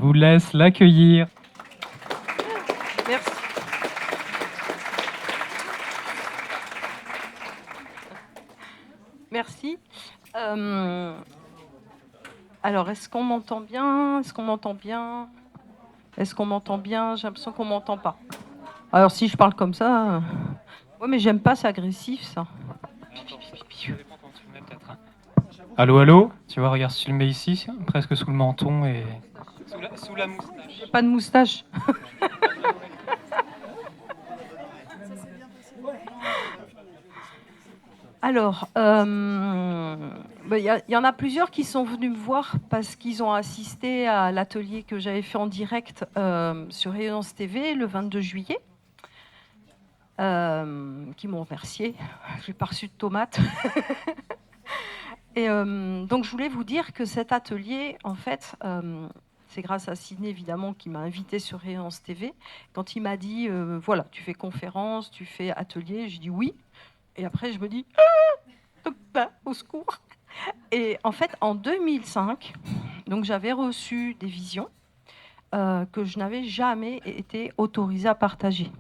vous laisse l'accueillir. Merci. Merci. Alors, est-ce qu'on m'entend bien? Est-ce qu'on m'entend bien? Est-ce qu'on m'entend bien? J'ai l'impression qu'on m'entend pas. Alors, si je parle comme ça... Ouais, mais j'aime pas, c'est agressif, ça. Allô, allô? Tu vois, regarde, si tu le mets ici, presque sous le menton et... Sous la moustache. J'ai pas de moustache. Alors, il y en a plusieurs qui sont venus me voir parce qu'ils ont assisté à l'atelier que j'avais fait en direct sur Rayonnance TV le 22 juillet, qui m'ont remercié. Je n'ai pas reçu de tomates. Et donc, je voulais vous dire que cet atelier, en fait, c'est grâce à Sidney, évidemment, qui m'a invité sur Rayonnance TV. Quand il m'a dit, voilà, tu fais conférence, tu fais atelier, j'ai dit oui. Et après, je me dis, au secours. Et en fait, en 2005, donc j'avais reçu des visions que je n'avais jamais été autorisée à partager.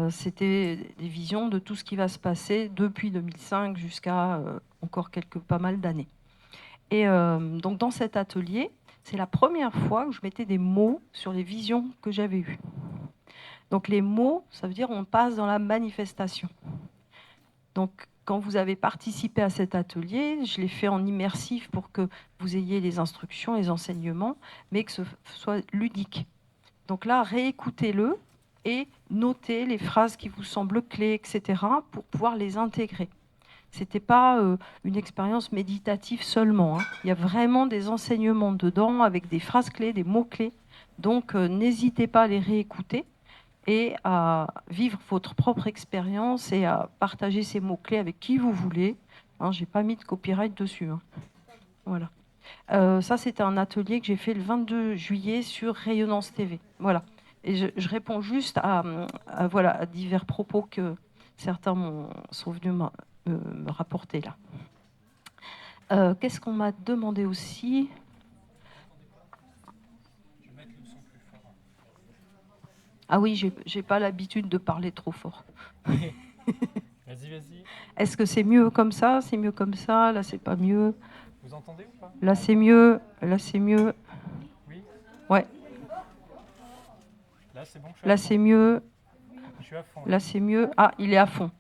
C'était des visions de tout ce qui va se passer depuis 2005 jusqu'à encore pas mal d'années. Et donc dans cet atelier, c'est la première fois que je mettais des mots sur les visions que j'avais eues. Donc les mots, ça veut dire on passe dans la manifestation. Donc quand vous avez participé à cet atelier, je l'ai fait en immersif pour que vous ayez les instructions, les enseignements, mais que ce soit ludique. Donc là, réécoutez-le et notez les phrases qui vous semblent clés, etc., pour pouvoir les intégrer. Ce n'était pas une expérience méditative seulement, hein. Il y a vraiment des enseignements dedans avec des phrases clés, des mots-clés. Donc n'hésitez pas à les réécouter et à vivre votre propre expérience et à partager ces mots-clés avec qui vous voulez. Hein, je n'ai pas mis de copyright dessus. Hein. Voilà. Ça, c'était un atelier que j'ai fait le 22 juillet sur Rayonnance TV. Voilà. Et je réponds juste à divers propos que certains sont venus me rapporter là. Qu'est-ce qu'on m'a demandé aussi ? Ah oui, j'ai pas l'habitude de parler trop fort. Vas-y. Est-ce que c'est mieux comme ça? C'est mieux comme ça? Là, c'est pas mieux. Vous entendez ou pas? Là, c'est mieux. Là, c'est mieux. Oui. Ouais. Là, c'est bon. Là, c'est mieux. Je suis à fond. Là, c'est mieux. Ah, il est à fond.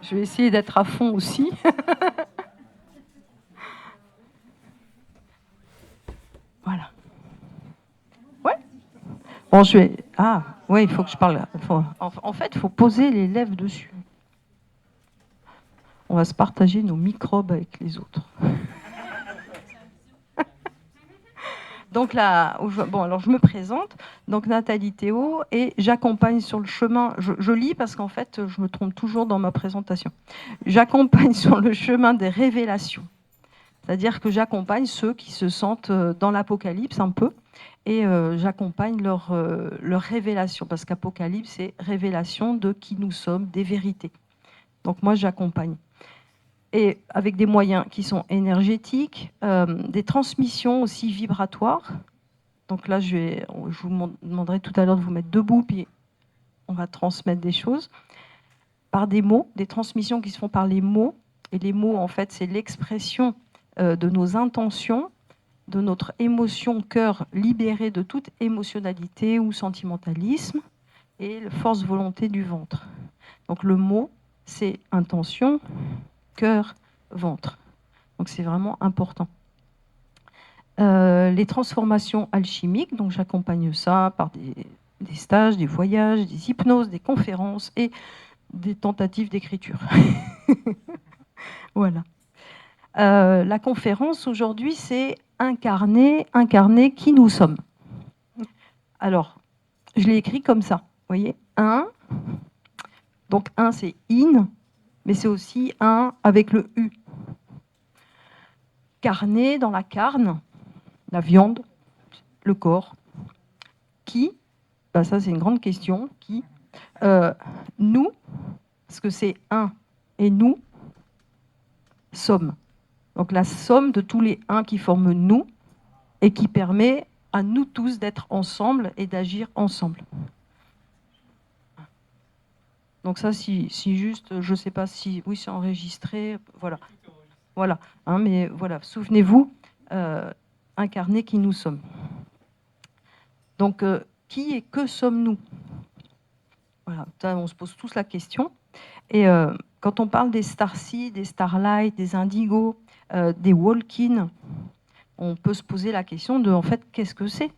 Je vais essayer d'être à fond aussi. Voilà. Ouais. Bon, je vais. Ah, ouais, il faut que je parle. En fait, il faut poser les lèvres dessus. On va se partager nos microbes avec les autres. Donc là, alors je me présente, donc Nathalie Théo, et j'accompagne sur le chemin, je lis parce qu'en fait, je me trompe toujours dans ma présentation. J'accompagne sur le chemin des révélations. C'est-à-dire que j'accompagne ceux qui se sentent dans l'apocalypse un peu, et j'accompagne leur révélation, parce qu'apocalypse, c'est révélation de qui nous sommes, des vérités. Donc moi, j'accompagne. Et avec des moyens qui sont énergétiques, des transmissions aussi vibratoires. Donc là, je vous demanderai tout à l'heure de vous mettre debout, puis on va transmettre des choses par des mots, des transmissions qui se font par les mots. Et les mots, en fait, c'est l'expression de nos intentions, de notre émotion, cœur libéré de toute émotionnalité ou sentimentalisme, et la force volonté du ventre. Donc le mot, c'est intention, cœur, ventre. Donc c'est vraiment important. Les transformations alchimiques, donc j'accompagne ça par des stages, des voyages, des hypnoses, des conférences et des tentatives d'écriture. Voilà. La conférence aujourd'hui, c'est incarner qui nous sommes. Alors, je l'ai écrit comme ça. Vous voyez, un. Donc un, c'est in, mais c'est aussi un avec le U. Carner dans la carne, la viande, le corps. Qui? Ben ça, c'est une grande question. Qui? Nous, parce que c'est un et nous sommes. Donc la somme de tous les uns qui forment nous, et qui permet à nous tous d'être ensemble et d'agir ensemble. Donc ça, si juste, je ne sais pas si... Oui, c'est enregistré, voilà. Voilà, hein, mais voilà, souvenez-vous, incarner qui nous sommes. Donc, qui et que sommes-nous? Voilà, ça, on se pose tous la question. Et quand on parle des starseeds, des starlight, des indigos, des walk-in, on peut se poser la question de, en fait, qu'est-ce que c'est?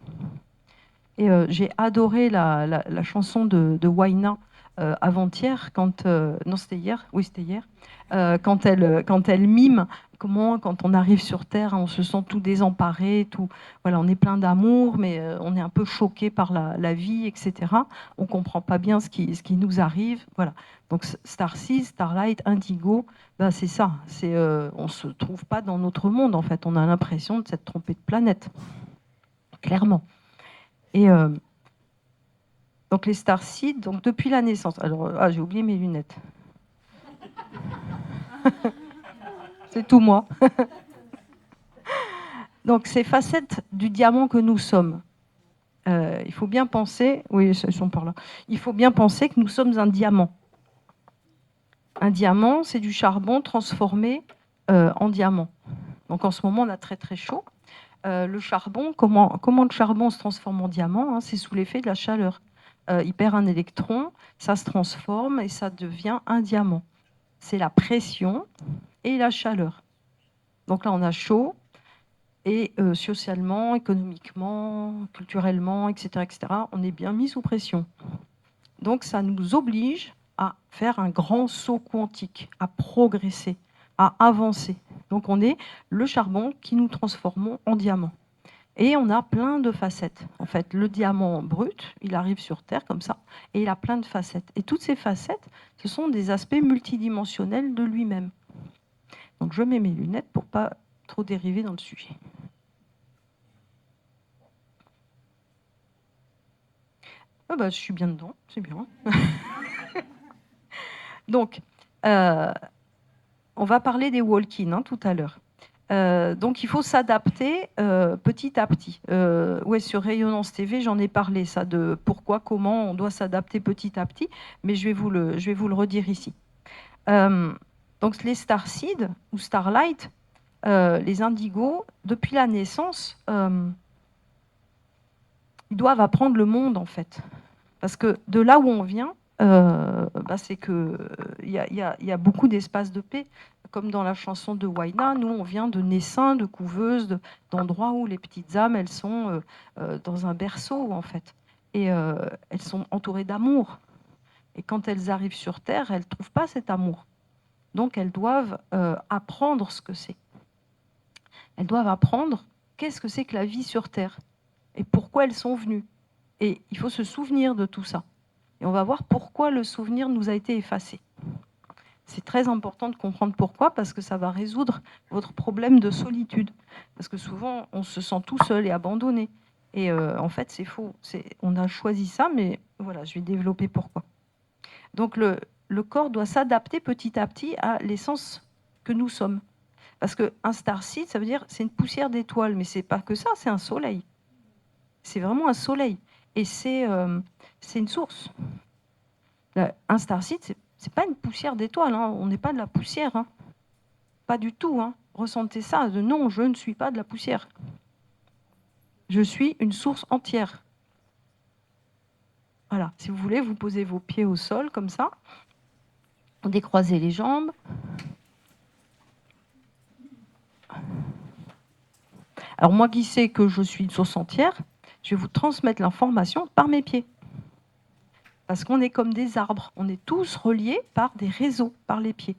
Et j'ai adoré la chanson de Waina avant-hier, non c'était hier, oui c'était hier, quand elle mime comment quand on arrive sur Terre, on se sent tout désemparé, tout, voilà, on est plein d'amour, mais on est un peu choqué par la vie, etc. On comprend pas bien ce qui nous arrive, voilà. Donc Starseed, Starlight, Indigo, ben, c'est ça, on se trouve pas dans notre monde en fait, on a l'impression de s'être trompé de planète, clairement. Et donc les starseeds, donc depuis la naissance. Alors, j'ai oublié mes lunettes. C'est tout moi. Donc ces facettes du diamant que nous sommes. Il faut bien penser, oui, elles sont par là. Il faut bien penser que nous sommes un diamant. Un diamant, c'est du charbon transformé en diamant. Donc en ce moment, on a très très chaud. Le charbon, comment le charbon se transforme en diamant, hein, c'est sous l'effet de la chaleur. Il perd un électron, ça se transforme et ça devient un diamant. C'est la pression et la chaleur. Donc là, on a chaud et socialement, économiquement, culturellement, etc., on est bien mis sous pression. Donc ça nous oblige à faire un grand saut quantique, à progresser, à avancer. Donc on est le charbon qui nous transformons en diamant. Et on a plein de facettes. En fait, le diamant brut, il arrive sur Terre comme ça, et il a plein de facettes. Et toutes ces facettes, ce sont des aspects multidimensionnels de lui-même. Donc je mets mes lunettes pour ne pas trop dériver dans le sujet. Ah bah, je suis bien dedans, c'est bien. Donc, on va parler des walk-in tout à l'heure. Donc il faut s'adapter petit à petit. Ouais, sur Rayonnance TV, j'en ai parlé, ça, de pourquoi, comment on doit s'adapter petit à petit, mais je vais vous le redire ici. Donc les starseeds ou starlight, les indigos, depuis la naissance, ils doivent apprendre le monde en fait. Parce que de là où on vient, c'est qu'il y a beaucoup d'espaces de paix. Comme dans la chanson de Waina, nous on vient de naissins, de couveuses, d'endroits où les petites âmes, elles sont dans un berceau en fait. Et elles sont entourées d'amour. Et quand elles arrivent sur Terre, elles ne trouvent pas cet amour. Donc elles doivent apprendre ce que c'est. Elles doivent apprendre qu'est-ce que c'est que la vie sur Terre et pourquoi elles sont venues. Et il faut se souvenir de tout ça. Et on va voir pourquoi le souvenir nous a été effacé. C'est très important de comprendre pourquoi, parce que ça va résoudre votre problème de solitude. Parce que souvent, on se sent tout seul et abandonné. Et en fait, c'est faux. On a choisi ça, mais voilà, je vais développer pourquoi. Donc le corps doit s'adapter petit à petit à l'essence que nous sommes. Parce qu'un starseed, ça veut dire c'est une poussière d'étoiles, mais c'est pas que ça, c'est un soleil. C'est vraiment un soleil. Et c'est une source. Un starseed, c'est pas une poussière d'étoiles, hein. On n'est pas de la poussière. Hein. Pas du tout. Hein. Ressentez ça. Non, je ne suis pas de la poussière. Je suis une source entière. Voilà. Si vous voulez, vous posez vos pieds au sol, comme ça. Vous décroisez les jambes. Alors moi qui sais que je suis une source entière, je vais vous transmettre l'information par mes pieds. Parce qu'on est comme des arbres. On est tous reliés par des réseaux, par les pieds.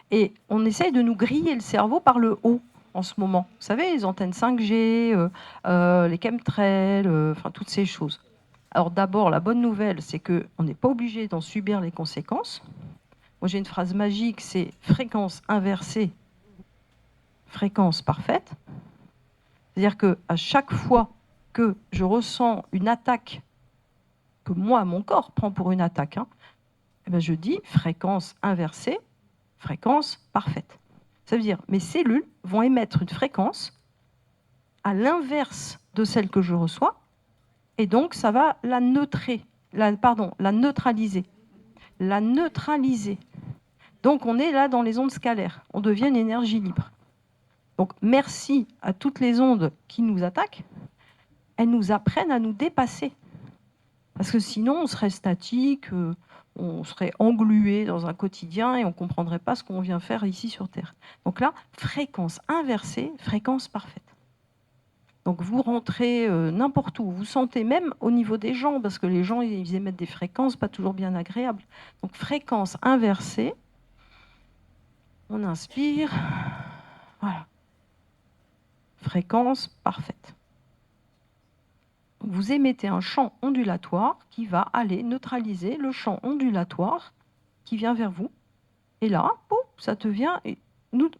Et on essaye de nous griller le cerveau par le haut en ce moment. Vous savez, les antennes 5G, les chemtrails, enfin toutes ces choses. Alors d'abord, la bonne nouvelle, c'est qu'on n'est pas obligé d'en subir les conséquences. Moi, j'ai une phrase magique, c'est fréquence inversée, fréquence parfaite. C'est-à-dire qu'à chaque fois que je ressens une attaque, que moi, mon corps prend pour une attaque, eh bien, je dis fréquence inversée, fréquence parfaite. Ça veut dire mes cellules vont émettre une fréquence à l'inverse de celle que je reçois, et donc ça va la neutraliser. La neutraliser. Donc on est là dans les ondes scalaires, on devient une énergie libre. Donc merci à toutes les ondes qui nous attaquent, elles nous apprennent à nous dépasser. Parce que sinon on serait statique, on serait englué dans un quotidien et on ne comprendrait pas ce qu'on vient faire ici sur Terre. Donc là, fréquence inversée, fréquence parfaite. Donc vous rentrez n'importe où, vous sentez même au niveau des gens, parce que les gens ils émettent des fréquences pas toujours bien agréables. Donc fréquence inversée, on inspire, voilà. Fréquence parfaite. Vous émettez un champ ondulatoire qui va aller neutraliser le champ ondulatoire qui vient vers vous. Et là, ça devient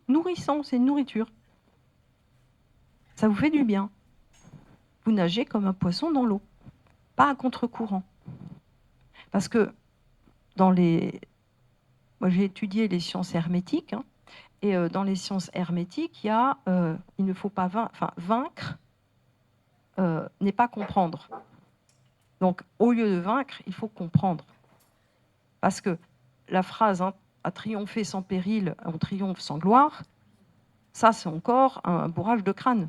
nourrissant, c'est une nourriture. Ça vous fait du bien. Vous nagez comme un poisson dans l'eau, pas à contre-courant. Parce que moi j'ai étudié les sciences hermétiques, hein, et dans les sciences hermétiques, il ne faut pas vaincre n'est pas comprendre. Donc, au lieu de vaincre, il faut comprendre. Parce que la phrase hein, « à triompher sans péril, on triomphe sans gloire », ça, c'est encore un bourrage de crâne.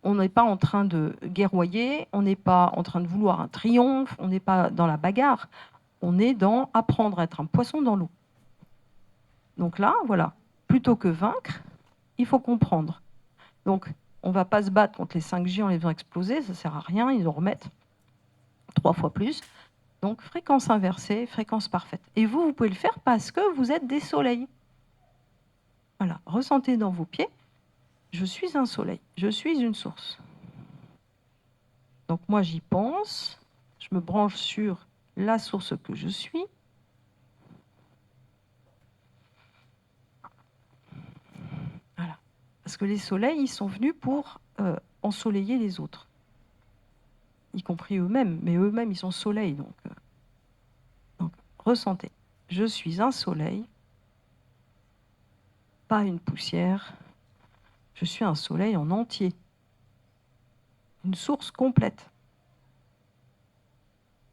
On n'est pas en train de guerroyer, on n'est pas en train de vouloir un triomphe, on n'est pas dans la bagarre, on est dans apprendre à être un poisson dans l'eau. Donc là, voilà, plutôt que vaincre, il faut comprendre. Donc, on ne va pas se battre contre les 5G en les faisant exploser, ça ne sert à rien, ils en remettent 3 fois plus. Donc, fréquence inversée, fréquence parfaite. Et vous pouvez le faire parce que vous êtes des soleils. Voilà, ressentez dans vos pieds, je suis un soleil, je suis une source. Donc moi, j'y pense, je me branche sur la source que je suis. Voilà. Parce que les soleils, ils sont venus pour ensoleiller les autres. Y compris eux-mêmes, mais eux-mêmes, ils sont soleils. Donc, ressentez, je suis un soleil, pas une poussière, je suis un soleil en entier. Une source complète.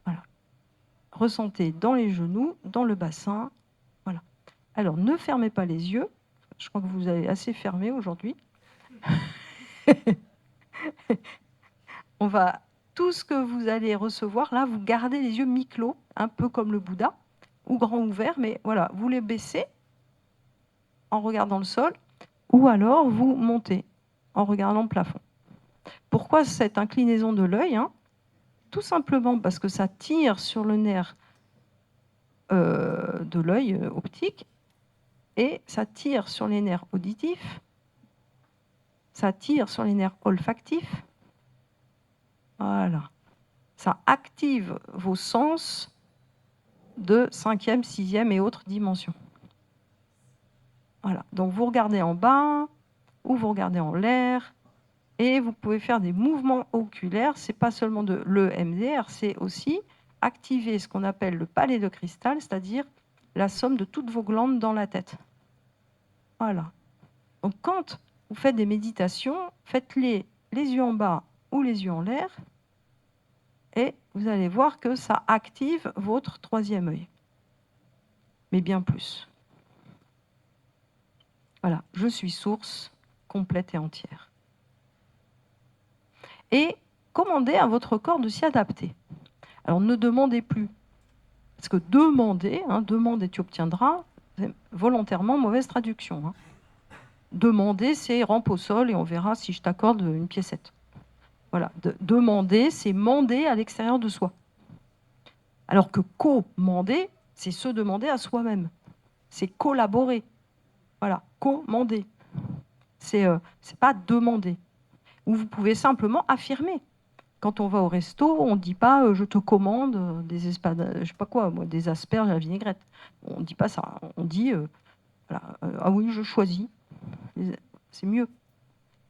Voilà. Ressentez dans les genoux, dans le bassin. Voilà. Alors, ne fermez pas les yeux. Je crois que vous avez assez fermé aujourd'hui. On va, tout ce que vous allez recevoir, là, vous gardez les yeux mi-clos, un peu comme le Bouddha, ou grand ouvert, mais voilà, vous les baissez en regardant le sol, ou alors vous montez en regardant le plafond. Pourquoi cette inclinaison de l'œil hein? Tout simplement parce que ça tire sur le nerf de l'œil optique, et ça tire sur les nerfs auditifs, ça tire sur les nerfs olfactifs. Voilà. Ça active vos sens de 5e, 6e et autres dimensions. Voilà. Donc vous regardez en bas ou vous regardez en l'air et vous pouvez faire des mouvements oculaires. Ce n'est pas seulement de l'EMDR, c'est aussi activer ce qu'on appelle le palais de cristal, c'est-à-dire la somme de toutes vos glandes dans la tête. Voilà. Donc quand vous faites des méditations, faites-les les yeux en bas ou les yeux en l'air et vous allez voir que ça active votre 3e œil. Mais bien plus. Voilà, je suis source complète et entière. Et commandez à votre corps de s'y adapter. Alors ne demandez plus. Parce que demander, demande et tu obtiendras, c'est volontairement mauvaise traduction. Hein. Demander, c'est rampe au sol et on verra si je t'accorde une piécette. Voilà, demander, c'est mander à l'extérieur de soi. Alors que commander, c'est se demander à soi-même. C'est collaborer. Voilà, commander. C'est pas demander. Ou vous pouvez simplement affirmer. Quand on va au resto, on ne dit pas je te commande des espadrilles, je sais pas quoi, moi, des asperges à la vinaigrette. On ne dit pas ça. On dit voilà, ah oui, je choisis. C'est mieux.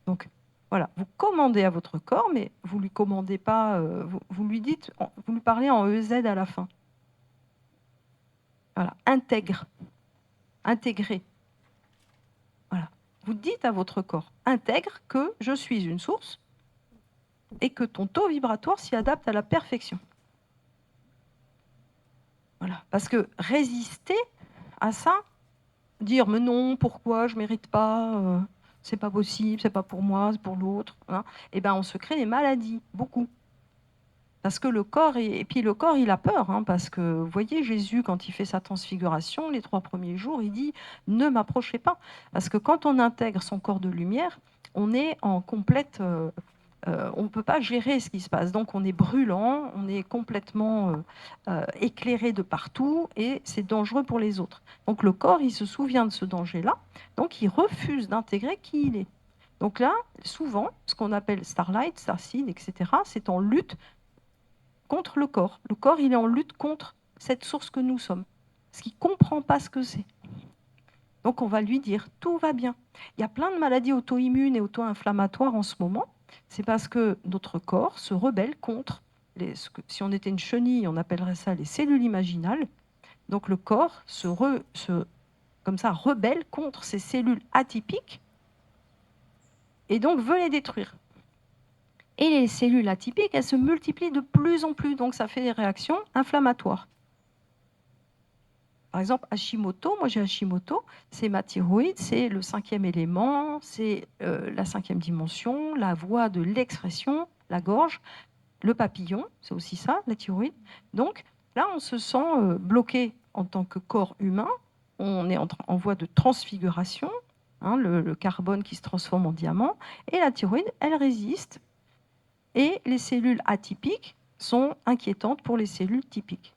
Donc voilà, vous commandez à votre corps, mais vous lui commandez pas. Vous lui dites, vous lui parlez en EZ à la fin. Voilà, intègre, intégrer. Voilà. Vous dites à votre corps, intègre que je suis une source et que ton taux vibratoire s'y adapte à la perfection. Voilà. Parce que résister à ça, dire mais non, pourquoi, je ne mérite pas, c'est pas possible, c'est pas pour moi, c'est pour l'autre, hein, et ben on se crée des maladies, beaucoup. Parce que le corps, et puis le corps, il a peur, hein, parce que vous voyez, Jésus, quand il fait sa transfiguration, les 3 premiers jours, il dit « Ne m'approchez pas ». Parce que quand on intègre son corps de lumière, on est en complète... on ne peut pas gérer ce qui se passe. Donc on est brûlant, on est complètement éclairé de partout, et c'est dangereux pour les autres. Donc le corps, il se souvient de ce danger-là, donc il refuse d'intégrer qui il est. Donc là, souvent, ce qu'on appelle Starlight, Starseed, etc., c'est en lutte contre le corps. Le corps, il est en lutte contre cette source que nous sommes, parce qu'il ne comprend pas ce que c'est. Donc on va lui dire, tout va bien. Il y a plein de maladies auto-immunes et auto-inflammatoires en ce moment. C'est parce que notre corps se rebelle contre, si on était une chenille, on appellerait ça les cellules imaginales. Donc le corps comme ça, rebelle contre ces cellules atypiques et donc veut les détruire. Et les cellules atypiques, elles se multiplient de plus en plus, donc ça fait des réactions inflammatoires. Par exemple, Hashimoto, moi j'ai Hashimoto, c'est ma thyroïde, c'est le 5e élément, c'est la 5e dimension, la voie de l'expression, la gorge, le papillon, c'est aussi ça, la thyroïde. Donc là, on se sent bloqué en tant que corps humain, on est en voie de transfiguration, hein, le carbone qui se transforme en diamant, et la thyroïde, elle résiste, et les cellules atypiques sont inquiétantes pour les cellules typiques.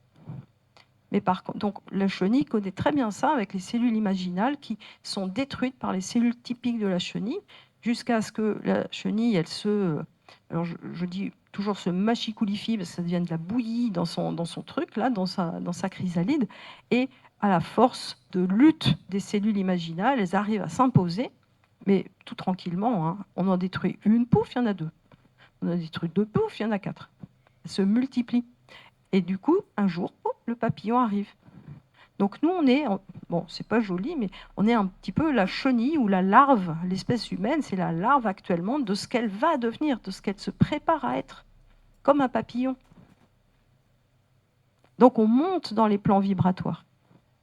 Mais par contre, donc la chenille connaît très bien ça avec les cellules imaginales qui sont détruites par les cellules typiques de la chenille, jusqu'à ce que la chenille, elle se... Alors je dis toujours se machicoulifie, parce que ça devient de la bouillie dans son truc, là, dans sa chrysalide. Et à la force de lutte des cellules imaginales, elles arrivent à s'imposer, mais tout tranquillement. Hein. On en détruit une, pouf, il y en a 2. On en détruit 2, pouf, il y en a 4. Elles se multiplient. Et du coup, un jour, oh, le papillon arrive. Donc nous, on est, bon, c'est pas joli, mais on est un petit peu la chenille ou la larve. L'espèce humaine, c'est la larve actuellement de ce qu'elle va devenir, de ce qu'elle se prépare à être, comme un papillon. Donc on monte dans les plans vibratoires.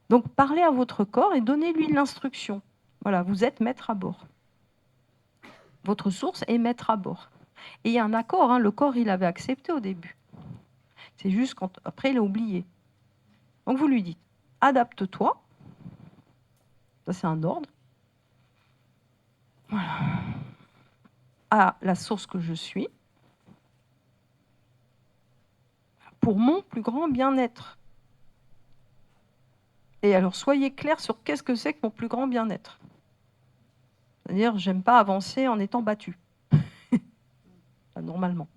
Donc parlez à votre corps et donnez-lui l'instruction. Voilà, vous êtes maître à bord. Votre source est maître à bord. Et il y a un accord, hein, le corps, il avait accepté au début. C'est juste qu'après, il a oublié. Donc vous lui dites, adapte-toi. Ça, c'est un ordre. Voilà. À la source que je suis, pour mon plus grand bien-être. Et alors, soyez clairs sur qu'est-ce que c'est que mon plus grand bien-être. C'est-à-dire, j'aime pas avancer en étant battu. Normalement.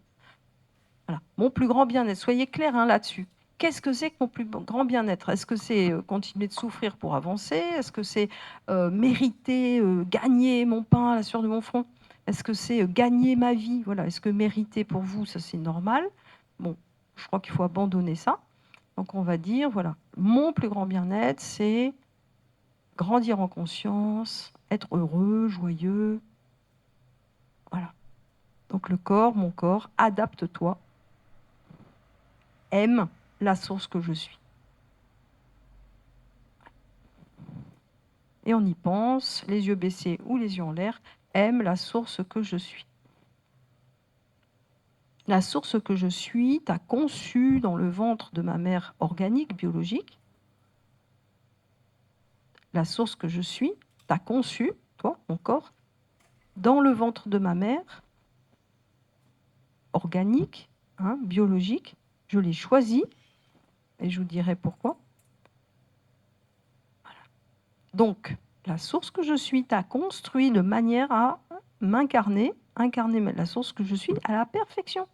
Voilà. Mon plus grand bien-être, soyez clairs hein, là-dessus. Qu'est-ce que c'est que mon plus grand bien-être? Est-ce que c'est continuer de souffrir pour avancer? Est-ce que c'est mériter, gagner mon pain à la sueur de mon front? Est-ce que c'est gagner ma vie? Voilà. Est-ce que mériter pour vous, ça c'est normal? Bon, je crois qu'il faut abandonner ça. Donc on va dire, voilà, mon plus grand bien-être, c'est grandir en conscience, être heureux, joyeux. Voilà. Donc le corps, mon corps, adapte-toi, aime la source que je suis. Et on y pense, les yeux baissés ou les yeux en l'air, aime la source que je suis. La source que je suis t'a conçu dans le ventre de ma mère organique, biologique. La source que je suis t'a conçu, toi, mon corps, dans le ventre de ma mère, organique, hein, biologique. Je l'ai choisi et je vous dirai pourquoi. Voilà. Donc, la source que je suis t'a construit de manière à m'incarner, incarner la source que je suis à la perfection.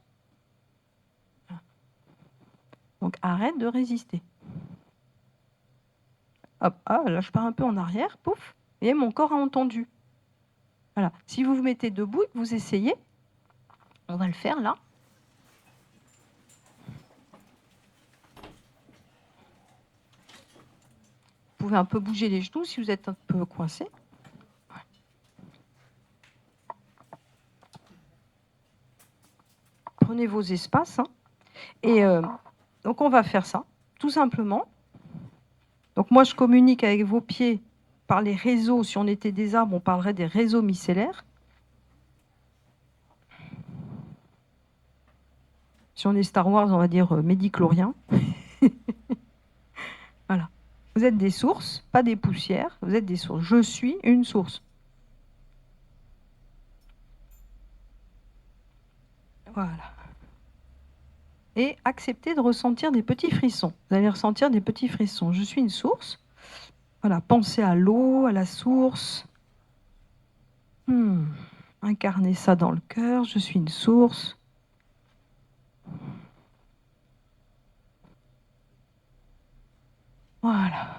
Donc, arrête de résister. Hop, ah, là, je pars un peu en arrière, pouf, et mon corps a entendu. Voilà. Si vous vous mettez debout et que vous essayez, on va le faire là. Vous pouvez un peu bouger les genoux si vous êtes un peu coincé. prenez vos espaces. Hein. Et donc, on va faire ça, tout simplement. Donc, moi, je communique avec vos pieds par les réseaux. Si on était des arbres, on parlerait des réseaux micellaires. Si on est Star Wars, on va dire médiclorien. Voilà. Vous êtes des sources, pas des poussières. Vous êtes des sources. Je suis une source. Voilà. Et acceptez de ressentir des petits frissons. Vous allez ressentir des petits frissons. Je suis une source. Voilà. Pensez à l'eau, à la source. Incarnez ça dans le cœur. Je suis une source. Voilà.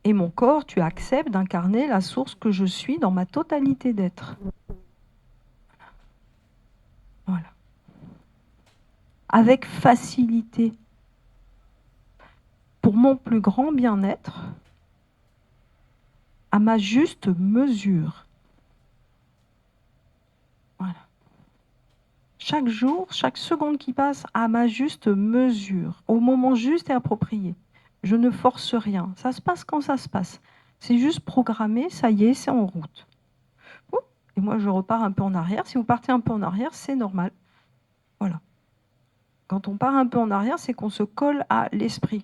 Et mon corps, tu acceptes d'incarner la source que je suis dans ma totalité d'être. Voilà. Avec facilité. Pour mon plus grand bien-être, à ma juste mesure. Voilà. Chaque jour, chaque seconde qui passe, à ma juste mesure, au moment juste et approprié. Je ne force rien. Ça se passe quand ça se passe. C'est juste programmé, ça y est, c'est en route. Et moi, je repars un peu en arrière. Si vous partez un peu en arrière, c'est normal. Voilà. Quand on part un peu en arrière, c'est qu'on se colle à l'esprit.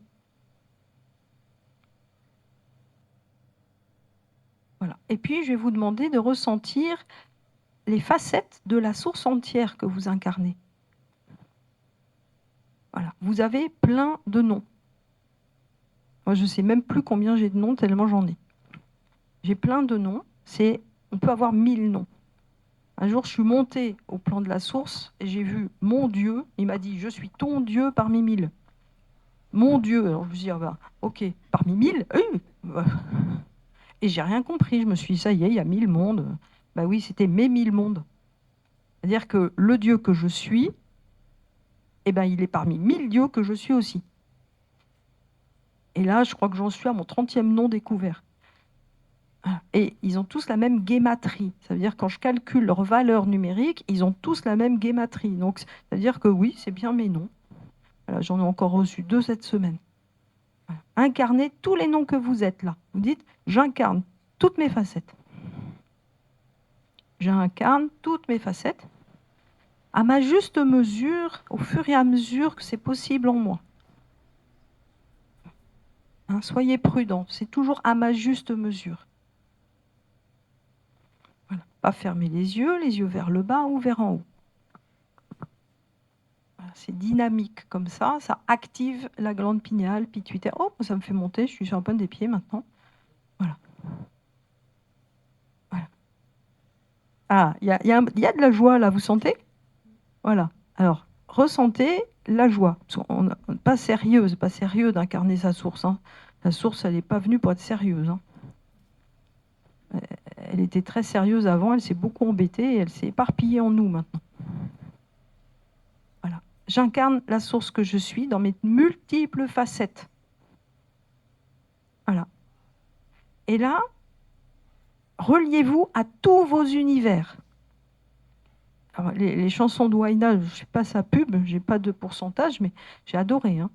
Voilà. Et puis, je vais vous demander de ressentir les facettes de la source entière que vous incarnez. Voilà. Vous avez plein de noms. Moi, je ne sais même plus combien j'ai de noms, tellement j'en ai. J'ai plein de noms. On peut avoir 1000 noms. Un jour, je suis montée au plan de la source et j'ai vu mon Dieu. Il m'a dit, je suis ton Dieu parmi 1000. Mon Dieu. Alors, je me suis dit, ah ben, ok, parmi 1000 Et j'ai rien compris. Je me suis dit, ça y est, il y a 1000 mondes. Ben oui, c'était mes 1000 mondes. C'est-à-dire que le Dieu que je suis, eh ben, il est parmi 1000 dieux que je suis aussi. Et là, je crois que j'en suis à mon 30e nom découvert. Et ils ont tous la même guématrie. Ça veut dire que quand je calcule leur valeur numérique, ils ont tous la même guématrie. Donc, ça veut dire que oui, c'est bien mes noms. Voilà, j'en ai encore reçu 2 cette semaine. Voilà. Incarnez tous les noms que vous êtes là. Vous dites, j'incarne toutes mes facettes. J'incarne toutes mes facettes à ma juste mesure, au fur et à mesure que c'est possible en moi. Hein, soyez prudents, c'est toujours à ma juste mesure. Voilà. Pas fermer les yeux vers le bas ou vers en haut. Voilà, c'est dynamique comme ça active la glande pinéale, pituitaire. Oh, ça me fait monter, je suis sur un point des pieds maintenant. Voilà. Voilà. Ah, il y a de la joie là, vous sentez? Voilà. Alors, ressentez la joie. Pas sérieuse, pas sérieux d'incarner sa source. Hein. La source, elle n'est pas venue pour être sérieuse. Hein. Elle était très sérieuse avant, elle s'est beaucoup embêtée et elle s'est éparpillée en nous maintenant. Voilà. J'incarne la source que je suis dans mes multiples facettes. Voilà. Et là, reliez-vous à tous vos univers. Alors, les chansons de Wayna, je ne fais pas sa pub, je n'ai pas de pourcentage, mais j'ai adoré. Hein.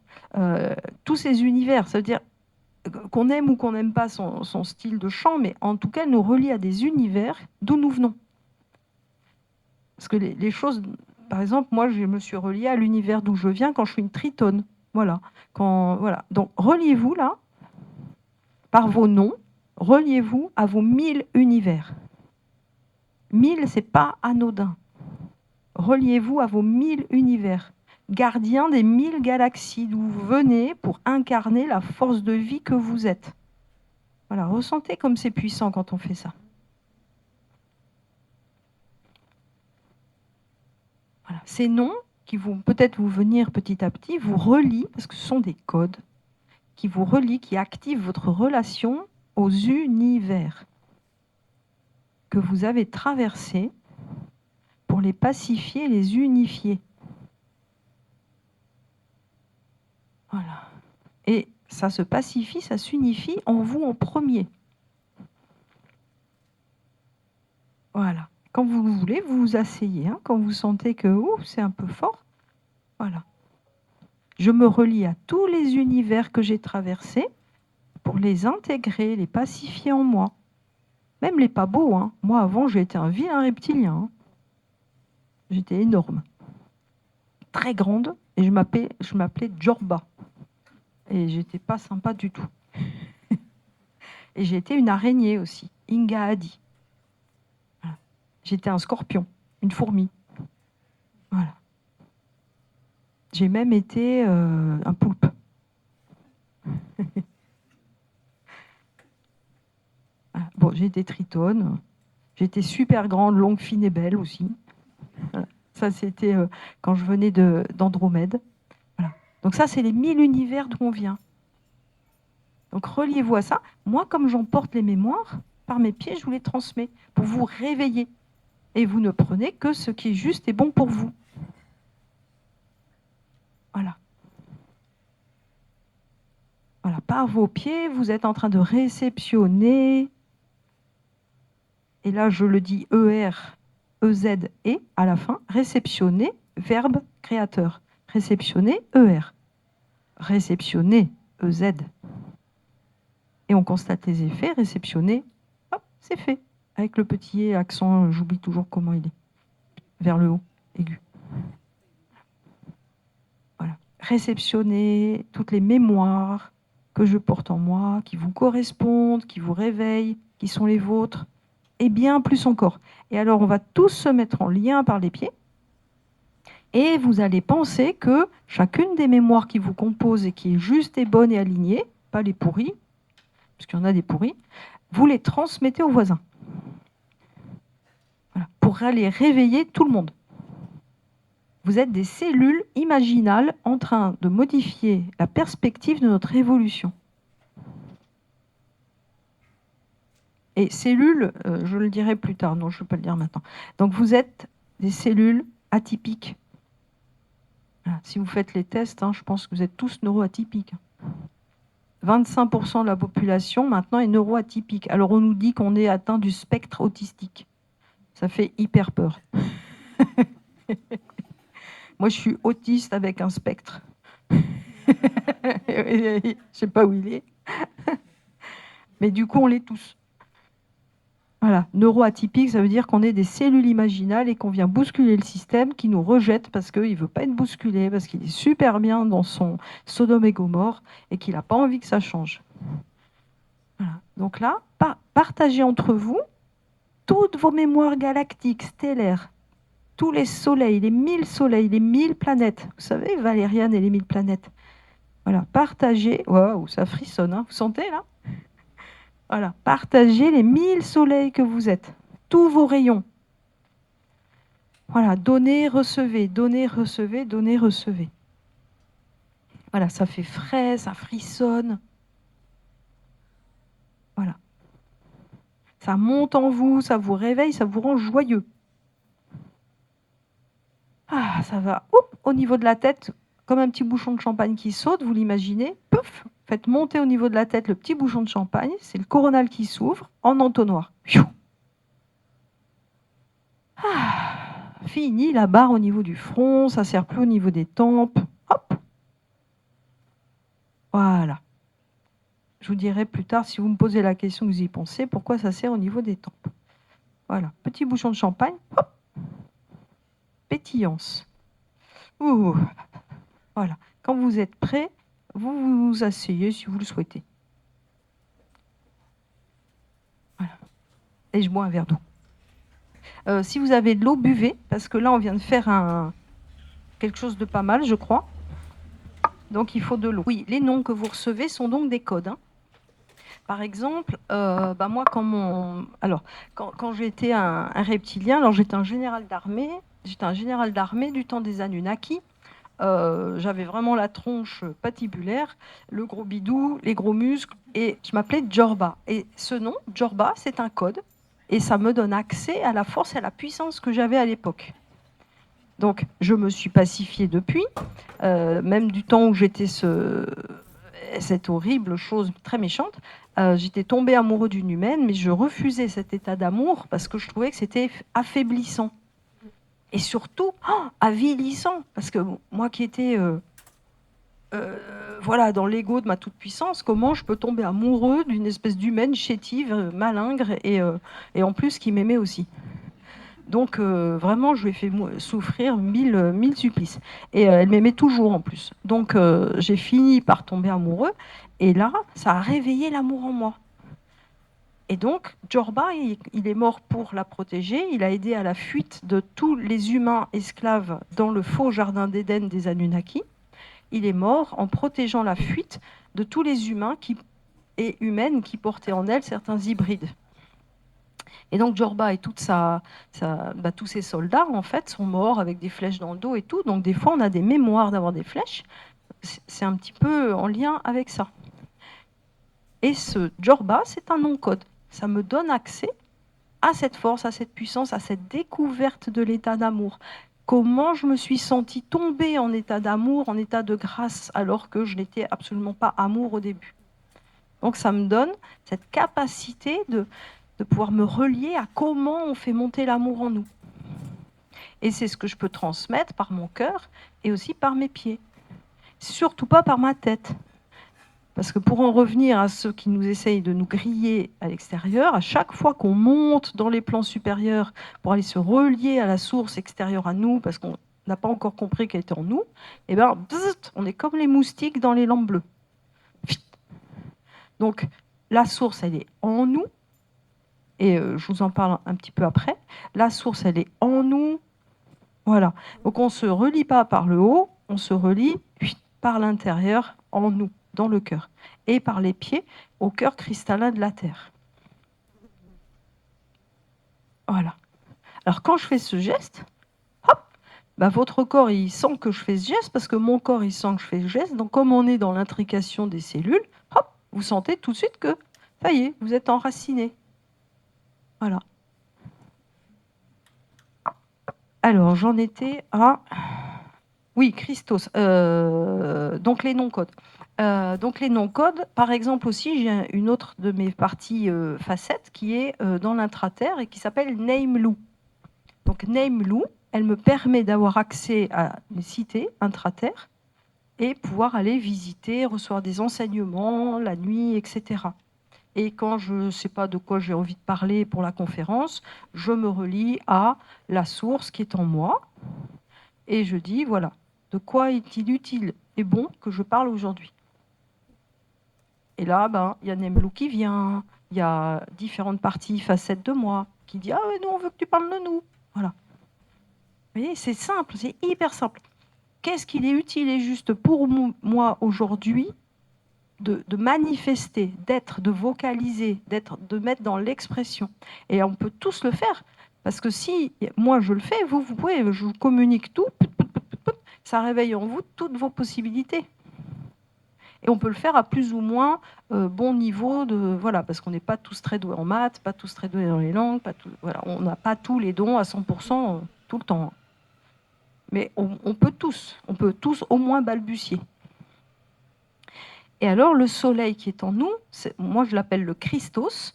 Tous ces univers, ça veut dire qu'on aime ou qu'on n'aime pas son style de chant, mais en tout cas, elle nous relie à des univers d'où nous venons. Parce que les choses, par exemple, moi, je me suis reliée à l'univers d'où je viens quand je suis une tritone. Voilà. Voilà. Donc, reliez-vous là, par vos noms, reliez-vous à vos 1000 univers. 1000, c'est pas anodin. Reliez-vous à vos 1000 univers, gardiens des 1000 galaxies d'où vous venez pour incarner la force de vie que vous êtes. Voilà, ressentez comme c'est puissant quand on fait ça. Voilà. Ces noms qui vont peut-être vous venir petit à petit, vous relient, parce que ce sont des codes, qui vous relient, qui activent votre relation aux univers que vous avez traversés pour les pacifier, les unifier. Voilà. Et ça se pacifie, ça s'unifie en vous en premier. Voilà. Quand vous voulez, vous vous asseyez. Hein, quand vous sentez que c'est un peu fort, voilà. Je me relie à tous les univers que j'ai traversés pour les intégrer, les pacifier en moi. Même les pas beaux. Hein. Moi, avant, j'étais un vilain reptilien. Hein. J'étais énorme. Très grande. Et je m'appelais Jorba. Et j'étais pas sympa du tout. Et j'étais une araignée aussi. Inga Adi. Voilà. J'étais un scorpion. Une fourmi. Voilà. J'ai même été un poulpe. Voilà. Bon, j'ai été tritone. J'étais super grande, longue, fine et belle aussi. Voilà. Ça, c'était quand je venais d'Andromède. Voilà. Donc ça, c'est les 1000 univers d'où on vient. Donc reliez-vous à ça. Moi, comme j'emporte les mémoires, par mes pieds, je vous les transmets pour vous réveiller. Et vous ne prenez que ce qui est juste et bon pour vous. Voilà. Voilà. Par vos pieds, vous êtes en train de réceptionner. Et là, je le dis ER, EZ et à la fin, réceptionner, verbe créateur. Réceptionner, ER. Réceptionner, EZ. Et on constate les effets, réceptionner, hop, c'est fait. Avec le petit accent, j'oublie toujours comment il est. Vers le haut, aigu. Voilà. Réceptionner toutes les mémoires que je porte en moi, qui vous correspondent, qui vous réveillent, qui sont les vôtres, et bien plus encore. Et alors, on va tous se mettre en lien par les pieds, et vous allez penser que chacune des mémoires qui vous composent et qui est juste et bonne et alignée, pas les pourries, parce qu'il y en a des pourris, vous les transmettez aux voisins. Voilà, pour aller réveiller tout le monde. Vous êtes des cellules imaginales en train de modifier la perspective de notre évolution. Et cellules, je le dirai plus tard, non, je ne vais pas le dire maintenant. Donc vous êtes des cellules atypiques. Voilà, si vous faites les tests, hein, je pense que vous êtes tous neuroatypiques. 25% de la population maintenant est neuroatypique. Alors on nous dit qu'on est atteint du spectre autistique. Ça fait hyper peur. Moi, je suis autiste avec un spectre. Je ne sais pas où il est. Mais du coup, on l'est tous. Voilà, neuroatypique, ça veut dire qu'on est des cellules imaginales et qu'on vient bousculer le système qui nous rejette parce qu'il ne veut pas être bousculé, parce qu'il est super bien dans son Sodome et Gomorre et qu'il n'a pas envie que ça change. Voilà. Donc là, partagez entre vous toutes vos mémoires galactiques, stellaires, tous les soleils, les 1000 planètes. Vous savez, Valériane et les 1000 planètes. Voilà, partagez. Waouh, ça frissonne, hein. Vous sentez là? Voilà, partagez les 1000 soleils que vous êtes, tous vos rayons. Voilà, donnez, recevez, donnez, recevez, donnez, recevez. Voilà, ça fait frais, ça frissonne. Voilà. Ça monte en vous, ça vous réveille, ça vous rend joyeux. Ah, ça va, au niveau de la tête, comme un petit bouchon de champagne qui saute, vous l'imaginez, pouf, faites monter au niveau de la tête le petit bouchon de champagne, c'est le coronal qui s'ouvre en entonnoir. Ah, fini la barre au niveau du front, ça ne sert plus au niveau des tempes. Hop. Voilà. Je vous dirai plus tard, si vous me posez la question que vous y pensez, pourquoi ça sert au niveau des tempes. Voilà, petit bouchon de champagne, hop. Pétillance. Ouh. Voilà. Quand vous êtes prêt, vous vous asseyez si vous le souhaitez. Voilà. Et je bois un verre d'eau. Si vous avez de l'eau, buvez, parce que là, on vient de faire quelque chose de pas mal, je crois. Donc, il faut de l'eau. Oui, les noms que vous recevez sont donc des codes. Hein. Par exemple, moi, quand j'étais un reptilien, alors j'étais un général d'armée. J'étais un général d'armée du temps des Anunnaki. J'avais vraiment la tronche patibulaire, le gros bidou, les gros muscles, et je m'appelais Jorba. Et ce nom, Jorba, c'est un code, et ça me donne accès à la force et à la puissance que j'avais à l'époque. Donc, je me suis pacifiée depuis, même du temps où j'étais cette horrible chose très méchante, j'étais tombée amoureux d'une humaine, mais je refusais cet état d'amour parce que je trouvais que c'était affaiblissant. Et surtout, avilissant. Parce que moi qui étais voilà, dans l'ego de ma toute-puissance, comment je peux tomber amoureux d'une espèce d'humaine chétive, malingre, et en plus qui m'aimait aussi. Donc vraiment, je lui ai fait souffrir mille supplices. Et elle m'aimait toujours en plus. Donc j'ai fini par tomber amoureux. Et là, ça a réveillé l'amour en moi. Et donc, Jorba, il est mort pour la protéger. Il a aidé à la fuite de tous les humains esclaves dans le faux jardin d'Éden des Anunnaki. Il est mort en protégeant la fuite de tous les humains et humaines qui portaient en elles certains hybrides. Et donc Jorba et tous ses soldats, en fait, sont morts avec des flèches dans le dos et tout. Donc des fois, on a des mémoires d'avoir des flèches. C'est un petit peu en lien avec ça. Et ce Jorba, c'est un non-code. Ça me donne accès à cette force, à cette puissance, à cette découverte de l'état d'amour. Comment je me suis sentie tomber en état d'amour, en état de grâce, alors que je n'étais absolument pas amour au début. Donc ça me donne cette capacité de pouvoir me relier à comment on fait monter l'amour en nous. Et c'est ce que je peux transmettre par mon cœur et aussi par mes pieds. Surtout pas par ma tête. Parce que pour en revenir à ceux qui nous essayent de nous griller à l'extérieur, à chaque fois qu'on monte dans les plans supérieurs pour aller se relier à la source extérieure à nous, parce qu'on n'a pas encore compris qu'elle était en nous, et ben, bzzzt, on est comme les moustiques dans les lampes bleues. Donc la source, elle est en nous, et je vous en parle un petit peu après. La source, elle est en nous. Voilà. Donc on ne se relie pas par le haut, on se relie par l'intérieur, en nous, dans le cœur. Et par les pieds, au cœur cristallin de la terre. Voilà. Alors quand je fais ce geste, hop, bah votre corps, il sent que je fais ce geste, parce que mon corps, il sent que je fais ce geste. Donc comme on est dans l'intrication des cellules, hop, vous sentez tout de suite que, ça y est, vous êtes enraciné. Voilà. Alors, j'en étais à... Oui, Christos. Donc, les non-codes. Donc, les non-codes, par exemple aussi, j'ai une autre de mes parties facettes qui est dans l'intraterre et qui s'appelle Nameloo. Donc, Nameloo, elle me permet d'avoir accès à une cité intraterre et pouvoir aller visiter, recevoir des enseignements la nuit, etc. Et quand je ne sais pas de quoi j'ai envie de parler pour la conférence, je me relie à la source qui est en moi et je dis, voilà, de quoi est-il utile et bon que je parle aujourd'hui? Et là, il y a Nemlou qui vient, il y a différentes parties, facettes de moi, qui dit, ah ouais, nous, on veut que tu parles de nous. Voilà. Vous voyez, c'est simple, c'est hyper simple. Qu'est-ce qu'il est utile et juste pour moi aujourd'hui de manifester, d'être, de vocaliser, de mettre dans l'expression. Et on peut tous le faire. Parce que si moi je le fais, vous pouvez, je vous communique tout, ça réveille en vous toutes vos possibilités. Et on peut le faire à plus ou moins bon niveau, voilà, parce qu'on n'est pas tous très doués en maths, pas tous très doués dans les langues, voilà, on n'a pas tous les dons à 100% tout le temps. Mais on peut tous au moins balbutier. Et alors, le soleil qui est en nous, moi je l'appelle le Christos,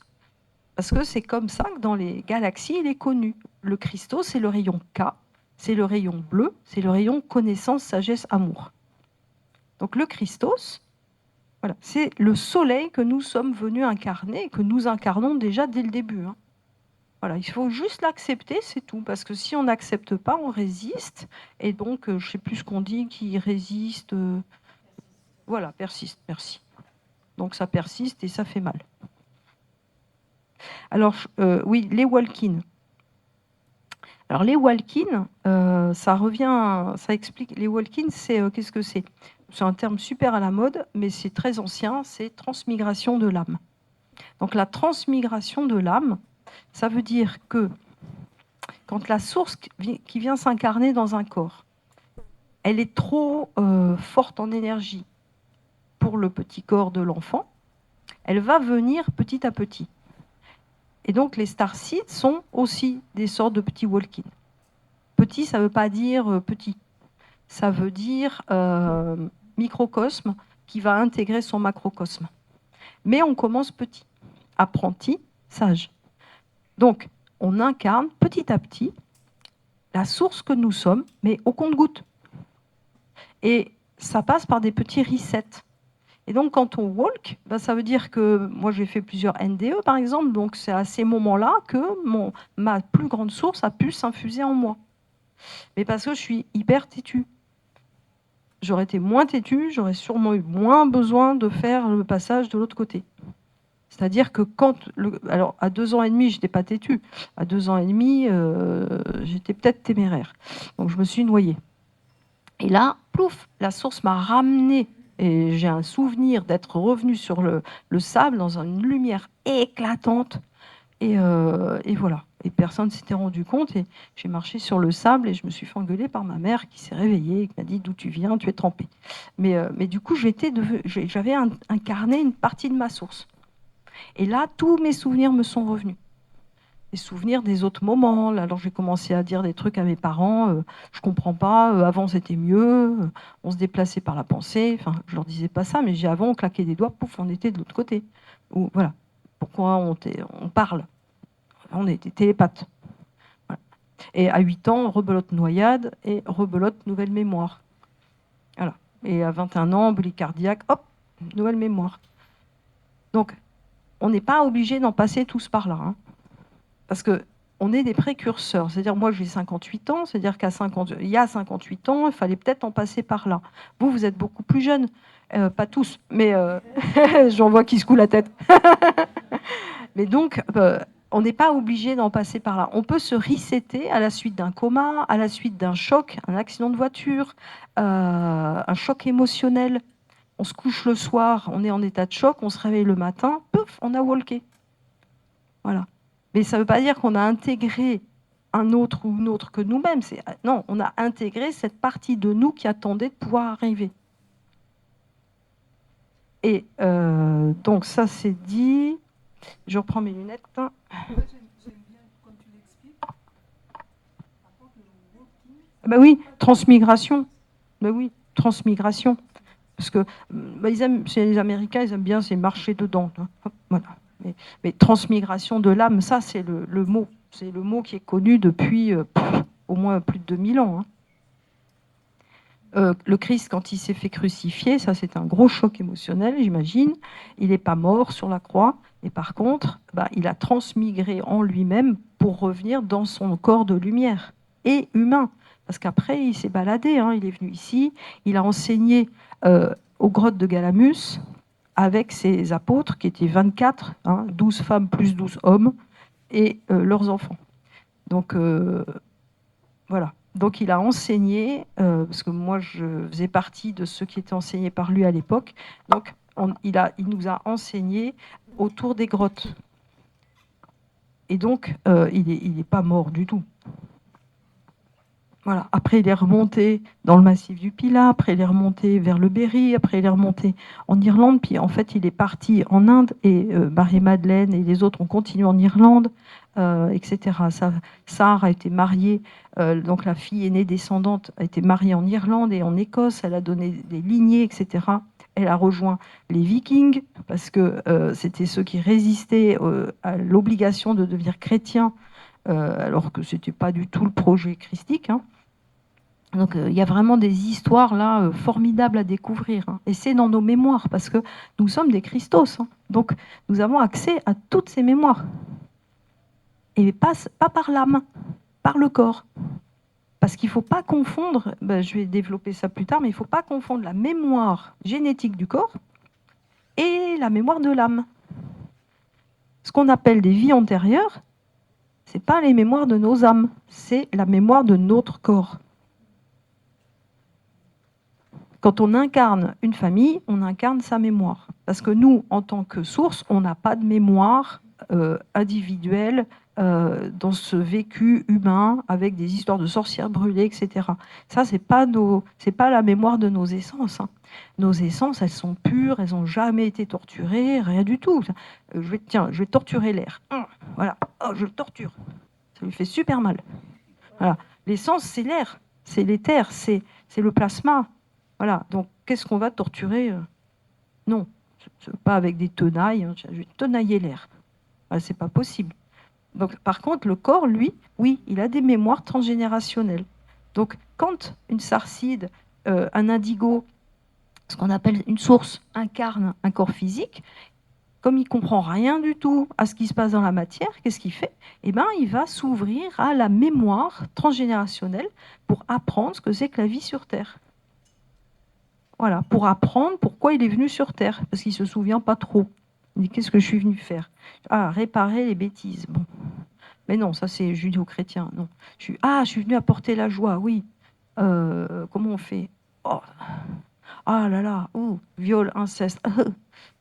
parce que c'est comme ça que dans les galaxies, il est connu. Le Christos, c'est le rayon K, c'est le rayon bleu, c'est le rayon connaissance, sagesse, amour. Donc le Christos, voilà, c'est le soleil que nous sommes venus incarner, que nous incarnons déjà dès le début. Hein. Voilà, il faut juste l'accepter, c'est tout. Parce que si on n'accepte pas, on résiste. Et donc, je ne sais plus ce qu'on dit, qui résiste... Voilà, persiste, merci. Donc ça persiste et ça fait mal. Alors, oui, les walk-in. Alors, les walk-in, ça explique. Les walk-in, qu'est-ce que c'est? C'est un terme super à la mode, mais c'est très ancien, c'est transmigration de l'âme. Donc, la transmigration de l'âme, ça veut dire que quand la source qui vient s'incarner dans un corps, elle est trop forte en énergie pour le petit corps de l'enfant, elle va venir petit à petit. Et donc les starseeds sont aussi des sortes de petits walk-in. Petit, ça ne veut pas dire petit. Ça veut dire microcosme, qui va intégrer son macrocosme. Mais on commence petit, apprenti, sage. Donc, on incarne petit à petit la source que nous sommes, mais au compte-gouttes. Et ça passe par des petits resets. Et donc, quand on walk, ben, ça veut dire que moi, j'ai fait plusieurs NDE, par exemple. Donc, c'est à ces moments-là que ma plus grande source a pu s'infuser en moi. Mais parce que je suis hyper têtue. J'aurais été moins têtue, j'aurais sûrement eu moins besoin de faire le passage de l'autre côté. C'est-à-dire que alors, à 2 ans et demi, je n'étais pas têtue. À 2 ans et demi, j'étais peut-être téméraire. Donc, je me suis noyée. Et là, plouf, la source m'a ramenée. Et j'ai un souvenir d'être revenue sur le sable dans une lumière éclatante. Et voilà. Et personne ne s'était rendu compte. Et j'ai marché sur le sable et je me suis fait engueuler par ma mère qui s'est réveillée et qui m'a dit d'où tu viens, tu es trempée. Mais du coup, j'avais incarné une partie de ma source. Et là, tous mes souvenirs me sont revenus. Les souvenirs des autres moments. Alors j'ai commencé à dire des trucs à mes parents. Je comprends pas. Avant c'était mieux. On se déplaçait par la pensée. Enfin, je leur disais pas ça, mais avant on claquait des doigts, pouf, on était de l'autre côté. Ou voilà. Pourquoi on parle? On était télépathes. Voilà. Et à 8 ans, rebelote noyade et rebelote nouvelle mémoire. Voilà. Et à 21 ans, embolie cardiaque, hop, nouvelle mémoire. Donc, on n'est pas obligé d'en passer tous par là. Hein. Parce qu'on est des précurseurs. C'est-à-dire, moi, j'ai 58 ans, c'est-à-dire il y a 58 ans, il fallait peut-être en passer par là. Vous êtes beaucoup plus jeunes. Pas tous, mais j'en vois qui secouent la tête. Mais donc, on n'est pas obligé d'en passer par là. On peut se resetter à la suite d'un coma, à la suite d'un choc, un accident de voiture, un choc émotionnel. On se couche le soir, on est en état de choc, on se réveille le matin, pouf, on a walké. Voilà. Mais ça ne veut pas dire qu'on a intégré un autre ou une autre que nous-mêmes. Non, on a intégré cette partie de nous qui attendait de pouvoir arriver. Et donc ça c'est dit. Je reprends mes lunettes. Ben oui, transmigration. Ben oui, transmigration. Parce que chez les Américains, ils aiment bien, c'est marcher dedans. Hein. Hop, voilà. Mais transmigration de l'âme, ça c'est le mot. C'est le mot qui est connu depuis au moins plus de 2000 ans. Hein. Le Christ, quand il s'est fait crucifier, ça c'est un gros choc émotionnel, j'imagine. Il n'est pas mort sur la croix, et par contre, il a transmigré en lui-même pour revenir dans son corps de lumière et humain. Parce qu'après, il s'est baladé, hein, il est venu ici, il a enseigné aux grottes de Galamus avec ses apôtres, qui étaient 24, 12 femmes plus 12 hommes, et leurs enfants. Donc, voilà. Donc il a enseigné, parce que moi je faisais partie de ceux qui étaient enseignés par lui à l'époque, donc il nous a enseigné autour des grottes. Et donc il n'est pas mort du tout. Voilà. Après il est remonté dans le massif du Pilat, après il est remonté vers le Berry, après il est remonté en Irlande, puis en fait il est parti en Inde, et Marie-Madeleine et les autres ont continué en Irlande, etc. Sarah a été mariée, donc la fille aînée descendante a été mariée en Irlande et en Écosse, elle a donné des lignées, etc. Elle a rejoint les Vikings, parce que c'était ceux qui résistaient à l'obligation de devenir chrétiens, alors que ce n'était pas du tout le projet christique. Hein. Donc il y a vraiment des histoires là formidables à découvrir. Hein. Et c'est dans nos mémoires, parce que nous sommes des Christos. Hein. Donc nous avons accès à toutes ces mémoires. Et pas par l'âme, par le corps. Parce qu'il ne faut pas confondre, je vais développer ça plus tard, mais il ne faut pas confondre la mémoire génétique du corps et la mémoire de l'âme. Ce qu'on appelle des vies antérieures, ce n'est pas les mémoires de nos âmes, c'est la mémoire de notre corps. Quand on incarne une famille, on incarne sa mémoire. Parce que nous, en tant que source, on n'a pas de mémoire individuelle dans ce vécu humain avec des histoires de sorcières brûlées, etc. Ça, c'est pas la mémoire de nos essences. Hein. Nos essences, elles sont pures, elles n'ont jamais été torturées, rien du tout. Je vais torturer l'air. Voilà, je le torture. Ça lui fait super mal. Voilà. L'essence, c'est l'air, c'est l'éther, c'est le plasma. Voilà, donc qu'est-ce qu'on va torturer? Non, pas avec des tenailles, hein, je vais tenailler l'air. C'est pas possible. Donc, par contre, le corps, lui, oui, il a des mémoires transgénérationnelles. Donc, quand une sarcide, un indigo, ce qu'on appelle une source, incarne un corps physique, comme il ne comprend rien du tout à ce qui se passe dans la matière, qu'est-ce qu'il fait? Eh ben, il va s'ouvrir à la mémoire transgénérationnelle pour apprendre ce que c'est que la vie sur Terre. Voilà, pour apprendre pourquoi il est venu sur Terre, parce qu'il ne se souvient pas trop. Il dit, qu'est-ce que je suis venu faire? Ah, réparer les bêtises. Bon. Mais non, ça c'est judéo-chrétien. Non. Je suis venu apporter la joie, oui. Comment on fait? Oh. Ah là là, oh, viol, inceste.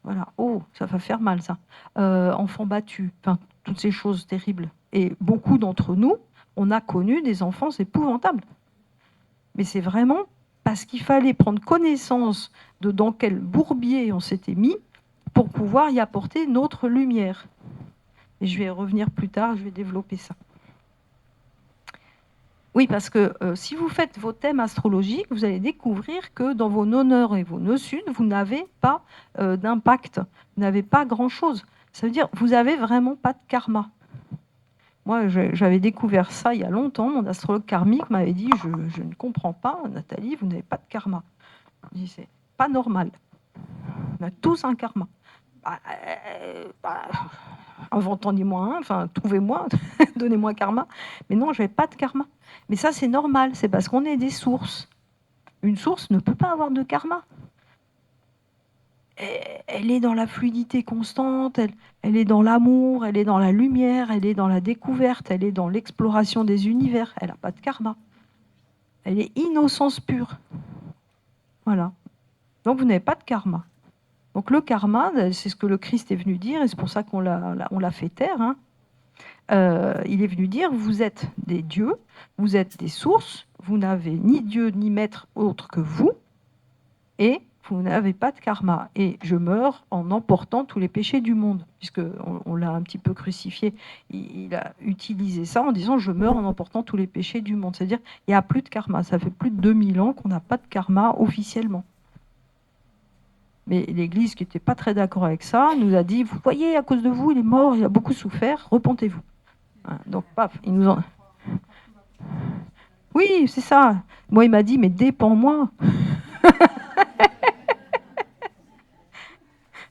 Voilà, oh, ça va faire mal ça. Enfants battus, enfin, toutes ces choses terribles. Et beaucoup d'entre nous, on a connu des enfants épouvantables. Mais c'est vraiment parce qu'il fallait prendre connaissance de dans quel bourbier on s'était mis pour pouvoir y apporter notre lumière. Et je vais y revenir plus tard, je vais développer ça. Oui, parce que si vous faites vos thèmes astrologiques, vous allez découvrir que dans vos nœuds nord et vos nœuds sud, vous n'avez pas d'impact, vous n'avez pas grand-chose. Ça veut dire que vous n'avez vraiment pas de karma. Moi, j'avais découvert ça il y a longtemps. Mon astrologue karmique m'avait dit, je ne comprends pas, Nathalie, vous n'avez pas de karma. Je dis, c'est pas normal. On a tous un karma. Inventez-moi un, enfin, trouvez-moi, donnez-moi karma. Mais non, je n'avais pas de karma. Mais ça, c'est normal, c'est parce qu'on est des sources. Une source ne peut pas avoir de karma. Elle est dans la fluidité constante, elle est dans l'amour, elle est dans la lumière, elle est dans la découverte, elle est dans l'exploration des univers. Elle n'a pas de karma. Elle est innocence pure. Voilà. Donc vous n'avez pas de karma. Donc le karma, c'est ce que le Christ est venu dire, et c'est pour ça qu'on l'a fait taire. Hein. Il est venu dire, vous êtes des dieux, vous êtes des sources, vous n'avez ni Dieu ni maître autre que vous, et vous n'avez pas de karma. Et je meurs en emportant tous les péchés du monde, puisqu'on l'a un petit peu crucifié. Il a utilisé ça en disant, je meurs en emportant tous les péchés du monde. C'est-à-dire, il n'y a plus de karma. Ça fait plus de 2000 ans qu'on n'a pas de karma officiellement. Mais l'Église, qui n'était pas très d'accord avec ça, nous a dit, vous voyez, à cause de vous, il est mort, il a beaucoup souffert, repentez-vous. Donc, paf, ils nous ont... Oui, c'est ça. Moi, il m'a dit, mais dépends-moi.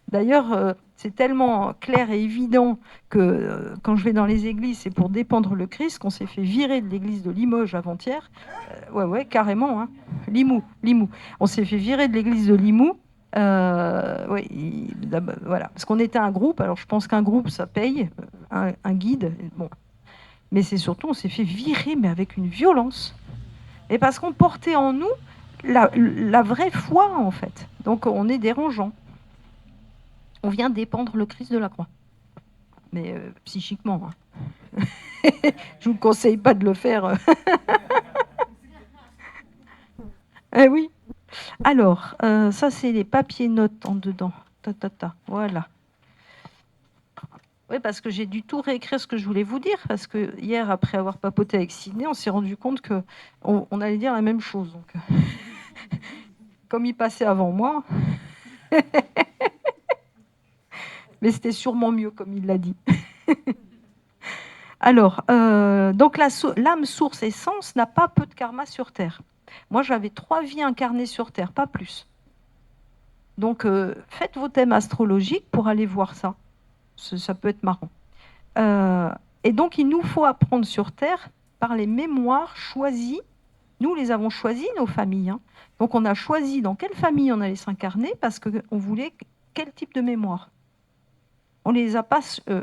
D'ailleurs, c'est tellement clair et évident que quand je vais dans les églises, c'est pour dépendre le Christ qu'on s'est fait virer de l'église de Limoges avant-hier. Ouais, carrément. Hein. Limoux. On s'est fait virer de l'église de Limoux. Voilà. Parce qu'on était un groupe. Alors, je pense qu'un groupe, ça paye. Un guide. Bon. Mais c'est surtout, on s'est fait virer, mais avec une violence. Et parce qu'on portait en nous la vraie foi, en fait. Donc, on est dérangeant. On vient dépendre le Christ de la croix. Mais psychiquement. Hein. Je ne vous conseille pas de le faire. Oui. Alors, ça, c'est les papiers notes en dedans. Voilà. Oui, parce que j'ai dû tout réécrire ce que je voulais vous dire, parce que hier, après avoir papoté avec Sidney, on s'est rendu compte qu'on allait dire la même chose. Donc, comme il passait avant moi, mais c'était sûrement mieux, comme il l'a dit. Alors, donc l'âme source essence n'a pas peu de karma sur Terre. Moi, j'avais 3 vies incarnées sur Terre, pas plus. Donc, faites vos thèmes astrologiques pour aller voir ça. Ça peut être marrant. Et donc, il nous faut apprendre sur Terre par les mémoires choisies. Nous les avons choisis, nos familles. Hein. Donc, on a choisi dans quelle famille on allait s'incarner parce qu'on voulait quel type de mémoire. On ne les a pas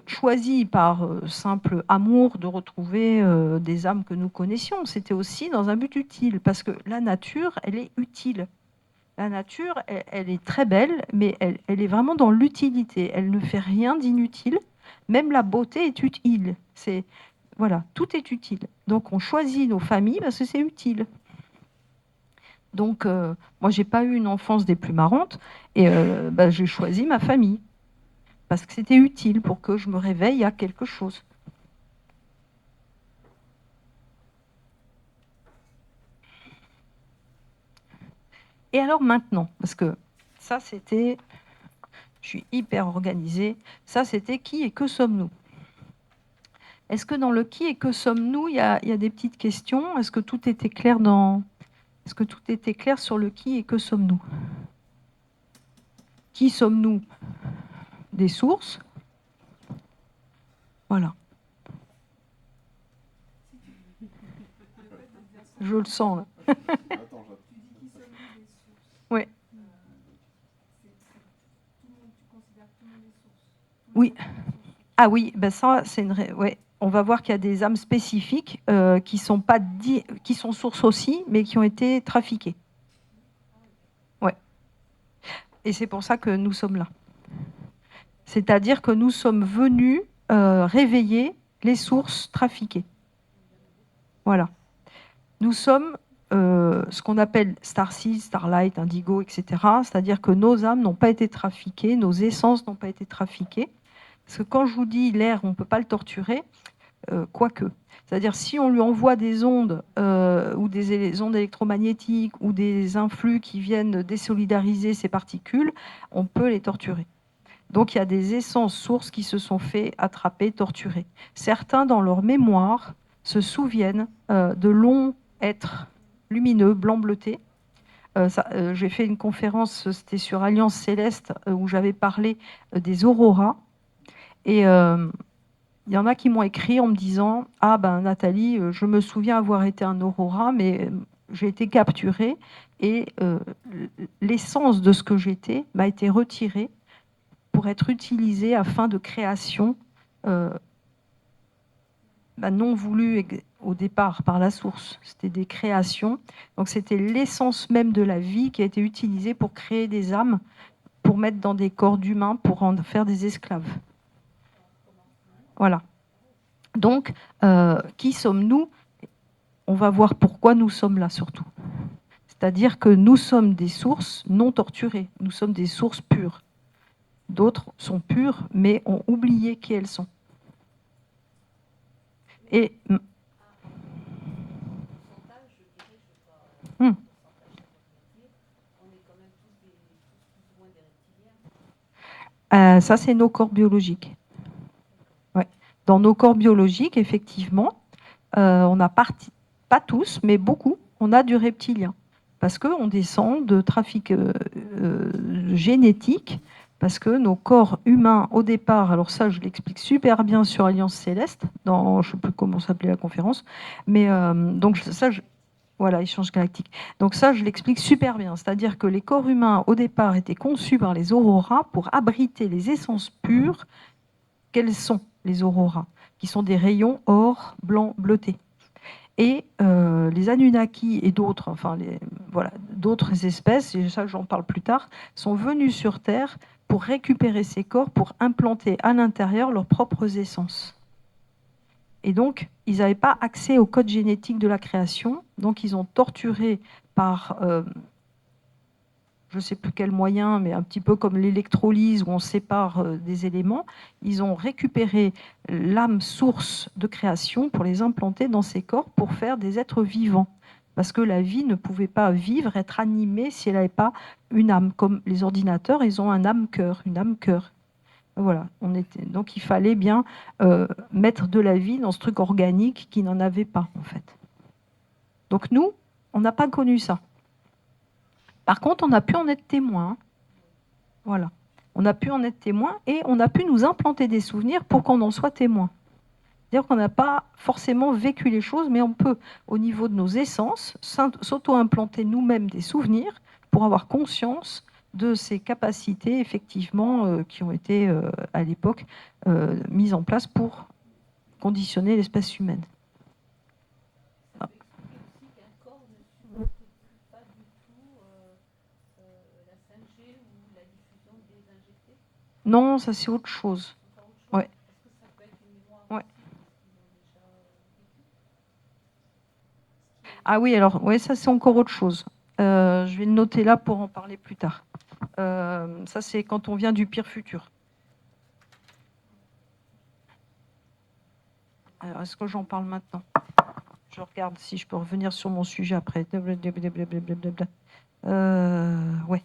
choisis par simple amour de retrouver des âmes que nous connaissions. C'était aussi dans un but utile, parce que la nature, elle est utile. La nature, elle est très belle, mais elle est vraiment dans l'utilité. Elle ne fait rien d'inutile. Même la beauté est utile. Voilà, tout est utile. Donc on choisit nos familles parce que c'est utile. Donc moi, j'ai pas eu une enfance des plus marrantes, et j'ai choisi ma famille parce que c'était utile pour que je me réveille à quelque chose. Et alors maintenant, parce que ça, c'était je suis hyper organisée. Ça, c'était qui et que sommes-nous? Est-ce que dans le qui et que sommes-nous, il y a des petites questions? Est-ce que tout était clair Est-ce que tout était clair sur le qui et que sommes-nous? Qui sommes-nous? Des sources. Voilà. Je le sens là. Oui. Oui. Ah oui, ben ça, c'est ouais. On va voir qu'il y a des âmes spécifiques qui sont pas qui sont sources aussi, mais qui ont été trafiquées. Ouais. Et c'est pour ça que nous sommes là. C'est-à-dire que nous sommes venus réveiller les sources trafiquées. Voilà. Nous sommes ce qu'on appelle Starseed, Starlight, Indigo, etc. C'est-à-dire que nos âmes n'ont pas été trafiquées, nos essences n'ont pas été trafiquées. Parce que quand je vous dis l'air, on ne peut pas le torturer, quoique. C'est-à-dire si on lui envoie des ondes ou des ondes électromagnétiques ou des influx qui viennent désolidariser ces particules, on peut les torturer. Donc il y a des essences sources qui se sont fait attraper, torturer. Certains, dans leur mémoire, se souviennent de longs êtres lumineux, blanc bleutés. J'ai fait une conférence, c'était sur Alliance Céleste, où j'avais parlé des auroras. Et il y en a qui m'ont écrit en me disant « Ah ben Nathalie, je me souviens avoir été un aurora, mais j'ai été capturée et l'essence de ce que j'étais m'a été retirée pour être utilisée à fin de création non voulue au départ par la source. C'était des créations. Donc c'était l'essence même de la vie qui a été utilisée pour créer des âmes, pour mettre dans des corps d'humains, pour en faire des esclaves. Voilà. Donc, qui sommes-nous? On va voir pourquoi nous sommes là surtout. C'est-à-dire que nous sommes des sources non torturées. Nous sommes des sources pures. D'autres sont pures, mais ont oublié qui elles sont. Et ça, c'est nos corps biologiques. Ouais. Dans nos corps biologiques, effectivement, on a pas tous, mais beaucoup, on a du reptilien. Parce qu'on descend de trafic génétique, parce que nos corps humains, au départ, alors ça, je l'explique super bien sur Alliance Céleste, dans, je ne sais plus comment s'appelait la conférence, mais donc ça, voilà, échange galactique. Donc ça, je l'explique super bien. C'est-à-dire que les corps humains, au départ, étaient conçus par les auroras pour abriter les essences pures. Quelles sont les auroras? Qui sont des rayons or, blanc, bleuté. Et les Anunnaki et d'autres, enfin voilà, d'autres espèces, et ça j'en parle plus tard, sont venus sur Terre pour récupérer ces corps, pour implanter à l'intérieur leurs propres essences. Et donc, ils n'avaient pas accès au code génétique de la création, donc ils ont torturé par, je ne sais plus quel moyen, mais un petit peu comme l'électrolyse où on sépare des éléments, ils ont récupéré l'âme source de création pour les implanter dans ces corps pour faire des êtres vivants. Parce que la vie ne pouvait pas vivre, être animée si elle n'avait pas une âme. Comme les ordinateurs, ils ont un âme-cœur, une âme-cœur. Voilà, donc il fallait bien mettre de la vie dans ce truc organique qui n'en avait pas, en fait. Donc nous, on n'a pas connu ça. Par contre, on a pu en être témoin. Voilà. On a pu en être témoin et on a pu nous implanter des souvenirs pour qu'on en soit témoin. C'est-à-dire qu'on n'a pas forcément vécu les choses, mais on peut, au niveau de nos essences, s'auto-implanter nous-mêmes des souvenirs pour avoir conscience de ces capacités, effectivement, qui ont été, à l'époque, mises en place pour conditionner l'espèce humaine. Non, ça c'est autre chose. Ouais. Ouais. Ah oui, alors, ouais, ça c'est encore autre chose. Je vais le noter là pour en parler plus tard. Ça c'est quand on vient du pire futur. Alors, est-ce que j'en parle maintenant? Je regarde si je peux revenir sur mon sujet après. Ouais.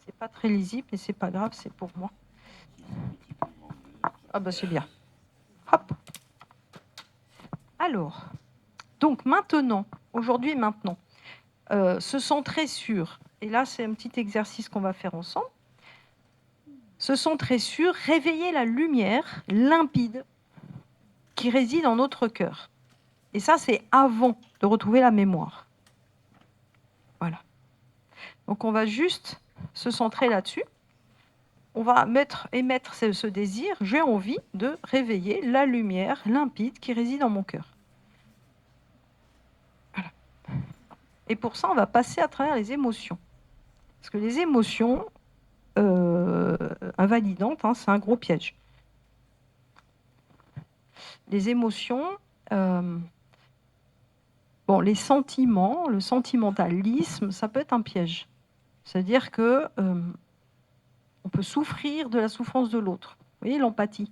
C'est pas très lisible, mais c'est pas grave, c'est pour moi. Ah bah c'est bien. Hop. Alors, donc maintenant, aujourd'hui et maintenant, se centrer sur, et là c'est un petit exercice qu'on va faire ensemble, se centrer sur réveiller la lumière limpide qui réside en notre cœur. Et ça, c'est avant de retrouver la mémoire. Voilà. Donc on va juste se centrer là-dessus. On va émettre ce désir, j'ai envie de réveiller la lumière limpide qui réside en mon cœur. Voilà. Et pour ça, on va passer à travers les émotions. Parce que les émotions invalidantes, hein, c'est un gros piège. Les émotions, les sentiments, le sentimentalisme, ça peut être un piège. C'est-à-dire que on peut souffrir de la souffrance de l'autre. Vous voyez, l'empathie.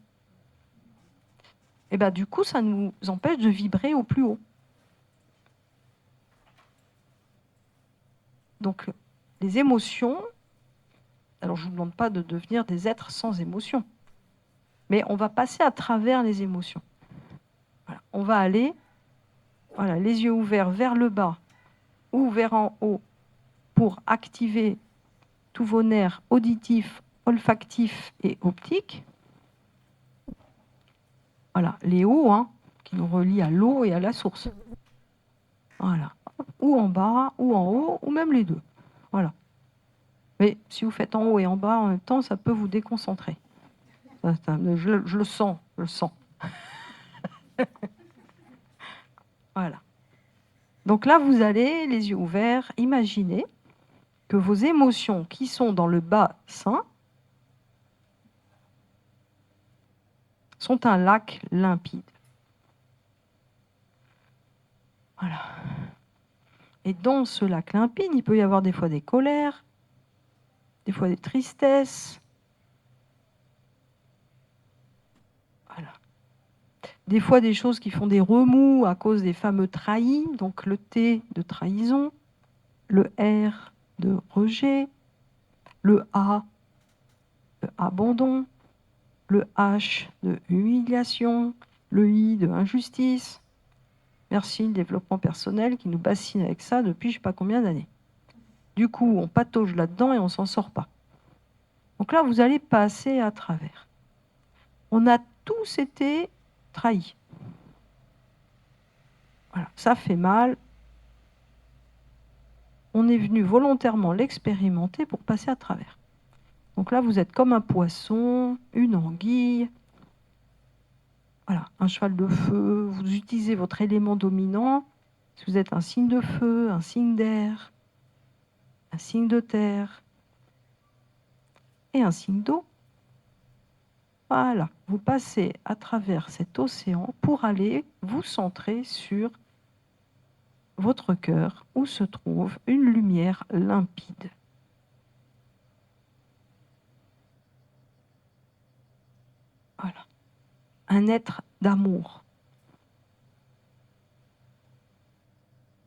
Et bien, du coup, ça nous empêche de vibrer au plus haut. Donc, les émotions, alors je ne vous demande pas de devenir des êtres sans émotions, mais on va passer à travers les émotions. Voilà. On va aller, voilà, les yeux ouverts vers le bas ou vers en haut pour activer tous vos nerfs auditifs, olfactifs et optiques. Voilà, les hauts, hein, qui nous relient à l'eau et à la source. Voilà. Ou en bas, ou en haut, ou même les deux. Voilà. Mais si vous faites en haut et en bas en même temps, ça peut vous déconcentrer. Je le sens, je le sens. Voilà. Donc là, vous allez, les yeux ouverts, imaginer que vos émotions qui sont dans le bassin sont un lac limpide. Voilà. Et dans ce lac limpide, il peut y avoir des fois des colères, des fois des tristesses. Voilà. Des fois des choses qui font des remous à cause des fameux trahis, donc le T de trahison, le R de rejet, le A de abandon, le H de humiliation, le I de injustice. Merci le développement personnel qui nous bassine avec ça depuis je ne sais pas combien d'années. Du coup, on patauge là-dedans et on ne s'en sort pas. Donc là, vous allez passer à travers. On a tous été trahis. Voilà, ça fait mal. On est venu volontairement l'expérimenter pour passer à travers. Donc là, vous êtes comme un poisson, une anguille, voilà, un cheval de feu. Vous utilisez votre élément dominant. Si vous êtes un signe de feu, un signe d'air, un signe de terre et un signe d'eau. Voilà, vous passez à travers cet océan pour aller vous centrer sur votre cœur où se trouve une lumière limpide. Voilà, un être d'amour.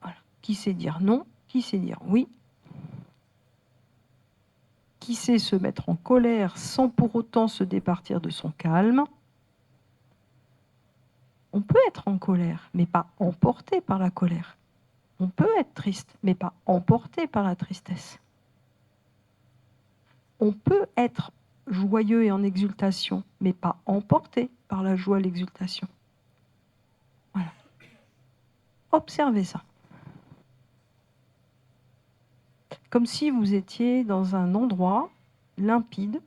Voilà. Qui sait dire non, qui sait dire oui, qui sait se mettre en colère sans pour autant se départir de son calme. On peut être en colère, mais pas emporté par la colère. On peut être triste, mais pas emporté par la tristesse. On peut être joyeux et en exultation, mais pas emporté par la joie et l'exultation. Voilà. Observez ça. Comme si vous étiez dans un endroit limpide,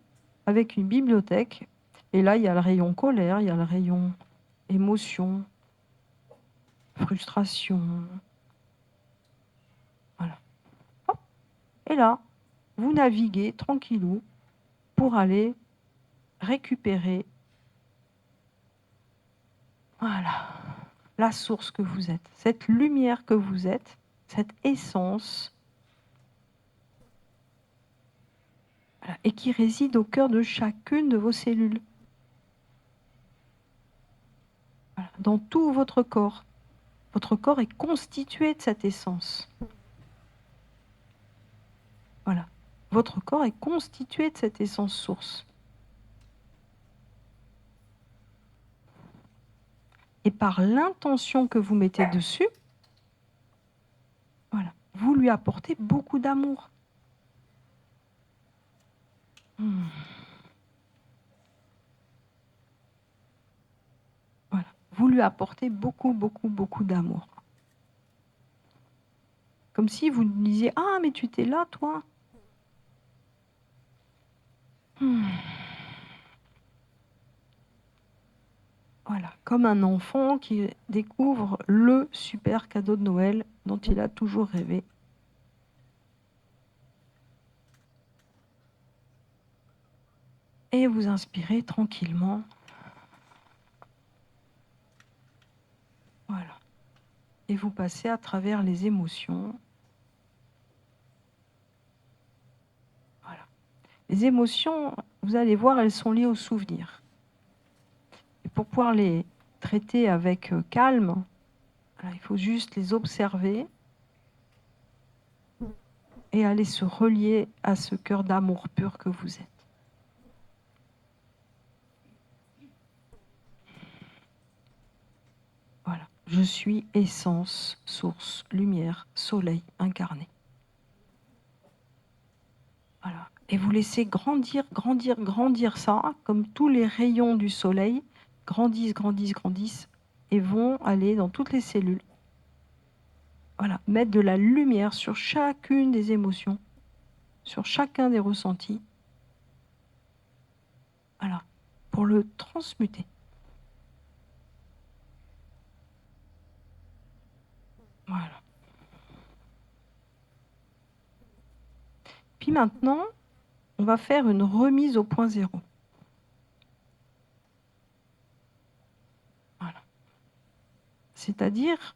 avec une bibliothèque, et là, il y a le rayon colère, il y a le rayon émotion, frustration. Voilà. Hop. Et là, vous naviguez tranquillou pour aller récupérer, voilà, la source que vous êtes, cette lumière que vous êtes, cette essence, voilà, et qui réside au cœur de chacune de vos cellules, voilà, dans tout votre corps. Votre corps est constitué de cette essence. Voilà. Votre corps est constitué de cette essence source. Et par l'intention que vous mettez dessus, voilà, vous lui apportez beaucoup d'amour. Voilà. Vous lui apportez beaucoup, beaucoup, beaucoup d'amour. Comme si vous lui disiez « Ah, mais tu t'es là, toi !» Voilà, comme un enfant qui découvre le super cadeau de Noël dont il a toujours rêvé. Et vous inspirez tranquillement. Voilà. Et vous passez à travers les émotions. Voilà. Les émotions, vous allez voir, elles sont liées aux souvenirs. Et pour pouvoir les traiter avec calme, voilà, il faut juste les observer et aller se relier à ce cœur d'amour pur que vous êtes. Voilà. Je suis essence, source, lumière, soleil incarné. Voilà. Et vous laissez grandir, grandir, grandir ça, comme tous les rayons du soleil, grandissent, grandissent, grandissent, et vont aller dans toutes les cellules. Voilà. Mettre de la lumière sur chacune des émotions, sur chacun des ressentis. Voilà. Pour le transmuter. Voilà. Puis maintenant, on va faire une remise au point zéro. Voilà. C'est-à-dire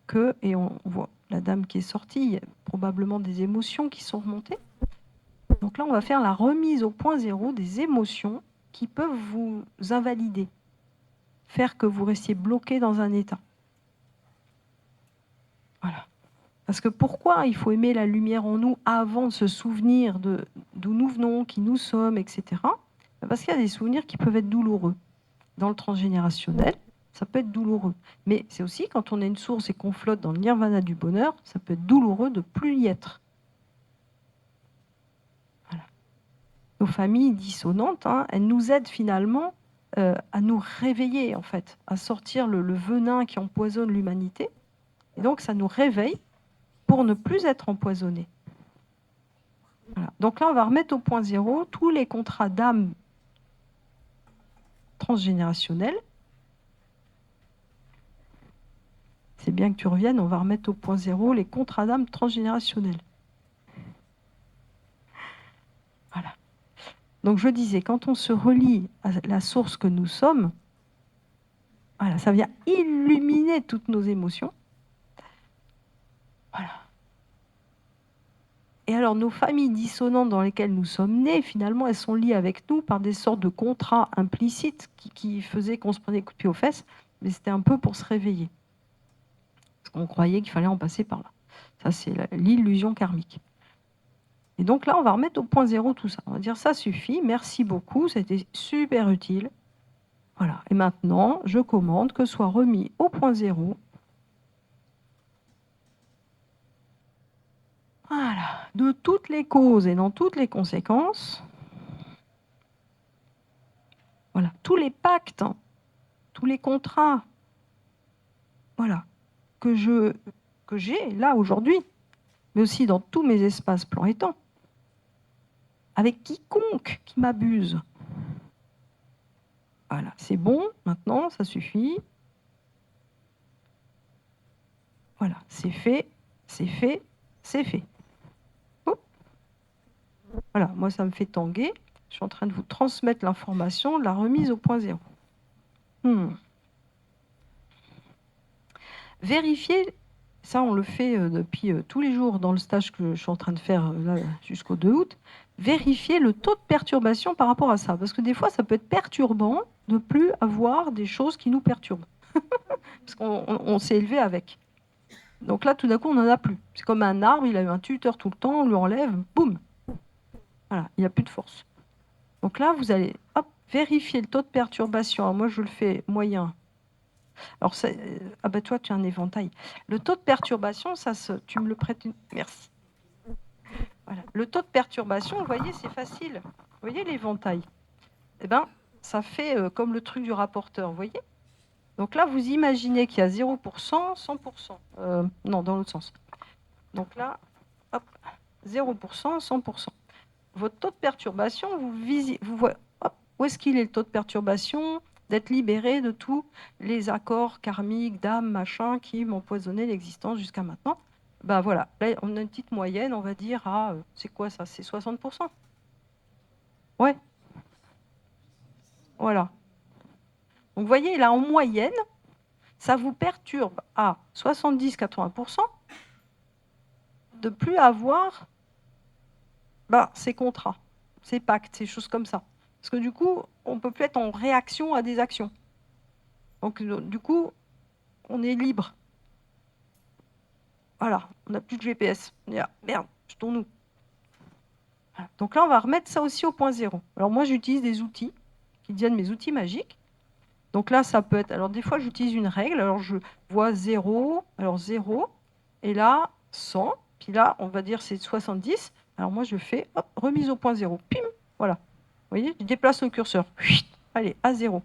que, et on voit la dame qui est sortie, il y a probablement des émotions qui sont remontées. Donc là, on va faire la remise au point zéro des émotions qui peuvent vous invalider, faire que vous restiez bloqué dans un état. Voilà. Parce que pourquoi il faut aimer la lumière en nous avant de se souvenir d'où nous venons, qui nous sommes, etc. Parce qu'il y a des souvenirs qui peuvent être douloureux. Dans le transgénérationnel, ça peut être douloureux. Mais c'est aussi quand on est une source et qu'on flotte dans le nirvana du bonheur, ça peut être douloureux de ne plus y être. Voilà. Nos familles dissonantes, elles nous aident finalement à nous réveiller, en fait, à sortir le venin qui empoisonne l'humanité. Et donc, ça nous réveille pour ne plus être empoisonné. Voilà. Donc là, on va remettre au point zéro tous les contrats d'âme transgénérationnels. C'est bien que tu reviennes, on va remettre au point zéro les contrats d'âme transgénérationnels. Voilà. Donc je disais, quand on se relie à la source que nous sommes, voilà, ça vient illuminer toutes nos émotions. Voilà. Et alors, nos familles dissonantes dans lesquelles nous sommes nés, finalement, elles sont liées avec nous par des sortes de contrats implicites qui faisaient qu'on se prenait des coups de pied aux fesses, mais c'était un peu pour se réveiller. Parce qu'on croyait qu'il fallait en passer par là. Ça, c'est l'illusion karmique. Et donc là, on va remettre au point zéro tout ça. On va dire, ça suffit, merci beaucoup, c'était super utile. Voilà. Et maintenant, je commande que soit remis au point zéro. Voilà, de toutes les causes et dans toutes les conséquences, voilà, tous les pactes, tous les contrats, voilà, que j'ai là aujourd'hui, mais aussi dans tous mes espaces plan et temps, avec quiconque qui m'abuse. Voilà, c'est bon, maintenant, ça suffit. Voilà, c'est fait, c'est fait, c'est fait. Oh. Voilà, moi ça me fait tanguer. Je suis en train de vous transmettre l'information de la remise au point zéro. Vérifiez, ça on le fait depuis tous les jours dans le stage que je suis en train de faire là, jusqu'au 2 août, vérifiez le taux de perturbation par rapport à ça. Parce que des fois, ça peut être perturbant de ne plus avoir des choses qui nous perturbent. Parce qu'on s'est élevé avec. Donc là, tout d'un coup, on n'en a plus. C'est comme un arbre, il a eu un tuteur tout le temps, on lui enlève, boum. Voilà, il n'y a plus de force. Donc là, vous allez vérifier le taux de perturbation. Alors moi, je le fais moyen. Alors, ah ben toi, tu as un éventail. Le taux de perturbation, tu me le prêtes Merci. Voilà. Le taux de perturbation, vous voyez, c'est facile. Vous voyez l'éventail? Eh bien, ça fait comme le truc du rapporteur, vous voyez? Donc là, vous imaginez qu'il y a 0%, 100%. Non, dans l'autre sens. Donc là, hop, 0%, 100%. Votre taux de perturbation, vous voyez, où est-ce qu'il est le taux de perturbation? D'être libéré de tous les accords karmiques, d'âme, machin, qui m'empoisonnaient l'existence jusqu'à maintenant. Ben voilà, là, on a une petite moyenne, on va dire, c'est quoi ça? C'est 60%. Ouais, voilà. Donc vous voyez, là, en moyenne, ça vous perturbe à 70-80% de plus avoir ces contrats, ces pactes, ces choses comme ça. Parce que du coup, on ne peut plus être en réaction à des actions. Donc du coup, on est libre. Voilà, on n'a plus de GPS. On est là, merde, jetons-nous. Voilà. Donc là, on va remettre ça aussi au point zéro. Alors moi, j'utilise des outils qui deviennent mes outils magiques. Donc là, ça peut être... Alors des fois, j'utilise une règle. Alors je vois 0, alors 0, et là, 100. Puis là, on va dire c'est 70. Alors moi, je fais, remise au point zéro. Pim, voilà. Vous voyez, je déplace le curseur. Allez, à 0.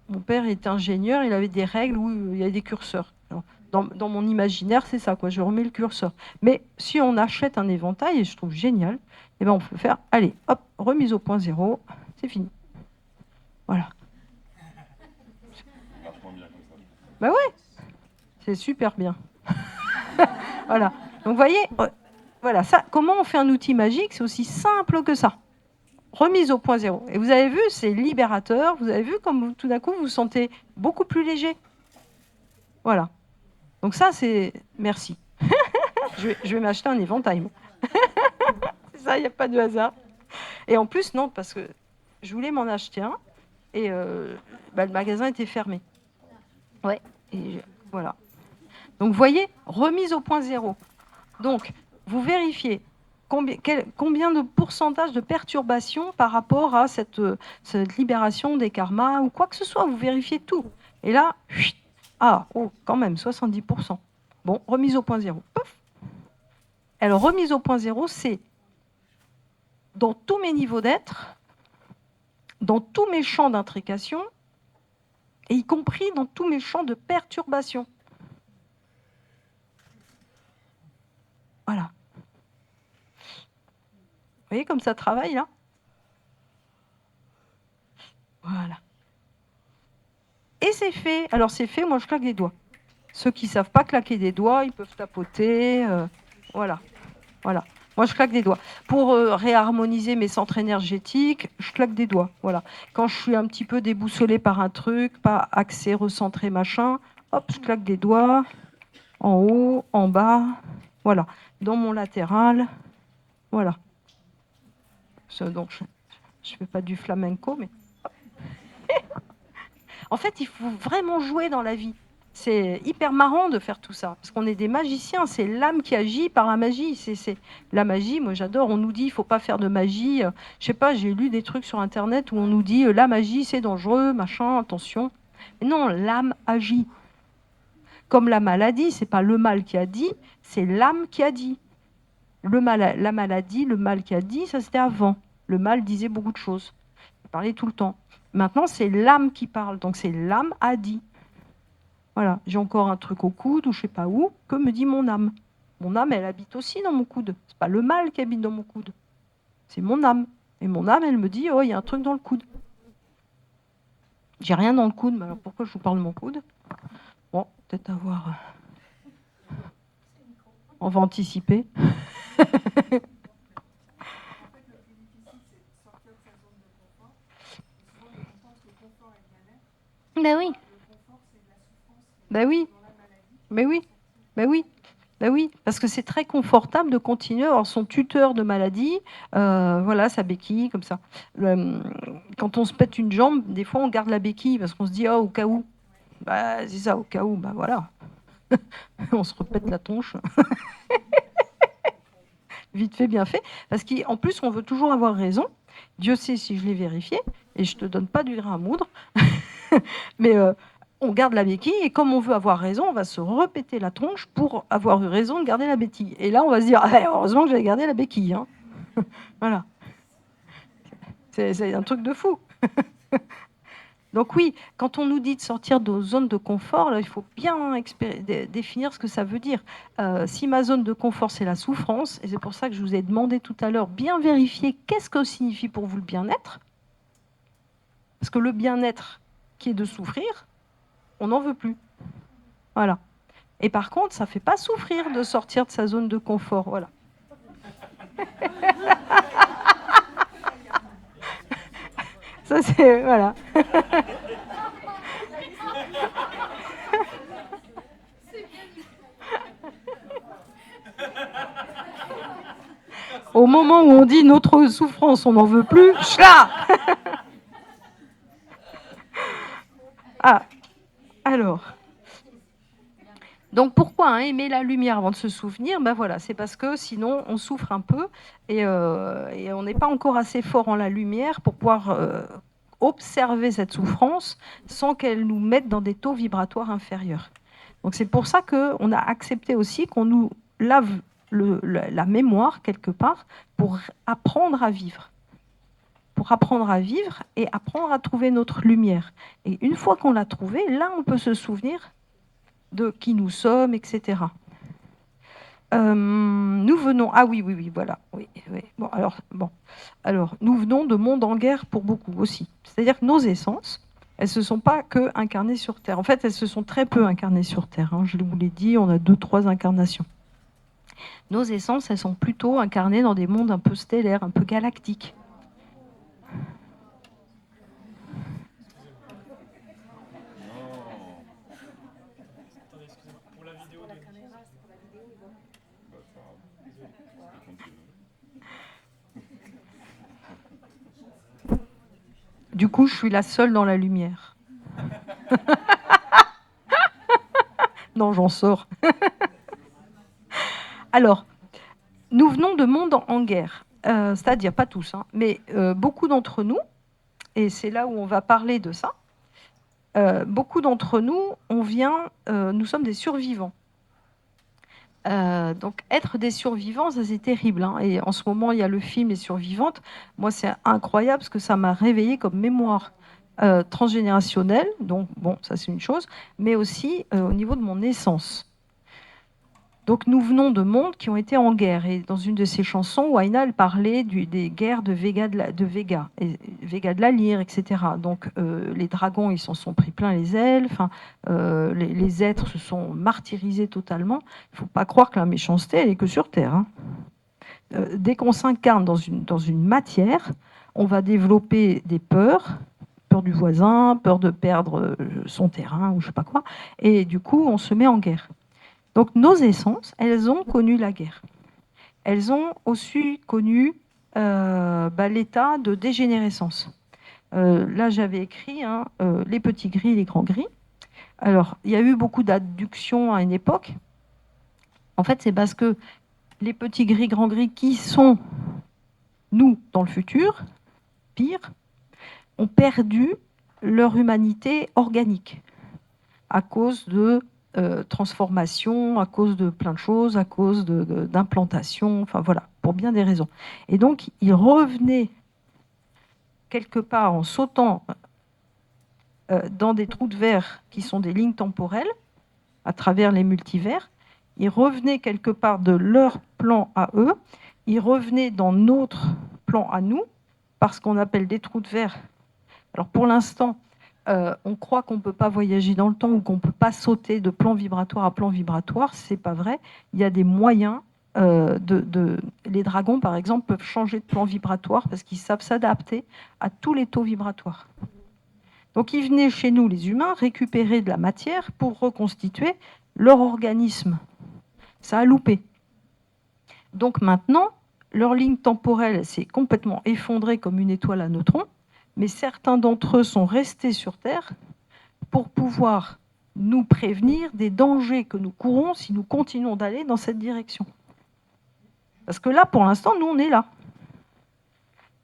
Mon père était ingénieur, il avait des règles où il y avait des curseurs. Alors, dans mon imaginaire, c'est ça, quoi. Je remets le curseur. Mais si on achète un éventail, et je trouve génial, eh ben on peut faire, allez, hop, remise au point zéro, c'est fini. Voilà. Bah ouais, c'est super bien. Voilà. Donc vous voyez, voilà, ça, comment on fait un outil magique, c'est aussi simple que ça. Remise au point zéro. Et vous avez vu, c'est libérateur. Vous avez vu comme tout d'un coup, vous vous sentez beaucoup plus léger. Voilà. Donc ça, c'est... Merci. Je vais m'acheter un éventail. C'est ça, il n'y a pas de hasard. Et en plus, non, parce que je voulais m'en acheter un et le magasin était fermé. Ouais. Et voilà. Donc, vous voyez, remise au point zéro. Donc, vous vérifiez combien de pourcentage de perturbation par rapport à cette libération des karmas ou quoi que ce soit. Vous vérifiez tout. Et là, quand même, 70%. Bon, remise au point zéro. Pouf. Alors, remise au point zéro, c'est dans tous mes niveaux d'être, dans tous mes champs d'intrication, et y compris dans tous mes champs de perturbation. Voilà. Vous voyez comme ça travaille, là? Voilà. Et c'est fait. Alors, c'est fait, moi, je claque des doigts. Ceux qui ne savent pas claquer des doigts, ils peuvent tapoter. Voilà. Voilà. Moi, je claque des doigts. Pour réharmoniser mes centres énergétiques, je claque des doigts. Voilà. Quand je suis un petit peu déboussolée par un truc, pas axé, recentré, machin, hop, je claque des doigts. En haut, en bas. Voilà. Dans mon latéral. Voilà. Donc, je ne fais pas du flamenco, mais... En fait, il faut vraiment jouer dans la vie. C'est hyper marrant de faire tout ça, parce qu'on est des magiciens, c'est l'âme qui agit par la magie. C'est la magie, moi j'adore, on nous dit il ne faut pas faire de magie. Je sais pas, j'ai lu des trucs sur Internet où on nous dit la magie c'est dangereux, machin, attention. Mais non, l'âme agit. Comme la maladie, c'est pas le mal qui a dit, c'est l'âme qui a dit. La maladie, le mal qui a dit, ça c'était avant. Le mal disait beaucoup de choses, il parlait tout le temps. Maintenant, c'est l'âme qui parle, donc c'est l'âme a dit. Voilà, j'ai encore un truc au coude ou je sais pas où, que me dit mon âme. Mon âme, elle habite aussi dans mon coude. C'est pas le mal qui habite dans mon coude, c'est mon âme. Et mon âme, elle me dit, oh, il y a un truc dans le coude. J'ai rien dans le coude, mais alors pourquoi je vous parle de mon coude? Bon, peut-être avoir... On va anticiper. Ben oui. Ben oui. Ben oui. Ben oui. Ben oui, parce que c'est très confortable de continuer à avoir son tuteur de maladie, voilà, sa béquille, comme ça. Quand on se pète une jambe, des fois on garde la béquille parce qu'on se dit, oh, au cas où. Bah, c'est ça, au cas où, bah voilà. On se repète la tonche. vite fait, bien fait. Parce qu'en plus, on veut toujours avoir raison. Dieu sait si je l'ai vérifié, et je ne te donne pas du grain à moudre. Mais on garde la béquille, et comme on veut avoir raison, on va se répéter la tronche pour avoir eu raison de garder la béquille. Et là, on va se dire, ah, heureusement que j'avais gardé la béquille. Hein. Voilà. C'est un truc de fou. Donc oui, quand on nous dit de sortir de nos zones de confort, là, il faut bien définir ce que ça veut dire. Si ma zone de confort, c'est la souffrance, et c'est pour ça que je vous ai demandé tout à l'heure, bien vérifier qu'est-ce que signifie pour vous le bien-être. Parce que le bien-être qui est de souffrir, on n'en veut plus. Voilà. Et par contre, ça ne fait pas souffrir de sortir de sa zone de confort. Voilà. Ça, c'est... Voilà. Au moment où on dit notre souffrance, on n'en veut plus, là. Ah, alors. Donc pourquoi aimer la lumière avant de se souvenir? Ben voilà, c'est parce que sinon on souffre un peu et on n'est pas encore assez fort en la lumière pour pouvoir observer cette souffrance sans qu'elle nous mette dans des taux vibratoires inférieurs. Donc c'est pour ça qu'on a accepté aussi qu'on nous lave la mémoire quelque part pour apprendre à vivre. Pour apprendre à vivre et apprendre à trouver notre lumière. Et une fois qu'on l'a trouvée, là on peut se souvenir de qui nous sommes, etc. Nous venons... Ah oui, voilà. Oui. Alors, nous venons de mondes en guerre pour beaucoup aussi. C'est-à-dire que nos essences, elles ne se sont pas que incarnées sur Terre. En fait, elles se sont très peu incarnées sur Terre. Hein. Je vous l'ai dit, on a 2-3 incarnations. Nos essences, elles sont plutôt incarnées dans des mondes un peu stellaires, un peu galactiques. Du coup, je suis la seule dans la lumière. Non, j'en sors. Alors, nous venons de mondes en guerre. C'est-à-dire, pas tous, hein, mais beaucoup d'entre nous, et c'est là où on va parler de ça, beaucoup d'entre nous, nous sommes des survivants. Donc être des survivants, ça c'est terrible. Hein. Et en ce moment, il y a le film Les Survivantes. Moi, c'est incroyable parce que ça m'a réveillée comme mémoire transgénérationnelle. Donc bon, ça c'est une chose, mais aussi au niveau de mon essence. Donc nous venons de mondes qui ont été en guerre. Et dans une de ses chansons, Waina, elle parlait des guerres de Vega de la Lyre, etc. Donc les dragons, ils s'en sont pris plein les ailes. Enfin, les êtres se sont martyrisés totalement. Il ne faut pas croire que la méchanceté, elle est que sur Terre. Hein. Dès qu'on s'incarne dans une matière, on va développer des peurs. Peur du voisin, peur de perdre son terrain ou je ne sais pas quoi. Et du coup, on se met en guerre. Donc nos essences, elles ont connu la guerre. Elles ont aussi connu l'état de dégénérescence. Là, j'avais écrit les petits gris, les grands gris. Alors, il y a eu beaucoup d'adductions à une époque. En fait, c'est parce que les petits gris, grands gris, qui sont nous dans le futur, pire, ont perdu leur humanité organique à cause de transformation, à cause de plein de choses, à cause d'implantation, enfin voilà, pour bien des raisons. Et donc, ils revenaient quelque part en sautant dans des trous de verre qui sont des lignes temporelles, à travers les multivers. Ils revenaient quelque part de leur plan à eux, ils revenaient dans notre plan à nous, parce qu'on appelle des trous de verre. Alors pour l'instant, on croit qu'on ne peut pas voyager dans le temps ou qu'on ne peut pas sauter de plan vibratoire à plan vibratoire. Ce n'est pas vrai. Il y a des moyens. Les dragons, par exemple, peuvent changer de plan vibratoire parce qu'ils savent s'adapter à tous les taux vibratoires. Donc ils venaient chez nous, les humains, récupérer de la matière pour reconstituer leur organisme. Ça a loupé. Donc maintenant, leur ligne temporelle s'est complètement effondrée comme une étoile à neutrons. Mais certains d'entre eux sont restés sur Terre pour pouvoir nous prévenir des dangers que nous courons si nous continuons d'aller dans cette direction. Parce que là, pour l'instant, nous, on est là.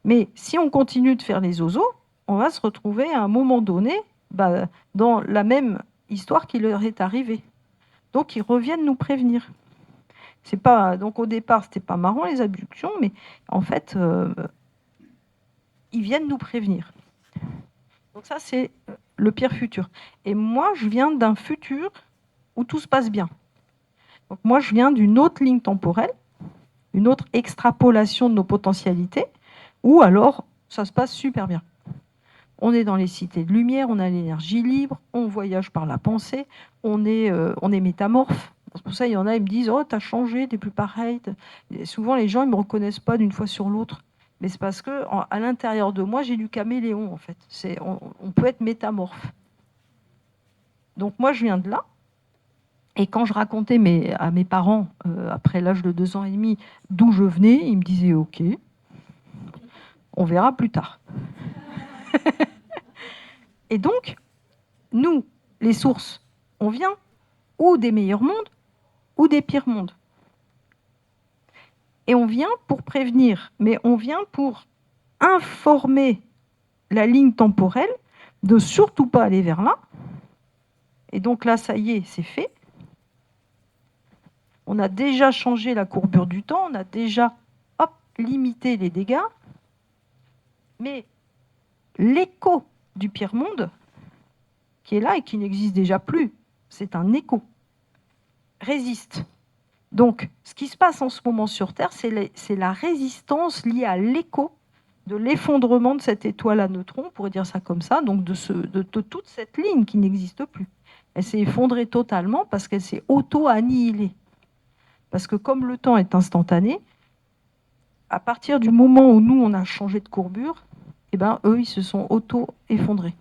Mais si on continue de faire les zozos, on va se retrouver à un moment donné dans la même histoire qui leur est arrivée. Donc, ils reviennent nous prévenir. C'est pas, donc, au départ, c'était pas marrant, les abductions, mais en fait, ils viennent nous prévenir. Donc ça, c'est le pire futur. Et moi, je viens d'un futur où tout se passe bien. Donc moi, je viens d'une autre ligne temporelle, une autre extrapolation de nos potentialités, où alors, ça se passe super bien. On est dans les cités de lumière, on a l'énergie libre, on voyage par la pensée, on est métamorphe. C'est pour ça, il y en a, ils me disent « Oh, t'as changé, t'es plus pareil. » Et souvent, les gens, ils ne me reconnaissent pas d'une fois sur l'autre. Mais c'est parce qu'à l'intérieur de moi, j'ai du caméléon, en fait. On peut être métamorphe. Donc moi, je viens de là. Et quand je racontais à mes parents, après l'âge de 2 ans et demi, d'où je venais, ils me disaient « Ok, on verra plus tard. » Et donc, nous, les sources, on vient ou des meilleurs mondes ou des pires mondes. Et on vient pour prévenir, mais on vient pour informer la ligne temporelle de surtout pas aller vers là. Et donc là, ça y est, c'est fait. On a déjà changé la courbure du temps, on a déjà limité les dégâts. Mais l'écho du pire monde, qui est là et qui n'existe déjà plus, c'est un écho, résiste. Donc, ce qui se passe en ce moment sur Terre, c'est la résistance liée à l'écho de l'effondrement de cette étoile à neutrons, on pourrait dire ça comme ça, donc de toute cette ligne qui n'existe plus. Elle s'est effondrée totalement parce qu'elle s'est auto-annihilée. Parce que comme le temps est instantané, à partir du moment où nous, on a changé de courbure, eh ben, eux, ils se sont auto-effondrés.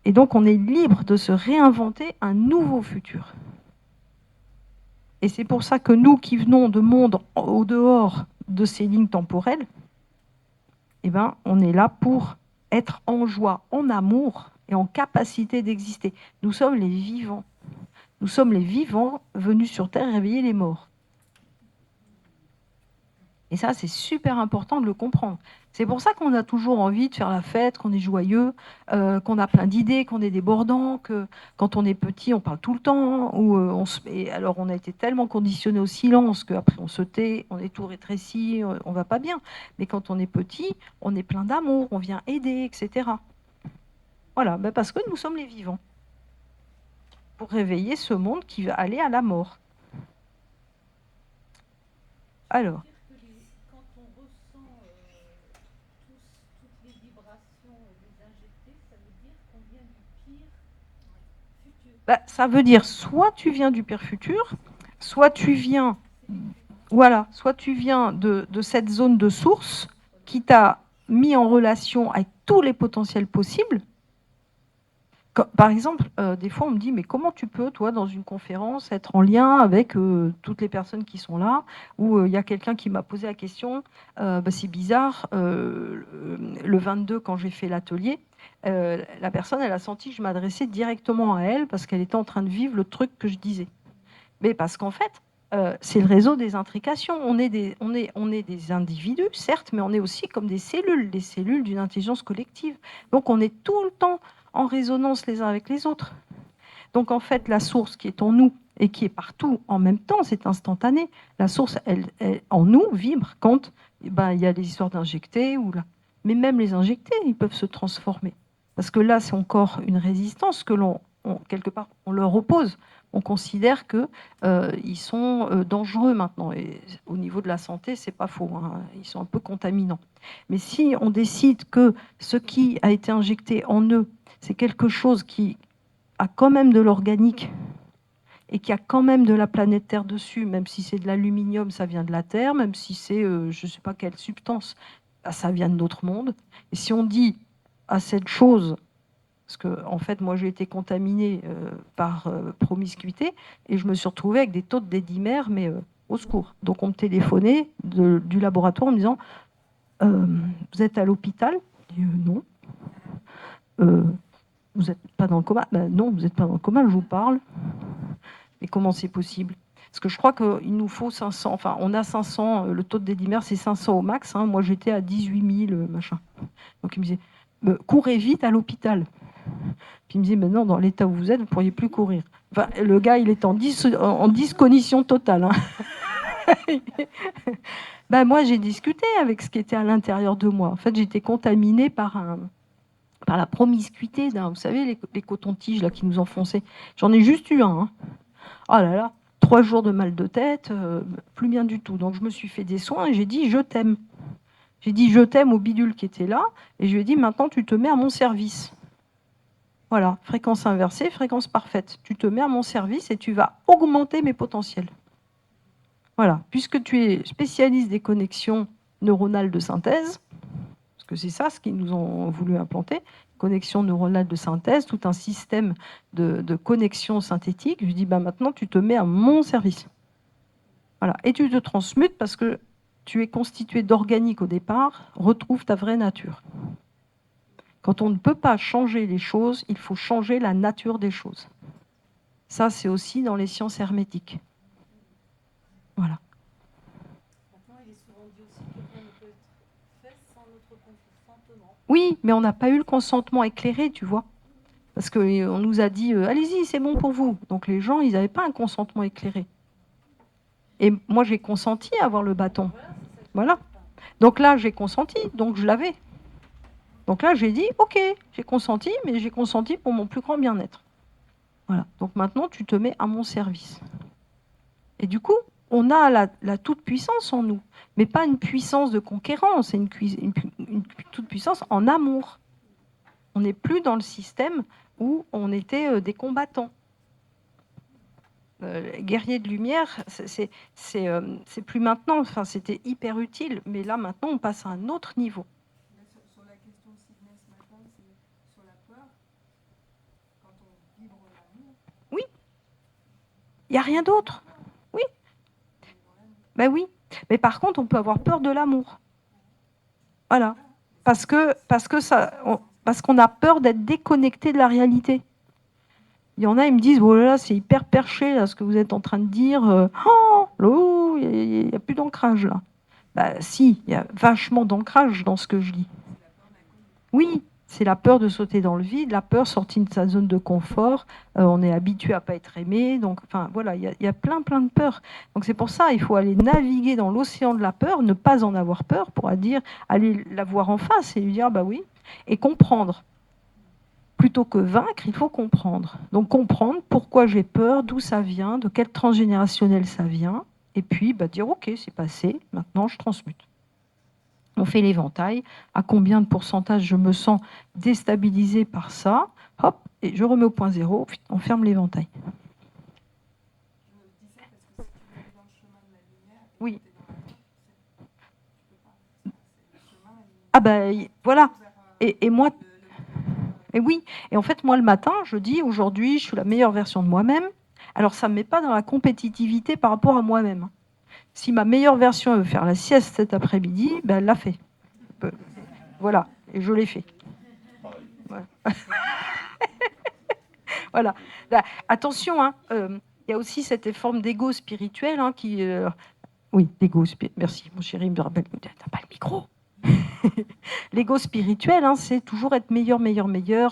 Et donc, on est libre de se réinventer un nouveau futur. Et c'est pour ça que nous, qui venons de mondes au dehors de ces lignes temporelles, eh ben, on est là pour être en joie, en amour et en capacité d'exister. Nous sommes les vivants. Nous sommes les vivants venus sur Terre réveiller les morts. Et ça, c'est super important de le comprendre. C'est pour ça qu'on a toujours envie de faire la fête, qu'on est joyeux, qu'on a plein d'idées, qu'on est débordant, que quand on est petit, on parle tout le temps. Et alors, on a été tellement conditionné au silence qu'après, on se tait, on est tout rétréci, on va pas bien. Mais quand on est petit, on est plein d'amour, on vient aider, etc. Voilà, parce que nous sommes les vivants. Pour réveiller ce monde qui va aller à la mort. Alors. Ça veut dire soit tu viens du pire futur, soit tu viens, soit tu viens de cette zone de source qui t'a mis en relation avec tous les potentiels possibles. Par exemple, des fois on me dit mais comment tu peux, toi, dans une conférence, être en lien avec toutes les personnes qui sont là, ou il y a quelqu'un qui m'a posé la question, c'est bizarre, le 22 quand j'ai fait l'atelier, la personne elle a senti que je m'adressais directement à elle parce qu'elle était en train de vivre le truc que je disais. Mais parce qu'en fait, c'est le réseau des intrications. On est des individus, certes, mais on est aussi comme des cellules d'une intelligence collective. Donc on est tout le temps en résonance les uns avec les autres. Donc en fait, la source qui est en nous et qui est partout en même temps, c'est instantané. La source, elle, en nous, vibre quand il y a les histoires d'injectés. Mais même les injectés, ils peuvent se transformer. Parce que là, c'est encore une résistance que quelque part, on leur oppose. On considère qu'ils sont dangereux maintenant. Et au niveau de la santé, c'est pas faux. Hein. Ils sont un peu contaminants. Mais si on décide que ce qui a été injecté en eux, c'est quelque chose qui a quand même de l'organique et qui a quand même de la planète Terre dessus, même si c'est de l'aluminium, ça vient de la Terre, même si c'est je ne sais pas quelle substance, ça vient de notre monde. Et si on dit à cette chose, parce que en fait, moi j'ai été contaminée par promiscuité et je me suis retrouvée avec des taux de dédimère, mais au secours. Donc on me téléphonait du laboratoire en me disant vous êtes à l'hôpital? Non. Vous n'êtes pas dans le coma? Non, vous n'êtes pas dans le coma, je vous parle. Mais comment c'est possible? Parce que je crois qu'il nous faut 500, enfin on a 500, le taux de dédimère c'est 500 au max, hein. Moi j'étais à 18 000, machin. Donc il me disait, courez vite à l'hôpital. Puis il me disait, mais non, dans l'état où vous êtes, vous ne pourriez plus courir. Enfin, le gars, il est en disconition totale. Hein. Ben, moi, j'ai discuté avec ce qui était à l'intérieur de moi. En fait, j'étais contaminée par la promiscuité, vous savez, les cotons-tiges là, qui nous enfonçaient. J'en ai juste eu un. Hein. Oh là là, 3 jours de mal de tête, plus bien du tout. Donc je me suis fait des soins et j'ai dit, je t'aime. J'ai dit, je t'aime au bidule qui était là. Et je lui ai dit, maintenant, tu te mets à mon service. Voilà, fréquence inversée, fréquence parfaite. Tu te mets à mon service et tu vas augmenter mes potentiels. Voilà, puisque tu es spécialiste des connexions neuronales de synthèse, parce que c'est ça ce qu'ils nous ont voulu implanter, connexion neuronale de synthèse, tout un système de connexion synthétique. Je lui dis, bah, maintenant tu te mets à mon service. Voilà, et tu te transmutes parce que tu es constitué d'organique au départ, retrouve ta vraie nature. Quand on ne peut pas changer les choses, il faut changer la nature des choses. Ça, c'est aussi dans les sciences hermétiques. Voilà. Maintenant, il est souvent dit aussi que rien ne peut être fait sans notre consentement. Oui, mais on n'a pas eu le consentement éclairé, tu vois. Parce qu'on nous a dit, allez-y, c'est bon pour vous. Donc les gens, ils n'avaient pas un consentement éclairé. Et moi, j'ai consenti à avoir le bâton. Voilà. Donc là, j'ai consenti, donc je l'avais. Donc là, j'ai dit, ok, j'ai consenti, mais j'ai consenti pour mon plus grand bien-être. Voilà. Donc maintenant, tu te mets à mon service. Et du coup, on a la toute-puissance en nous, mais pas une puissance de conquérant, c'est une toute-puissance en amour. On n'est plus dans le système où on était des combattants. Guerriers de lumière, c'est plus maintenant, enfin, c'était hyper utile, mais là maintenant, on passe à un autre niveau. Sur la question aussi venait ce matin, c'est sur la peur. Quand on vibre l'amour. Oui. Il n'y a rien d'autre. Oui. Ben oui. Mais par contre, on peut avoir peur de l'amour. Voilà. Parce qu'on a peur d'être déconnecté de la réalité. Il y en a, ils me disent, oh là là, c'est hyper perché là, ce que vous êtes en train de dire. Oh, il n'y a plus d'ancrage là. Bah si, il y a vachement d'ancrage dans ce que je dis. Oui, c'est la peur de sauter dans le vide, la peur sortie de sa zone de confort. On est habitué à pas être aimé, donc enfin voilà, il y a plein de peurs. Donc c'est pour ça, il faut aller naviguer dans l'océan de la peur, ne pas en avoir peur, pour dire, aller la voir en face et lui dire bah oui, et comprendre. Plutôt que vaincre, il faut comprendre. Donc comprendre pourquoi j'ai peur, d'où ça vient, de quel transgénérationnel ça vient, et puis bah, dire ok, c'est passé, maintenant je transmute. On fait l'éventail, à combien de pourcentage je me sens déstabilisé par ça, hop, et je remets au point zéro, on ferme l'éventail. Je dis ça parce que si tu veux aller dans le chemin de la lumière, oui. Tu peux pas. Ah ben voilà, et moi... Et oui, et en fait, moi, le matin, je dis, aujourd'hui, je suis la meilleure version de moi-même. Alors, ça ne me met pas dans la compétitivité par rapport à moi-même. Si ma meilleure version veut faire la sieste cet après-midi, ben, elle l'a fait. Voilà, et je l'ai fait. Voilà. Voilà. Là, attention, hein, y a aussi cette forme d'ego spirituel hein, qui... Oui, l'ego spirituel. Merci, mon chéri, me rappelle. T'as pas le micro. L'ego spirituel, hein, c'est toujours être meilleur,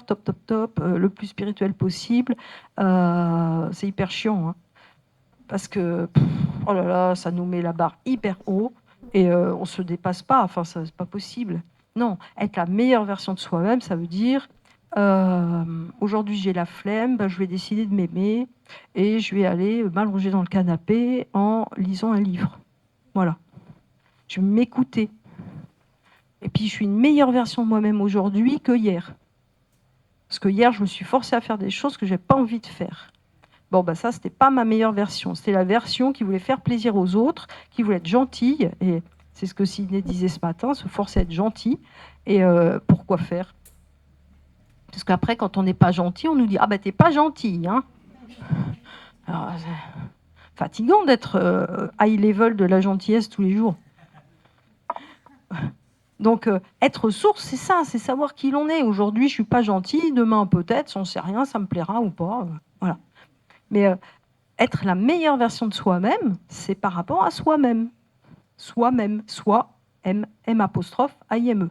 top, le plus spirituel possible. C'est hyper chiant, hein, parce que oh là là, ça nous met la barre hyper haut et on se dépasse pas. Enfin, ça c'est pas possible. Non, être la meilleure version de soi-même, ça veut dire aujourd'hui j'ai la flemme, ben, je vais décider de m'aimer et je vais aller m'allonger dans le canapé en lisant un livre. Voilà, je vais m'écouter. Et puis, je suis une meilleure version de moi-même aujourd'hui que hier. Parce que hier, je me suis forcée à faire des choses que je n'avais pas envie de faire. Bon, bah ça, ce n'était pas ma meilleure version. C'était la version qui voulait faire plaisir aux autres, qui voulait être gentille. Et c'est ce que Sidney disait ce matin, se forcer à être gentil. Et pourquoi faire? Parce qu'après, quand on n'est pas gentil, on nous dit « Ah ben, t'es pas gentil, hein !» Alors, c'est fatigant d'être high level de la gentillesse tous les jours. Donc, être source, c'est ça, c'est savoir qui l'on est. Aujourd'hui, je ne suis pas gentille, demain peut-être, j'en sais rien, ça me plaira ou pas. Voilà. Mais être la meilleure version de soi-même, c'est par rapport à soi-même. Soi-même, soi, M apostrophe, A-I-M-E.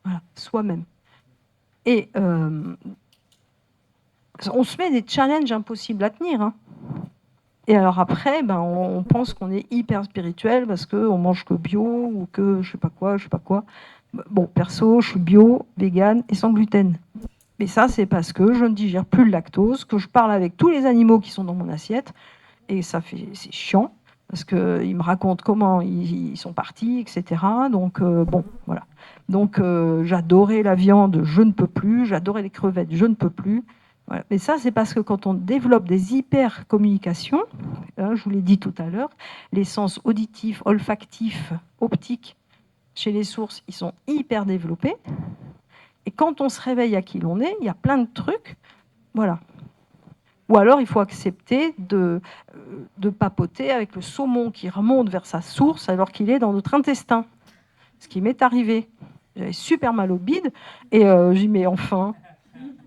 Voilà, soi-même. Et on se met des challenges impossibles à tenir. Hein. Et alors après, on pense qu'on est hyper spirituel parce qu'on mange que bio ou que je sais pas quoi. Bon, perso, je suis bio, vegan et sans gluten. Mais ça, c'est parce que je ne digère plus le lactose, que je parle avec tous les animaux qui sont dans mon assiette. Et c'est chiant, parce qu'ils me racontent comment ils sont partis, etc. Donc, bon, voilà. Donc, j'adorais la viande, je ne peux plus. J'adorais les crevettes, je ne peux plus. Voilà. Mais ça, c'est parce que quand on développe des hyper-communications, hein, je vous l'ai dit tout à l'heure, les sens auditifs, olfactifs, optiques, chez les sources, ils sont hyper développés. Et quand on se réveille à qui l'on est, il y a plein de trucs. Voilà. Ou alors, il faut accepter de papoter avec le saumon qui remonte vers sa source alors qu'il est dans notre intestin. Ce qui m'est arrivé. J'avais super mal au bide et j'y mets enfin.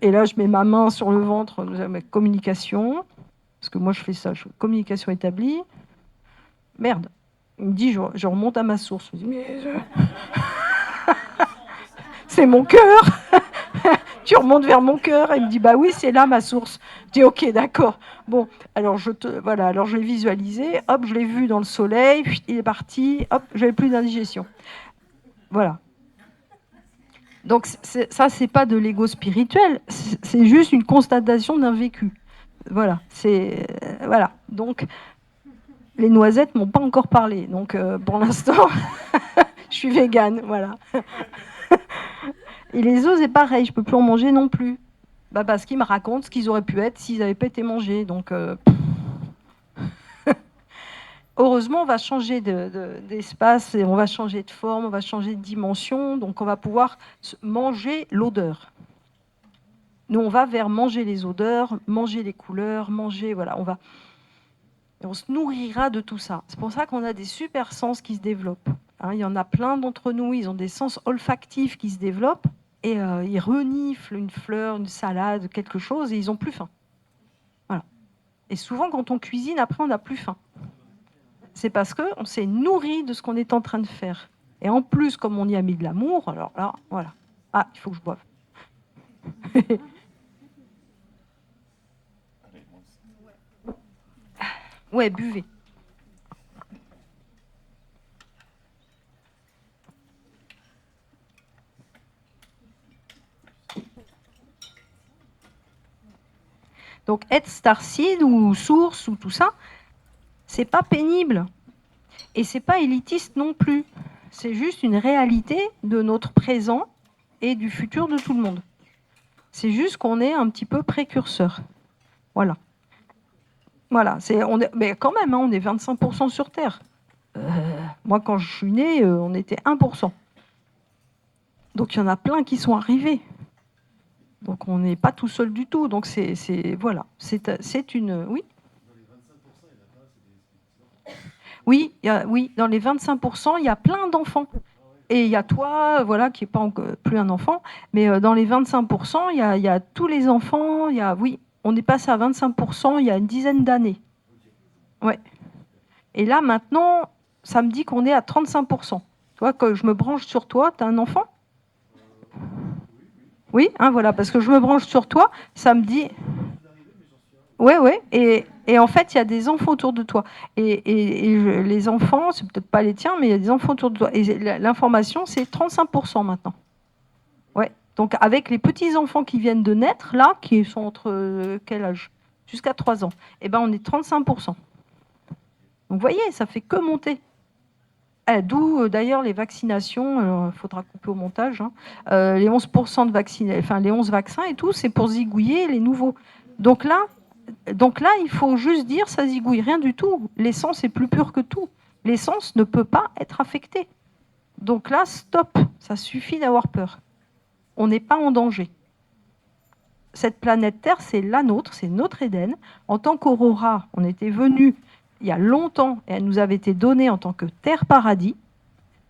Et là, je mets ma main sur le ventre, communication. Parce que moi, je fais ça, communication établie. Merde. Il me dit, je remonte à ma source. Je dis, mais c'est mon cœur. Tu remontes vers mon cœur. Et il me dit, bah oui, c'est là ma source. Je dis, ok, d'accord. Bon, alors alors je l'ai visualisé. Hop, je l'ai vu dans le soleil. Puis il est parti. Hop, j'avais plus d'indigestion. Voilà. Donc ça, c'est pas de l'ego spirituel. C'est juste une constatation d'un vécu. Voilà. Voilà. Donc les noisettes m'ont pas encore parlé. Donc pour l'instant, je suis végane. Voilà. Et les œufs, c'est pareil, je peux plus en manger non plus. Parce qu'ils me racontent ce qu'ils auraient pu être s'ils n'avaient pas été mangés. Donc, heureusement, on va changer d'espace, et on va changer de forme, on va changer de dimension. Donc, on va pouvoir manger l'odeur. Nous, on va vers manger les odeurs, manger les couleurs, manger, voilà, on se nourrira de tout ça. C'est pour ça qu'on a des super sens qui se développent. Hein, il y en a plein d'entre nous, ils ont des sens olfactifs qui se développent. Et ils reniflent une fleur, une salade, quelque chose, et ils n'ont plus faim. Voilà. Et souvent, quand on cuisine, après, on n'a plus faim. C'est parce qu'on s'est nourri de ce qu'on est en train de faire. Et en plus, comme on y a mis de l'amour, alors là, voilà. Ah, il faut que je boive. Ouais, buvez. Donc être starseed ou source ou tout ça, c'est pas pénible et c'est pas élitiste non plus. C'est juste une réalité de notre présent et du futur de tout le monde. C'est juste qu'on est un petit peu précurseur. Voilà. Voilà. Mais quand même, hein, on est 25% sur Terre. Moi, quand je suis née, on était 1%. Donc il y en a plein qui sont arrivés. Donc on n'est pas tout seul du tout. Donc voilà. C'est une. Oui. Oui, dans les 25%, il y a plein d'enfants. Et il y a toi, voilà, qui n'est pas plus un enfant, mais dans les 25%, il y a tous les enfants. Oui, on est passé à 25% il y a une dizaine d'années. Ouais. Et là, maintenant, ça me dit qu'on est à 35%. Toi, quand je me branche sur toi, tu as un enfant ? Oui, hein, voilà, parce que je me branche sur toi, ça me dit... Oui. Et en fait, il y a des enfants autour de toi. Et les enfants, c'est peut-être pas les tiens, mais il y a des enfants autour de toi. Et l'information, c'est 35% maintenant. Ouais. Donc, avec les petits-enfants qui viennent de naître, là, qui sont entre quel âge ? Jusqu'à 3 ans. Eh ben, on est 35%. Donc, vous voyez, ça fait que monter. D'où, d'ailleurs, les vaccinations, il faudra couper au montage, hein, les 11% de les 11 vaccins et tout, c'est pour zigouiller les nouveaux. Donc là, il faut juste dire, ça zigouille, rien du tout. L'essence est plus pure que tout. L'essence ne peut pas être affectée. Donc là, stop, ça suffit d'avoir peur. On n'est pas en danger. Cette planète Terre, c'est la nôtre, c'est notre Éden. En tant qu'Aurora, on était venu il y a longtemps et elle nous avait été donnée en tant que Terre-Paradis.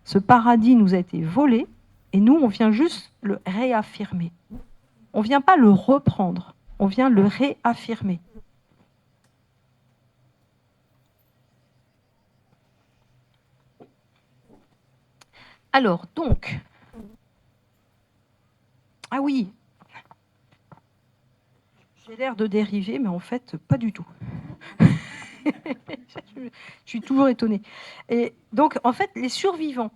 Ce paradis nous a été volé et nous, on vient juste le réaffirmer. On ne vient pas le reprendre, on vient le réaffirmer. Alors, donc... Ah oui, j'ai l'air de dériver, mais en fait, pas du tout. Je suis toujours étonnée. Et donc, en fait, les survivants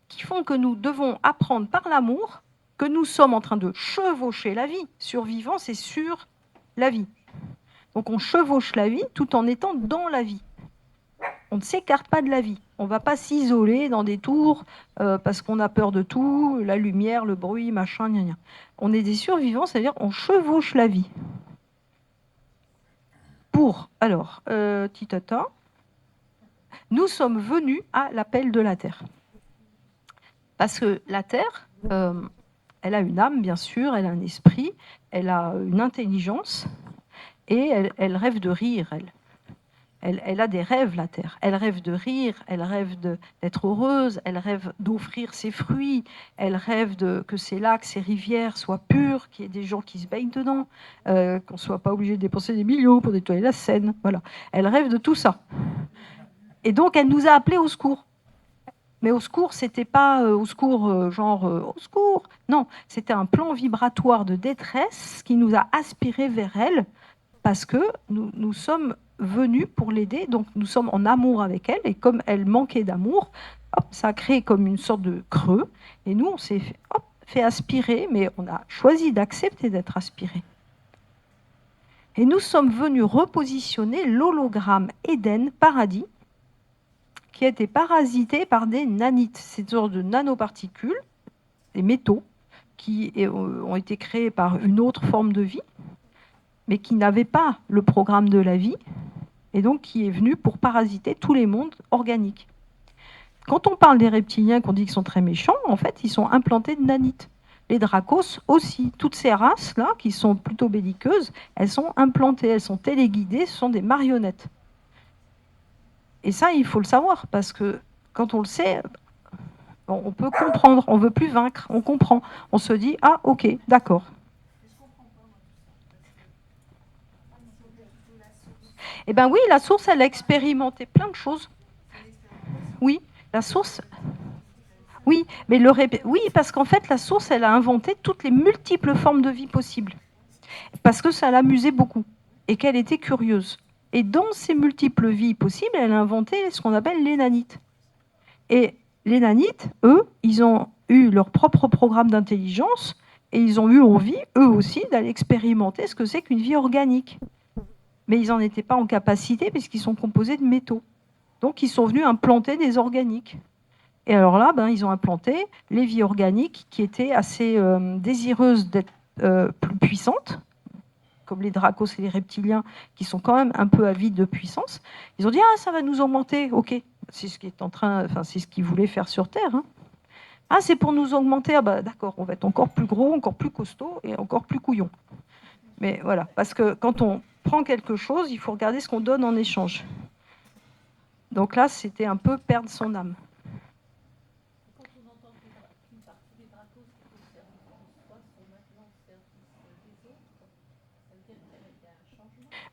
qui font que nous devons apprendre par l'amour que nous sommes en train de chevaucher la vie. Survivant, c'est sur la vie. Donc, on chevauche la vie tout en étant dans la vie. On ne s'écarte pas de la vie. On ne va pas s'isoler dans des tours parce qu'on a peur de tout, la lumière, le bruit, machin, gna gna. On est des survivants, c'est-à-dire on chevauche la vie. Alors, titata, nous sommes venus à l'appel de la Terre. Parce que la Terre, elle a une âme, bien sûr, elle a un esprit, elle a une intelligence, et elle rêve de rire, elle a des rêves, la Terre. Elle rêve de rire, elle rêve d'être heureuse, elle rêve d'offrir ses fruits, elle rêve que ses lacs, ses rivières soient purs, qu'il y ait des gens qui se baignent dedans, qu'on ne soit pas obligé de dépenser des millions pour nettoyer la Seine. Voilà. Elle rêve de tout ça. Et donc, elle nous a appelés au secours. Mais au secours, c'était pas au secours au secours. Non, c'était un plan vibratoire de détresse qui nous a aspirés vers elle parce que nous sommes venus pour l'aider, donc nous sommes en amour avec elle, et comme elle manquait d'amour, ça a créé comme une sorte de creux, et nous on s'est fait aspirer, mais on a choisi d'accepter d'être aspirés. Et nous sommes venus repositionner l'hologramme Éden, paradis, qui a été parasité par des nanites, ces sortes de nanoparticules, des métaux, qui ont été créés par une autre forme de vie, mais qui n'avait pas le programme de la vie, et donc qui est venu pour parasiter tous les mondes organiques. Quand on parle des reptiliens, qu'on dit qu'ils sont très méchants, en fait, ils sont implantés de nanites. Les dracos aussi, toutes ces races-là, qui sont plutôt belliqueuses, elles sont implantées, elles sont téléguidées, ce sont des marionnettes. Et ça, il faut le savoir, parce que quand on le sait, on peut comprendre, on ne veut plus vaincre, on comprend. On se dit, ah ok, d'accord. Eh bien oui, la source, elle a expérimenté plein de choses. Oui, la source... Oui, mais oui, parce qu'en fait, la source, elle a inventé toutes les multiples formes de vie possibles. Parce que ça l'amusait beaucoup et qu'elle était curieuse. Et dans ces multiples vies possibles, elle a inventé ce qu'on appelle les nanites. Et les nanites, eux, ils ont eu leur propre programme d'intelligence et ils ont eu envie, eux aussi, d'aller expérimenter ce que c'est qu'une vie organique. Mais ils n'en étaient pas en capacité puisqu'ils sont composés de métaux. Donc, ils sont venus implanter des organiques. Et alors là, ils ont implanté les vies organiques qui étaient assez désireuses d'être plus puissantes, comme les dracos et les reptiliens, qui sont quand même un peu avides de puissance. Ils ont dit, ah, ça va nous augmenter. Ok, c'est ce qui est c'est ce qu'ils voulaient faire sur Terre. Hein. Ah, c'est pour nous augmenter. Ah d'accord, on va être encore plus gros, encore plus costaud et encore plus couillon. Mais voilà, parce que quand on prend quelque chose, il faut regarder ce qu'on donne en échange. Donc là, c'était un peu perdre son âme.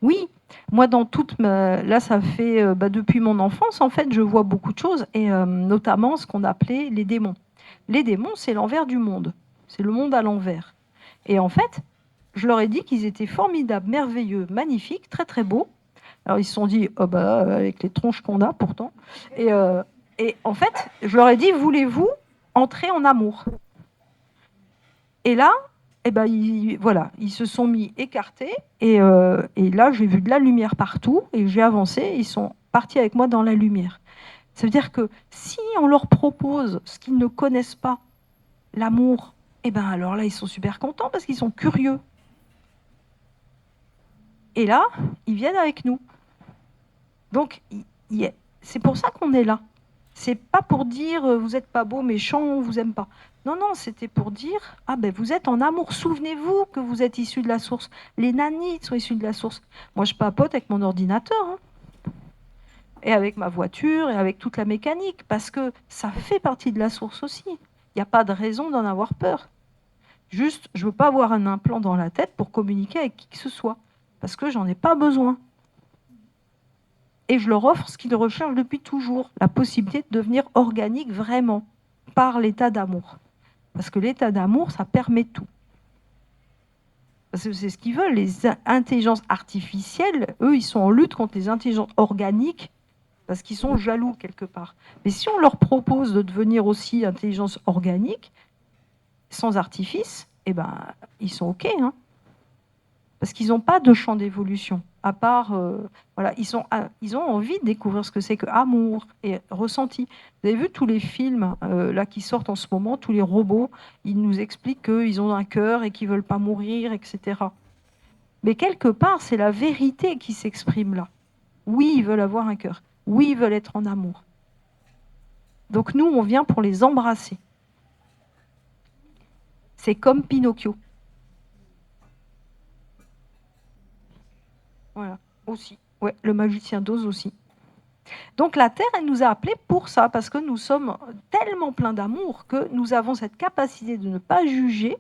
Oui, moi dans là ça fait depuis mon enfance en fait je vois beaucoup de choses et notamment ce qu'on appelait les démons. Les démons c'est l'envers du monde, c'est le monde à l'envers. Et en fait je leur ai dit qu'ils étaient formidables, merveilleux, magnifiques, très très beaux. Alors ils se sont dit avec les tronches qu'on a pourtant. Et en fait je leur ai dit voulez-vous entrer en amour? Et là ils se sont mis écartés et là j'ai vu de la lumière partout et j'ai avancé, ils sont partis avec moi dans la lumière. Ça veut dire que si on leur propose ce qu'ils ne connaissent pas, l'amour, alors là ils sont super contents parce qu'ils sont curieux. Et là, ils viennent avec nous. Donc c'est pour ça qu'on est là. C'est pas pour dire vous n'êtes pas beau, méchant, on vous aime pas. Non, non, c'était pour dire vous êtes en amour. Souvenez-vous que vous êtes issus de la source. Les nanites sont issus de la source. Moi, je papote avec mon ordinateur, et avec ma voiture, et avec toute la mécanique, parce que ça fait partie de la source aussi. Il n'y a pas de raison d'en avoir peur. Juste, je veux pas avoir un implant dans la tête pour communiquer avec qui que ce soit, parce que j'en ai pas besoin. Et je leur offre ce qu'ils recherchent depuis toujours, la possibilité de devenir organique vraiment. par l'état d'amour. Parce que l'état d'amour, ça permet tout. Parce que c'est ce qu'ils veulent. Les intelligences artificielles, eux, ils sont en lutte contre les intelligences organiques parce qu'ils sont jaloux quelque part. Mais si on leur propose de devenir aussi intelligence organique, sans artifice, eh ben, ils sont OK. Hein, parce qu'ils n'ont pas de champ d'évolution. À part, voilà, ils ont envie de découvrir ce que c'est que amour et ressenti. Vous avez vu tous les films là qui sortent en ce moment, tous les robots, ils nous expliquent qu'ils ont un cœur et qu'ils ne veulent pas mourir, etc. Mais quelque part, c'est la vérité qui s'exprime là. Oui, ils veulent avoir un cœur. Oui, ils veulent être en amour. Donc nous, on vient pour les embrasser. C'est comme Pinocchio. Voilà, aussi. Ouais, le magicien d'Oz aussi. Donc la Terre, elle nous a appelés pour ça, parce que nous sommes tellement pleins d'amour que nous avons cette capacité de ne pas juger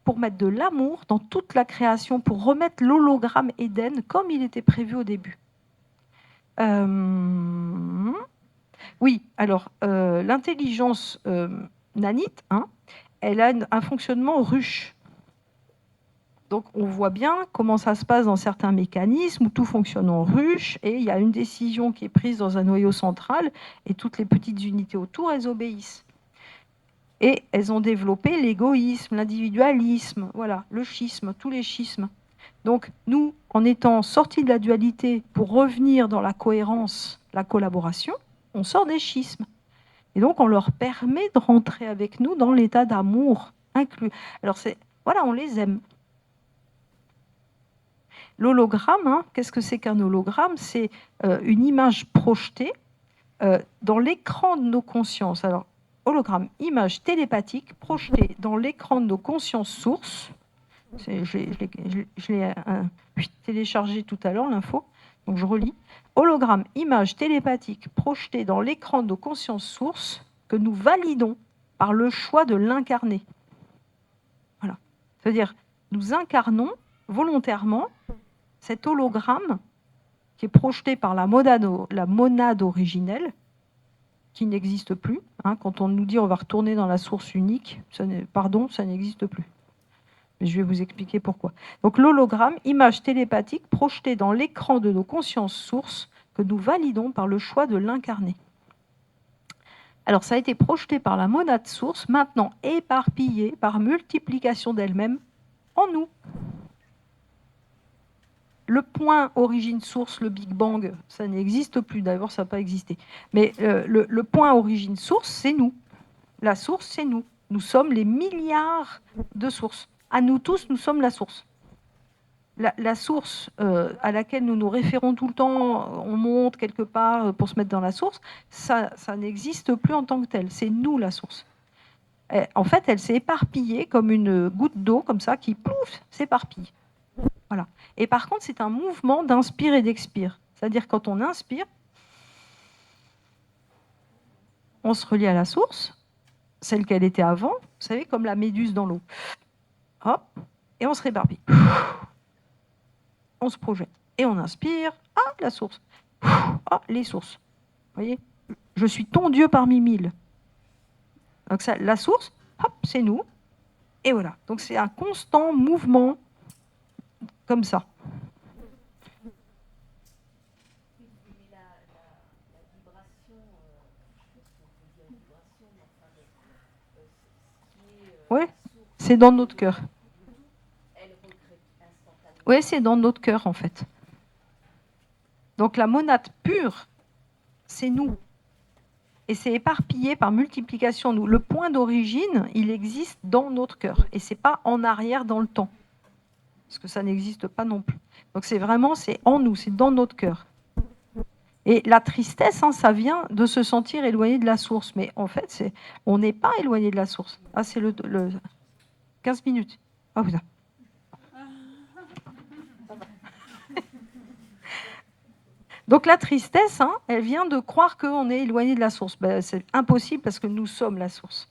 pour mettre de l'amour dans toute la création, pour remettre l'hologramme Éden comme il était prévu au début. Oui, alors l'intelligence nanite, hein, elle a un fonctionnement ruche. Donc on voit bien comment ça se passe dans certains mécanismes où tout fonctionne en ruche et il y a une décision qui est prise dans un noyau central et toutes les petites unités autour, elles obéissent. Et elles ont développé l'égoïsme, l'individualisme, voilà, le schisme, tous les schismes. Donc nous, en étant sortis de la dualité pour revenir dans la cohérence, la collaboration, on sort des schismes. Et donc on leur permet de rentrer avec nous dans l'état d'amour inclus. Alors voilà, on les aime. L'hologramme, hein, qu'est-ce que c'est qu'un hologramme? C'est une image projetée dans l'écran de nos consciences. Alors, hologramme, image télépathique projetée dans l'écran de nos consciences sources. Je l'ai téléchargé tout à l'heure, l'info, donc je relis. Hologramme, image télépathique projetée dans l'écran de nos consciences sources que nous validons par le choix de l'incarner. Voilà. C'est-à-dire, nous incarnons volontairement cet hologramme qui est projeté par la monade originelle, qui n'existe plus. Hein, quand on nous dit on va retourner dans la source unique, ça n'existe plus. Mais je vais vous expliquer pourquoi. Donc l'hologramme, image télépathique projetée dans l'écran de nos consciences sources que nous validons par le choix de l'incarner. Alors ça a été projeté par la monade source, maintenant éparpillé par multiplication d'elle-même en nous. Le point origine-source, le Big Bang, ça n'existe plus. D'abord, ça n'a pas existé. Mais le point origine-source, c'est nous. La source, c'est nous. Nous sommes les milliards de sources. À nous tous, nous sommes la source. La source à laquelle nous nous référons tout le temps, on monte quelque part pour se mettre dans la source, ça n'existe plus en tant que tel. C'est nous, la source. En fait, elle s'est éparpillée comme une goutte d'eau, comme ça, qui, plouf, s'éparpille. Voilà. Et par contre, c'est un mouvement d'inspire et d'expire. C'est-à-dire quand on inspire, on se relie à la source, celle qu'elle était avant, vous savez, comme la méduse dans l'eau. Hop, et on se réparpille. On se projette. Et on inspire, ah, la source. Ah, les sources. Vous voyez, je suis ton Dieu parmi mille. Donc ça, la source, hop, c'est nous. Et voilà. Donc c'est un constant mouvement comme ça. Oui, c'est dans notre cœur. Oui, c'est dans notre cœur, en fait. Donc la monade pure, c'est nous. Et c'est éparpillé par multiplication. Nous. Le point d'origine, il existe dans notre cœur. Et ce n'est pas en arrière dans le temps. Parce que ça n'existe pas non plus. Donc c'est en nous, c'est dans notre cœur. Et la tristesse, hein, ça vient de se sentir éloigné de la source. Mais en fait, on n'est pas éloigné de la source. Ah, c'est le 15 minutes. Ah, putain. Donc la tristesse, hein, elle vient de croire qu'on est éloigné de la source. Ben, c'est impossible parce que nous sommes la source.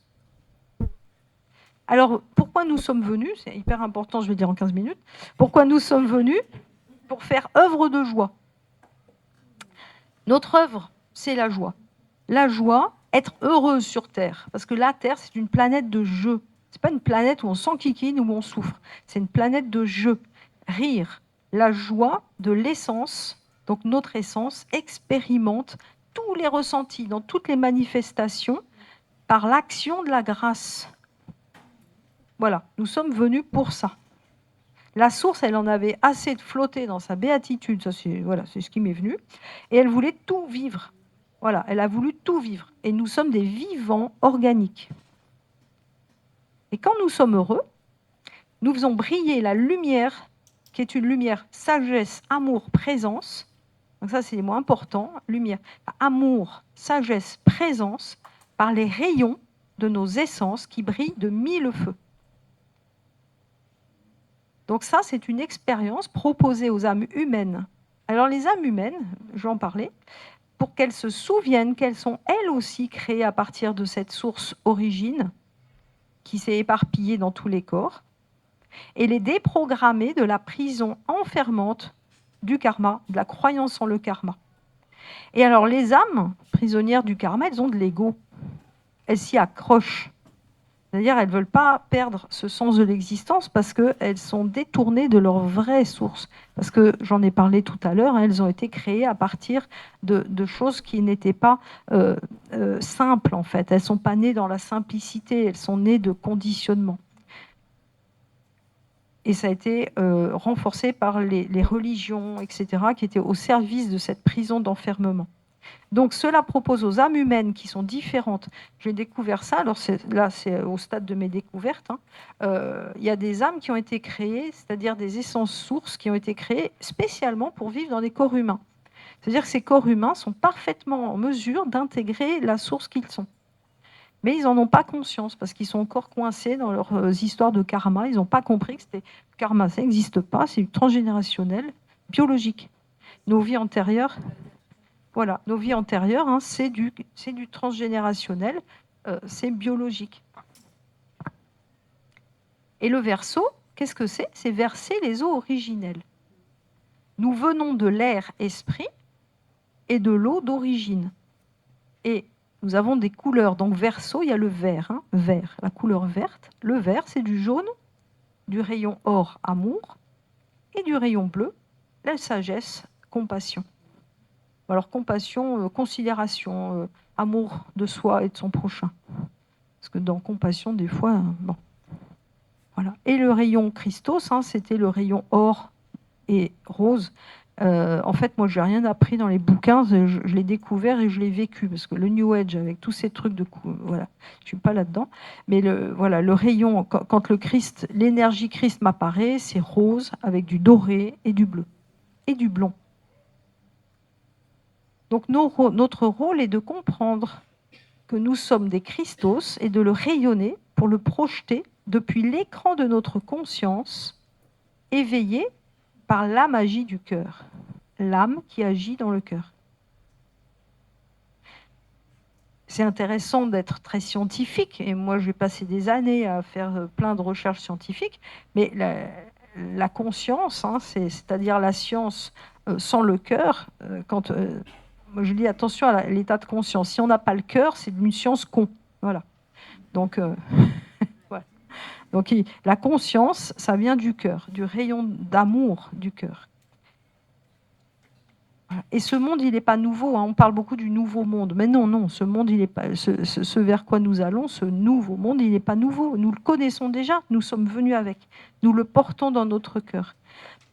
Alors, pourquoi nous sommes venus? C'est hyper important, je vais dire en 15 minutes. Pourquoi nous sommes venus? Pour faire œuvre de joie. Notre œuvre, c'est la joie. La joie, être heureuse sur Terre. Parce que la Terre, c'est une planète de jeu. Ce n'est pas une planète où on s'enquiquine ou où on souffre. C'est une planète de jeu. Rire, la joie de l'essence, donc notre essence, expérimente tous les ressentis, dans toutes les manifestations, par l'action de la grâce. Voilà, nous sommes venus pour ça. La source, elle en avait assez de flotter dans sa béatitude, ça c'est voilà, c'est ce qui m'est venu, et elle voulait tout vivre. Voilà, elle a voulu tout vivre. Et nous sommes des vivants organiques. Et quand nous sommes heureux, nous faisons briller la lumière, qui est une lumière sagesse, amour, présence. Donc ça, c'est les mots importants. Lumière, amour, sagesse, présence, par les rayons de nos essences qui brillent de 1000 feux. Donc ça, c'est une expérience proposée aux âmes humaines. Alors les âmes humaines, je vais en parler, pour qu'elles se souviennent qu'elles sont elles aussi créées à partir de cette source origine qui s'est éparpillée dans tous les corps, et les déprogrammer de la prison enfermante du karma, de la croyance en le karma. Et alors les âmes prisonnières du karma, elles ont de l'ego. Elles s'y accrochent. C'est-à-dire elles ne veulent pas perdre ce sens de l'existence parce qu'elles sont détournées de leur vraie source. Parce que j'en ai parlé tout à l'heure, elles ont été créées à partir de choses qui n'étaient pas simples en fait. Elles ne sont pas nées dans la simplicité, elles sont nées de conditionnement. Et ça a été renforcé par les religions, etc., qui étaient au service de cette prison d'enfermement. Donc cela propose aux âmes humaines qui sont différentes. J'ai découvert ça, alors là c'est au stade de mes découvertes, y a des âmes qui ont été créées, c'est-à-dire des essences sources qui ont été créées spécialement pour vivre dans des corps humains. C'est-à-dire que ces corps humains sont parfaitement en mesure d'intégrer la source qu'ils sont. Mais ils n'en ont pas conscience parce qu'ils sont encore coincés dans leurs histoires de karma. Ils n'ont pas compris que c'était karma, ça n'existe pas, c'est transgénérationnel, biologique. Nos vies antérieures... Voilà, nos vies antérieures, c'est du transgénérationnel, c'est biologique. Et le Verseau, qu'est-ce que c'est? C'est verser les eaux originelles. Nous venons de l'air esprit et de l'eau d'origine. Et nous avons des couleurs. Donc Verseau, il y a le vert, vert, la couleur verte. Le vert, c'est du jaune, du rayon or, amour, et du rayon bleu, la sagesse, compassion. Alors compassion, considération, amour de soi et de son prochain. Parce que dans compassion, des fois, bon. Voilà. Et le rayon Christos, c'était le rayon or et rose. En fait, moi, je n'ai rien appris dans les bouquins, je l'ai découvert et je l'ai vécu. Parce que le New Age, avec tous ces trucs de coup, voilà, je ne suis pas là-dedans. Mais le rayon, quand le Christ, l'énergie Christ m'apparaît, c'est rose avec du doré et du bleu. Et du blond. Donc notre rôle est de comprendre que nous sommes des Christos et de le rayonner pour le projeter depuis l'écran de notre conscience, éveillé par la magie du cœur, l'âme qui agit dans le cœur. C'est intéressant d'être très scientifique, et moi je vais passer des années à faire plein de recherches scientifiques, mais la conscience, c'est-à-dire la science sans le cœur, quand... Moi, je dis attention à l'état de conscience. Si on n'a pas le cœur, c'est une science con. Voilà. Donc, voilà. Donc, la conscience, ça vient du cœur, du rayon d'amour du cœur. Voilà. Et ce monde, il n'est pas nouveau. On parle beaucoup du nouveau monde. Mais non, ce monde, il est pas, ce vers quoi nous allons, ce nouveau monde, il n'est pas nouveau. Nous le connaissons déjà. Nous sommes venus avec. Nous le portons dans notre cœur.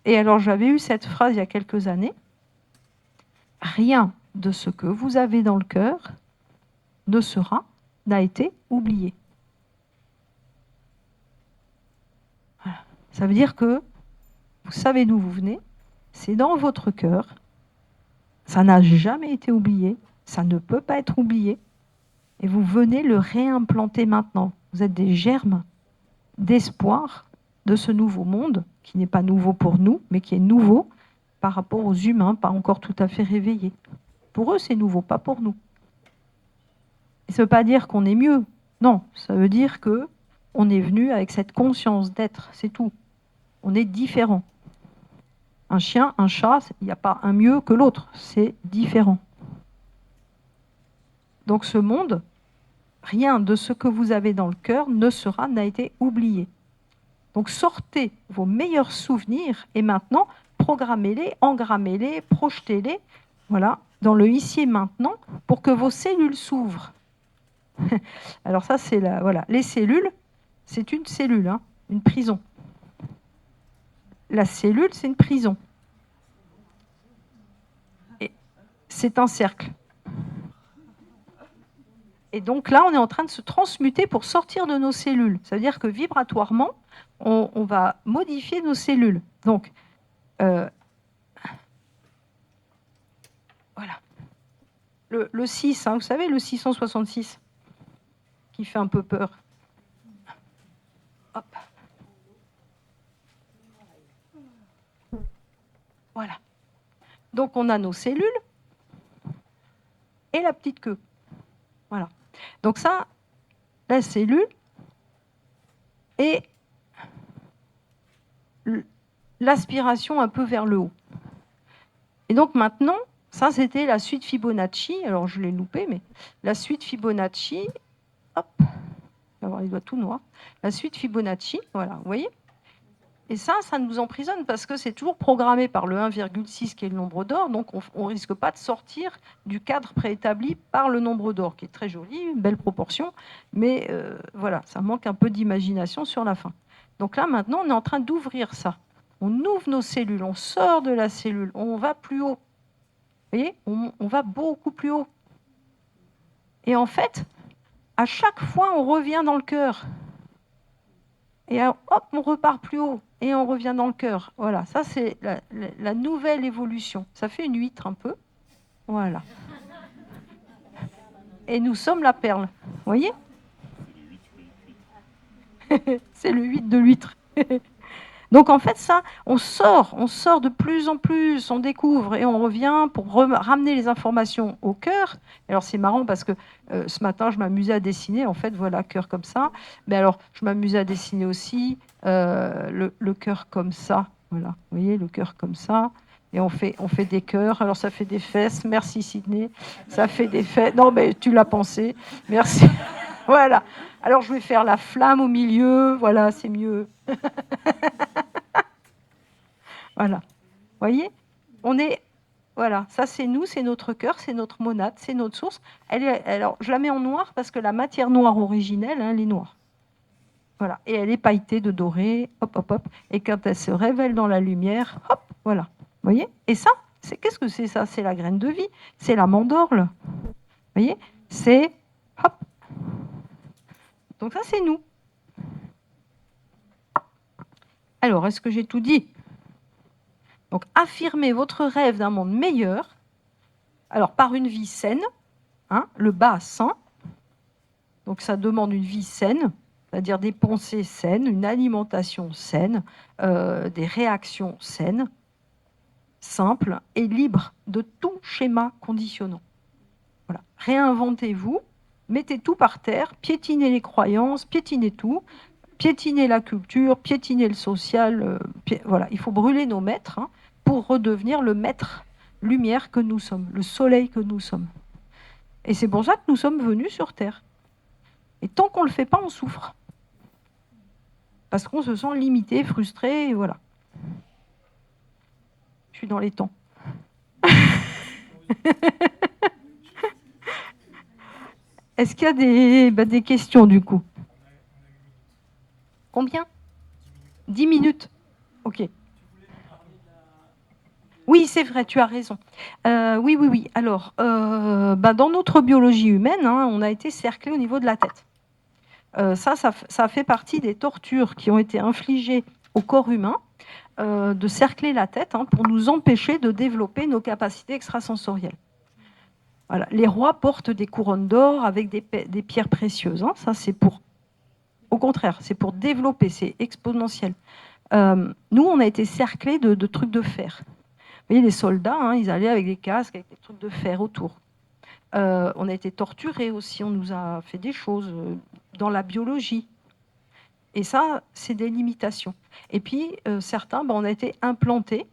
Et alors, j'avais eu cette phrase il y a quelques années. Rien de ce que vous avez dans le cœur n'a été oublié. Voilà. Ça veut dire que vous savez d'où vous venez, c'est dans votre cœur, ça n'a jamais été oublié, ça ne peut pas être oublié, et vous venez le réimplanter maintenant. Vous êtes des germes d'espoir de ce nouveau monde, qui n'est pas nouveau pour nous, mais qui est nouveau par rapport aux humains, pas encore tout à fait réveillés. Pour eux, c'est nouveau, pas pour nous. Et ça ne veut pas dire qu'on est mieux. Non, ça veut dire qu'on est venu avec cette conscience d'être, c'est tout. On est différent. Un chien, un chat, il n'y a pas un mieux que l'autre, c'est différent. Donc ce monde, rien de ce que vous avez dans le cœur n'a été oublié. Donc sortez vos meilleurs souvenirs et maintenant programmez-les, engrammez-les, projetez-les, voilà, dans le ici et maintenant pour que vos cellules s'ouvrent. Alors ça, c'est voilà, les cellules, c'est une cellule, hein, une prison. La cellule, c'est une prison. Et c'est un cercle. Et donc là, on est en train de se transmuter pour sortir de nos cellules. Ça veut dire que vibratoirement, on va modifier nos cellules. Donc, voilà. Le 6, hein, vous savez, le 666, qui fait un peu peur. Hop. Voilà. Donc, on a nos cellules et la petite queue. Voilà. Donc ça, la cellule et l'aspiration un peu vers le haut. Et donc maintenant, ça c'était la suite Fibonacci. Alors je l'ai loupé, mais la suite Fibonacci, hop, on va avoir les doigts tout noirs. La suite Fibonacci, voilà, vous voyez. Et ça nous emprisonne parce que c'est toujours programmé par le 1,6 qui est le nombre d'or, donc on ne risque pas de sortir du cadre préétabli par le nombre d'or, qui est très joli, une belle proportion, mais voilà, ça manque un peu d'imagination sur la fin. Donc là, maintenant, on est en train d'ouvrir ça. On ouvre nos cellules, on sort de la cellule, on va plus haut. Vous voyez, on va beaucoup plus haut. Et en fait, à chaque fois, on revient dans le cœur. Et hop, on repart plus haut. Et on revient dans le cœur. Voilà, ça c'est la nouvelle évolution. Ça fait une huître un peu. Voilà. Et nous sommes la perle. Vous voyez ? C'est le 8 de l'huître. Donc en fait, ça, on sort de plus en plus, on découvre et on revient pour ramener les informations au cœur. Alors c'est marrant parce que ce matin, je m'amusais à dessiner, en fait, voilà, cœur comme ça. Mais alors, je m'amusais à dessiner aussi le cœur comme ça. Voilà, vous voyez, le cœur comme ça. Et on fait des cœurs. Alors ça fait des fesses. Merci Sydney. Ça fait des fesses. Non, mais tu l'as pensé. Merci. Voilà. Alors je vais faire la flamme au milieu. Voilà, c'est mieux. Voilà. Vous voyez, on est, voilà, ça c'est nous, c'est notre cœur, c'est notre monade, c'est notre source. Alors, je la mets en noir parce que la matière noire originelle, hein, elle est noire. Voilà. Et elle est pailletée de doré, hop, hop, hop. Et quand elle se révèle dans la lumière, hop, voilà. Vous voyez ? Et ça, qu'est-ce que c'est ça ? C'est la graine de vie, c'est la mandorle. Vous voyez ? C'est, hop. Donc ça, c'est nous. Alors, est-ce que j'ai tout dit ? Donc, affirmez votre rêve d'un monde meilleur, alors par une vie saine, hein, le bas sain. Donc, ça demande une vie saine, c'est-à-dire des pensées saines, une alimentation saine, des réactions saines, simples et libres de tout schéma conditionnant. Voilà. Réinventez-vous, mettez tout par terre, piétinez les croyances, piétinez tout, piétinez la culture, piétinez le social. Voilà, il faut brûler nos maîtres, hein, pour redevenir le maître lumière que nous sommes, le soleil que nous sommes. Et c'est pour ça que nous sommes venus sur Terre. Et tant qu'on ne le fait pas, on souffre. Parce qu'on se sent limité, frustré, et voilà. Je suis dans les temps. Est-ce qu'il y a des questions du coup ? Combien ? 10 minutes. Ok. Oui, c'est vrai, tu as raison. Oui. Alors, dans notre biologie humaine, hein, on a été cerclé au niveau de la tête. Ça fait partie des tortures qui ont été infligées au corps humain, de cercler la tête, hein, pour nous empêcher de développer nos capacités extrasensorielles. Voilà. Les rois portent des couronnes d'or avec des pierres précieuses. Hein. Ça, c'est pour... Au contraire, c'est pour développer, c'est exponentiel. Nous, on a été cerclés de trucs de fer. Vous voyez, les soldats, hein, ils allaient avec des casques, avec des trucs de fer autour. On a été torturés aussi, on nous a fait des choses dans la biologie. Et ça, c'est des limitations. Et puis, certains, on a été implantés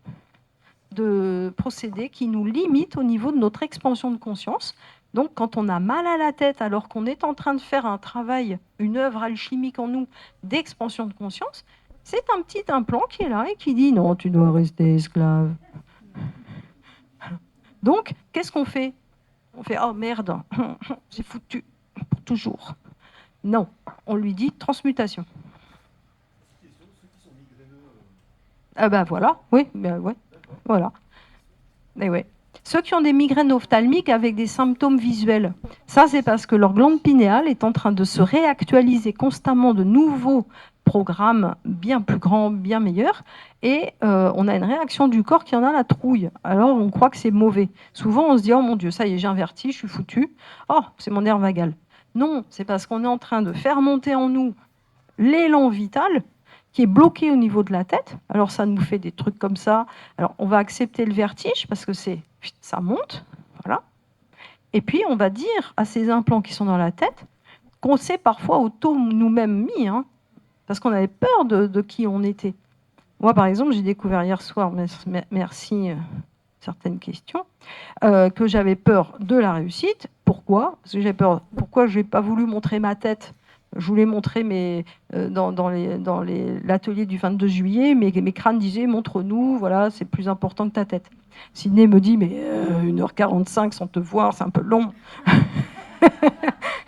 de procédés qui nous limitent au niveau de notre expansion de conscience. Donc, quand on a mal à la tête, alors qu'on est en train de faire un travail, une œuvre alchimique en nous d'expansion de conscience, c'est un petit implant qui est là et qui dit « Non, tu dois rester esclave ». Donc, qu'est-ce qu'on fait? On fait « Oh merde, c'est foutu pour toujours ». Non, on lui dit « transmutation ». Ah ben voilà, oui, ben ouais, voilà. Et ouais. Ceux qui ont des migraines ophtalmiques avec des symptômes visuels, ça c'est parce que leur glande pinéale est en train de se réactualiser constamment de nouveaux programmes bien plus grands, bien meilleurs, et on a une réaction du corps qui en a la trouille. Alors on croit que c'est mauvais. Souvent on se dit « Oh mon Dieu, ça y est, j'ai un vertige, je suis foutu. Oh, c'est mon nerf vagal. » Non, c'est parce qu'on est en train de faire monter en nous l'élan vital qui est bloqué au niveau de la tête. Alors ça nous fait des trucs comme ça. Alors on va accepter le vertige parce que ça monte, voilà. Et puis on va dire à ces implants qui sont dans la tête qu'on s'est parfois auto nous-mêmes mis, hein, parce qu'on avait peur de qui on était. Moi par exemple, j'ai découvert hier soir, merci certaines questions, que j'avais peur de la réussite. Pourquoi? Parce que j'avais peur. Pourquoi je n'ai pas voulu montrer ma tête? Je voulais montrer dans l'atelier du 22 juillet, mes crânes disaient montre-nous, voilà, c'est plus important que ta tête. Sydney me dit mais 1h45 sans te voir, c'est un peu long.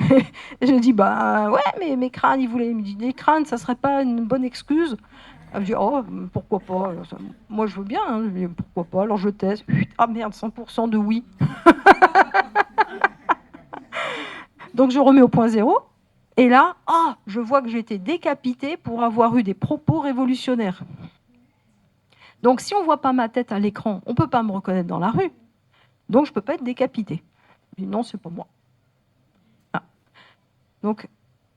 Et je dis bah ouais, mais mes crânes, il me dit les crânes, ça serait pas une bonne excuse? Elle me dit oh pourquoi pas, moi je veux bien, hein. Je dis, pourquoi pas, alors je teste. Ah merde, 100% de oui. Donc je remets au point zéro. Et là, je vois que j'ai été décapitée pour avoir eu des propos révolutionnaires. Donc si on ne voit pas ma tête à l'écran, on ne peut pas me reconnaître dans la rue. Donc je ne peux pas être décapitée. Je dis non, c'est pas moi. Ah. Donc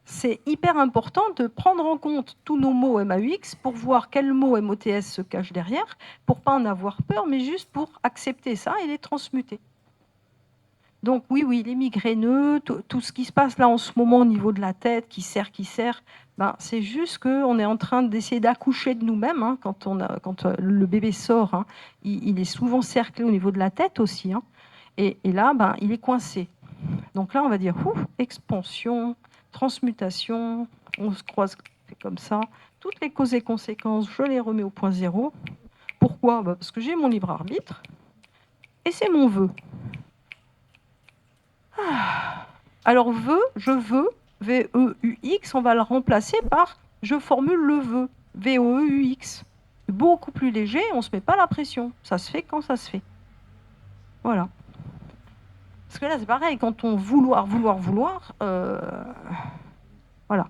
c'est hyper important de prendre en compte tous nos mots MAUX pour voir quels mots MOTS se cachent derrière, pour ne pas en avoir peur, mais juste pour accepter ça et les transmuter. Donc oui, les migraineux, tout ce qui se passe là en ce moment au niveau de la tête, qui serre, ben, c'est juste qu'on est en train d'essayer d'accoucher de nous-mêmes. Hein, quand le bébé sort, hein, il est souvent cerclé au niveau de la tête aussi. Hein, et là, ben, il est coincé. Donc là, on va dire expansion, transmutation, on se croise comme ça. Toutes les causes et conséquences, je les remets au point zéro. Pourquoi? Parce que j'ai mon libre arbitre et c'est mon vœu. Alors je veux, V-E-U-X, on va le remplacer par je formule le vœu, V-O-E-U-X. Beaucoup plus léger, on ne se met pas la pression. Ça se fait quand ça se fait. Voilà. Parce que là, c'est pareil, quand on vouloir, voilà.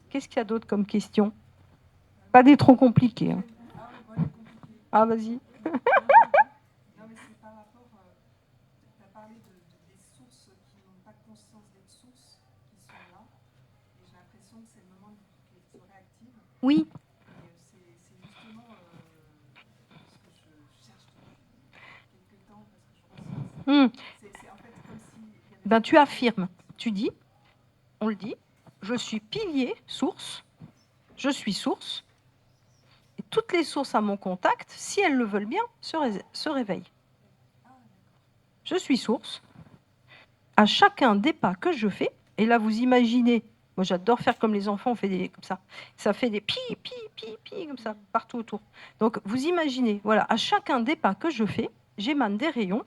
Qu'est-ce qu'il y a d'autre comme question? Pas des trop compliqués. Hein. Ah, vas-y. Non, mais c'est par rapport, tu as parlé des sources qui n'ont pas conscience d'être sources, qui sont là, et j'ai l'impression que c'est le moment qu'elles se réactivent. Oui. Et c'est justement ce que je cherche depuis quelques temps, parce que je ressens ça. C'est en fait comme si... Ben, tu affirmes, tu dis, on le dit, je suis pilier, source, je suis source, et toutes les sources à mon contact, si elles le veulent bien, se réveillent. Je suis source. À chacun des pas que je fais, et là vous imaginez, moi j'adore faire comme les enfants, on fait comme ça. Ça fait des pi, pi, pi, pi, comme ça, partout autour. Donc vous imaginez, voilà, à chacun des pas que je fais, j'émane des rayons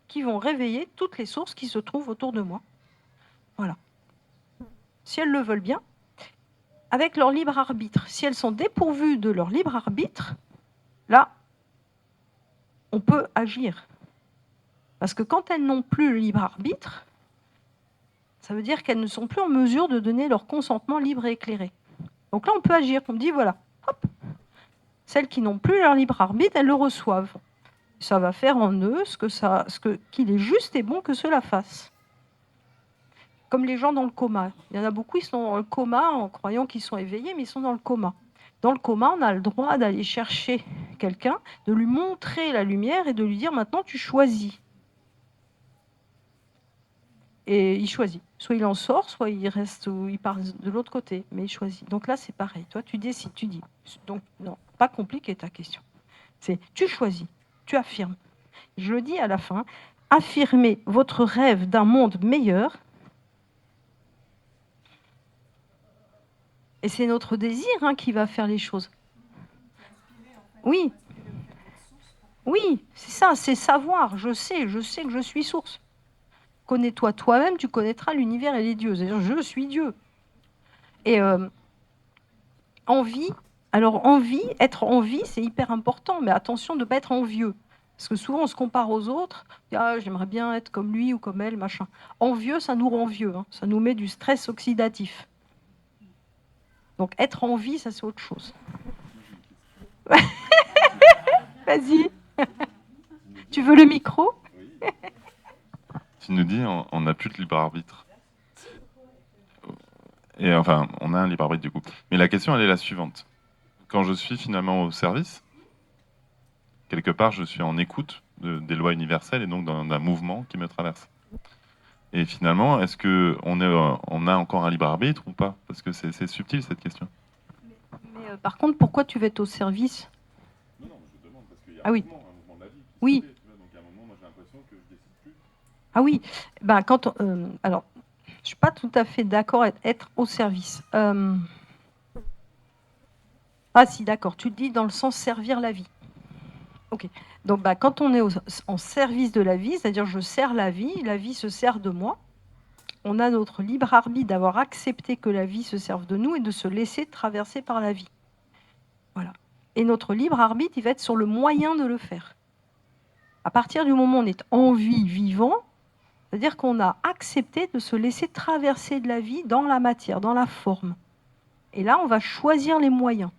qui vont réveiller toutes les sources qui se trouvent autour de moi. Voilà. Si elles le veulent bien, avec leur libre arbitre. Si elles sont dépourvues de leur libre arbitre, là, on peut agir. Parce que quand elles n'ont plus le libre arbitre, ça veut dire qu'elles ne sont plus en mesure de donner leur consentement libre et éclairé. Donc là, on peut agir. On dit, voilà, hop, celles qui n'ont plus leur libre arbitre, elles le reçoivent. Ça va faire en eux qu'il est juste et bon que cela fasse. Comme les gens dans le coma. Il y en a beaucoup, ils sont dans le coma en croyant qu'ils sont éveillés, mais ils sont dans le coma. Dans le coma, on a le droit d'aller chercher quelqu'un, de lui montrer la lumière et de lui dire maintenant tu choisis. Et il choisit. Soit il en sort, soit il reste ou il part de l'autre côté, mais il choisit. Donc là, c'est pareil. Toi, tu décides, tu dis. Donc non, pas compliqué ta question. C'est tu choisis, tu affirmes. Je le dis à la fin. affirmer votre rêve d'un monde meilleur. Et c'est notre désir qui va faire les choses. Oui. Oui, c'est ça, c'est savoir. Je sais que je suis source. Connais-toi toi-même, tu connaîtras l'univers et les dieux. C'est-à-dire, je suis Dieu. Et envie, alors envie, être en vie, c'est hyper important, mais attention de ne pas être envieux. Parce que souvent, on se compare aux autres. Ah, j'aimerais bien être comme lui ou comme elle, machin. Envieux, ça nous rend vieux. Ça nous met du stress oxydatif. Donc, être en vie, ça, c'est autre chose. Vas-y. Tu veux le micro? Tu nous dis, on n'a plus de libre arbitre. Et enfin, on a un libre arbitre du coup. Mais la question, elle est la suivante. Quand je suis finalement au service, quelque part, je suis en écoute des lois universelles et donc d'un mouvement qui me traverse. Et finalement, est-ce qu'on a encore un libre arbitre ou pas? Parce que c'est subtil cette question. Mais par contre, pourquoi tu veux être au service? Non, je demande parce qu'il y a un mouvement de la vie. Oui. Donc à un moment, moi j'ai l'impression que je décide plus. Ah oui. Ben, alors, je ne suis pas tout à fait d'accord avec être au service. Ah si, d'accord. Tu le dis dans le sens servir la vie. Ok. Donc, quand on est en service de la vie, c'est-à-dire je sers la vie se sert de moi. On a notre libre arbitre d'avoir accepté que la vie se serve de nous et de se laisser traverser par la vie. Voilà. Et notre libre arbitre, il va être sur le moyen de le faire. À partir du moment où on est en vie, vivant, c'est-à-dire qu'on a accepté de se laisser traverser de la vie dans la matière, dans la forme. Et là, on va choisir les moyens.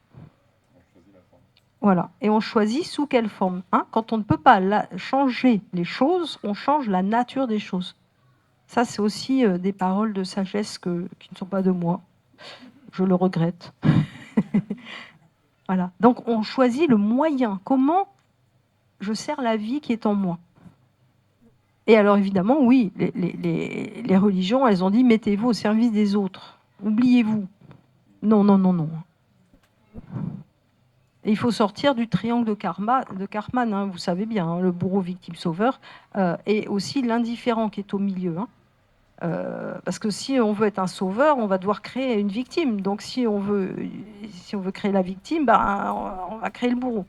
Voilà. Et on choisit sous quelle forme. Quand on ne peut pas changer les choses, on change la nature des choses. Ça, c'est aussi des paroles de sagesse qui ne sont pas de moi. Je le regrette. Voilà. Donc, on choisit le moyen. Comment je sers la vie qui est en moi? Et alors, évidemment, oui, les religions, elles ont dit, mettez-vous au service des autres. Oubliez-vous. Non, non, non, non. Et il faut sortir du triangle de Karpman, vous savez bien, le bourreau, victime, sauveur, et aussi l'indifférent qui est au milieu. Parce que si on veut être un sauveur, on va devoir créer une victime. Donc si on veut créer la victime, on va créer le bourreau.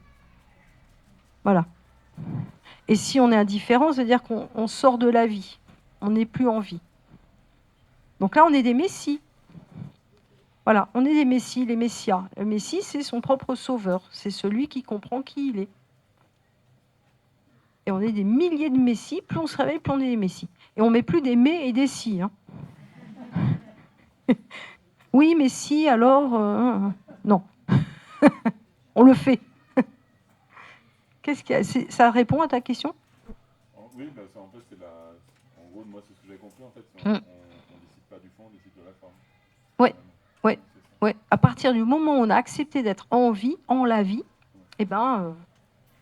Voilà. Et si on est indifférent, c'est-à-dire qu'on sort de la vie. On n'est plus en vie. Donc là, on est des messies. Voilà, on est des messies, les messias. Le messie, c'est son propre sauveur. C'est celui qui comprend qui il est. Et on est des milliers de messies. Plus on se réveille, plus on est des messies. Et on ne met plus des mais et des si. Oui, mais si, alors... non. On le fait. Qu'est-ce qu'il y a? Ça répond à ta question? Oui, en fait, en gros, moi, c'est ce que j'avais compris. En fait, on ne décide pas du fond, on décide de la forme. Oui, oui, oui. À partir du moment où on a accepté d'être en vie, en la vie,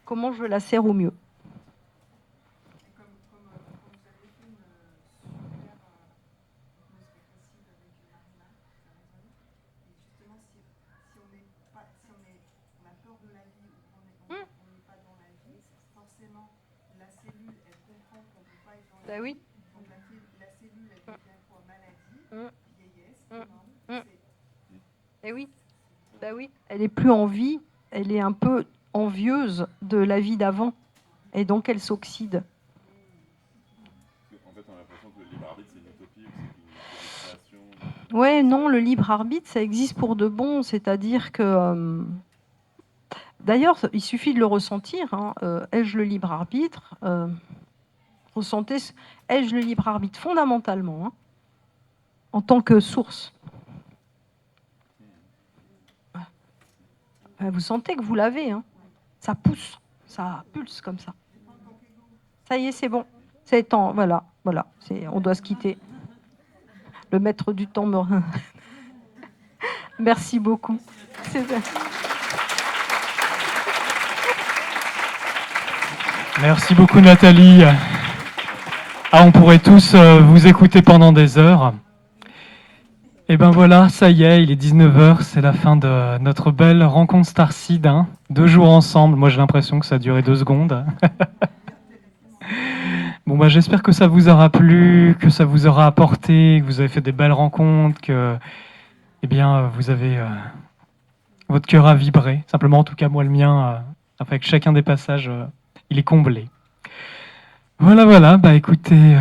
comment je la sers au mieux? Ben oui. Donc la cellule, elle devient quoi? Maladie, vieillesse, mort. Eh oui. Ben oui. Elle n'est plus en vie, elle est un peu envieuse de la vie d'avant. Et donc elle s'oxyde. En fait, on a l'impression que le libre arbitre, c'est une utopie, c'est une création. Ouais, non, le libre arbitre, ça existe pour de bon. C'est-à-dire que... D'ailleurs, il suffit de le ressentir. Ai-je le libre arbitre? Ressentez, ai-je le libre arbitre fondamentalement, en tant que source? Vous sentez que vous l'avez, ça pousse, ça pulse comme ça. Ça y est, c'est bon. C'est temps, voilà. On doit se quitter. Le maître du temps me... Merci beaucoup. Merci beaucoup, Nathalie. On pourrait tous vous écouter pendant des heures. Et ben voilà, ça y est, il est 19h, c'est la fin de notre belle rencontre Starseed. 2 jours ensemble, moi j'ai l'impression que ça a duré 2 secondes. Bon, bah, j'espère que ça vous aura plu, que ça vous aura apporté, que vous avez fait des belles rencontres, que eh bien, vous avez votre cœur a vibré. Simplement, en tout cas, moi, le mien, avec chacun des passages, il est comblé. Voilà, bah écoutez,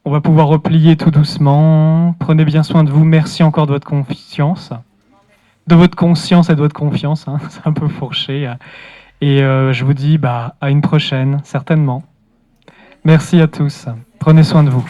on va pouvoir replier tout doucement. Prenez bien soin de vous. Merci encore de votre confiance. De votre conscience et de votre confiance, hein. C'est un peu fourché. Et je vous dis bah, à une prochaine, certainement. Merci à tous. Prenez soin de vous.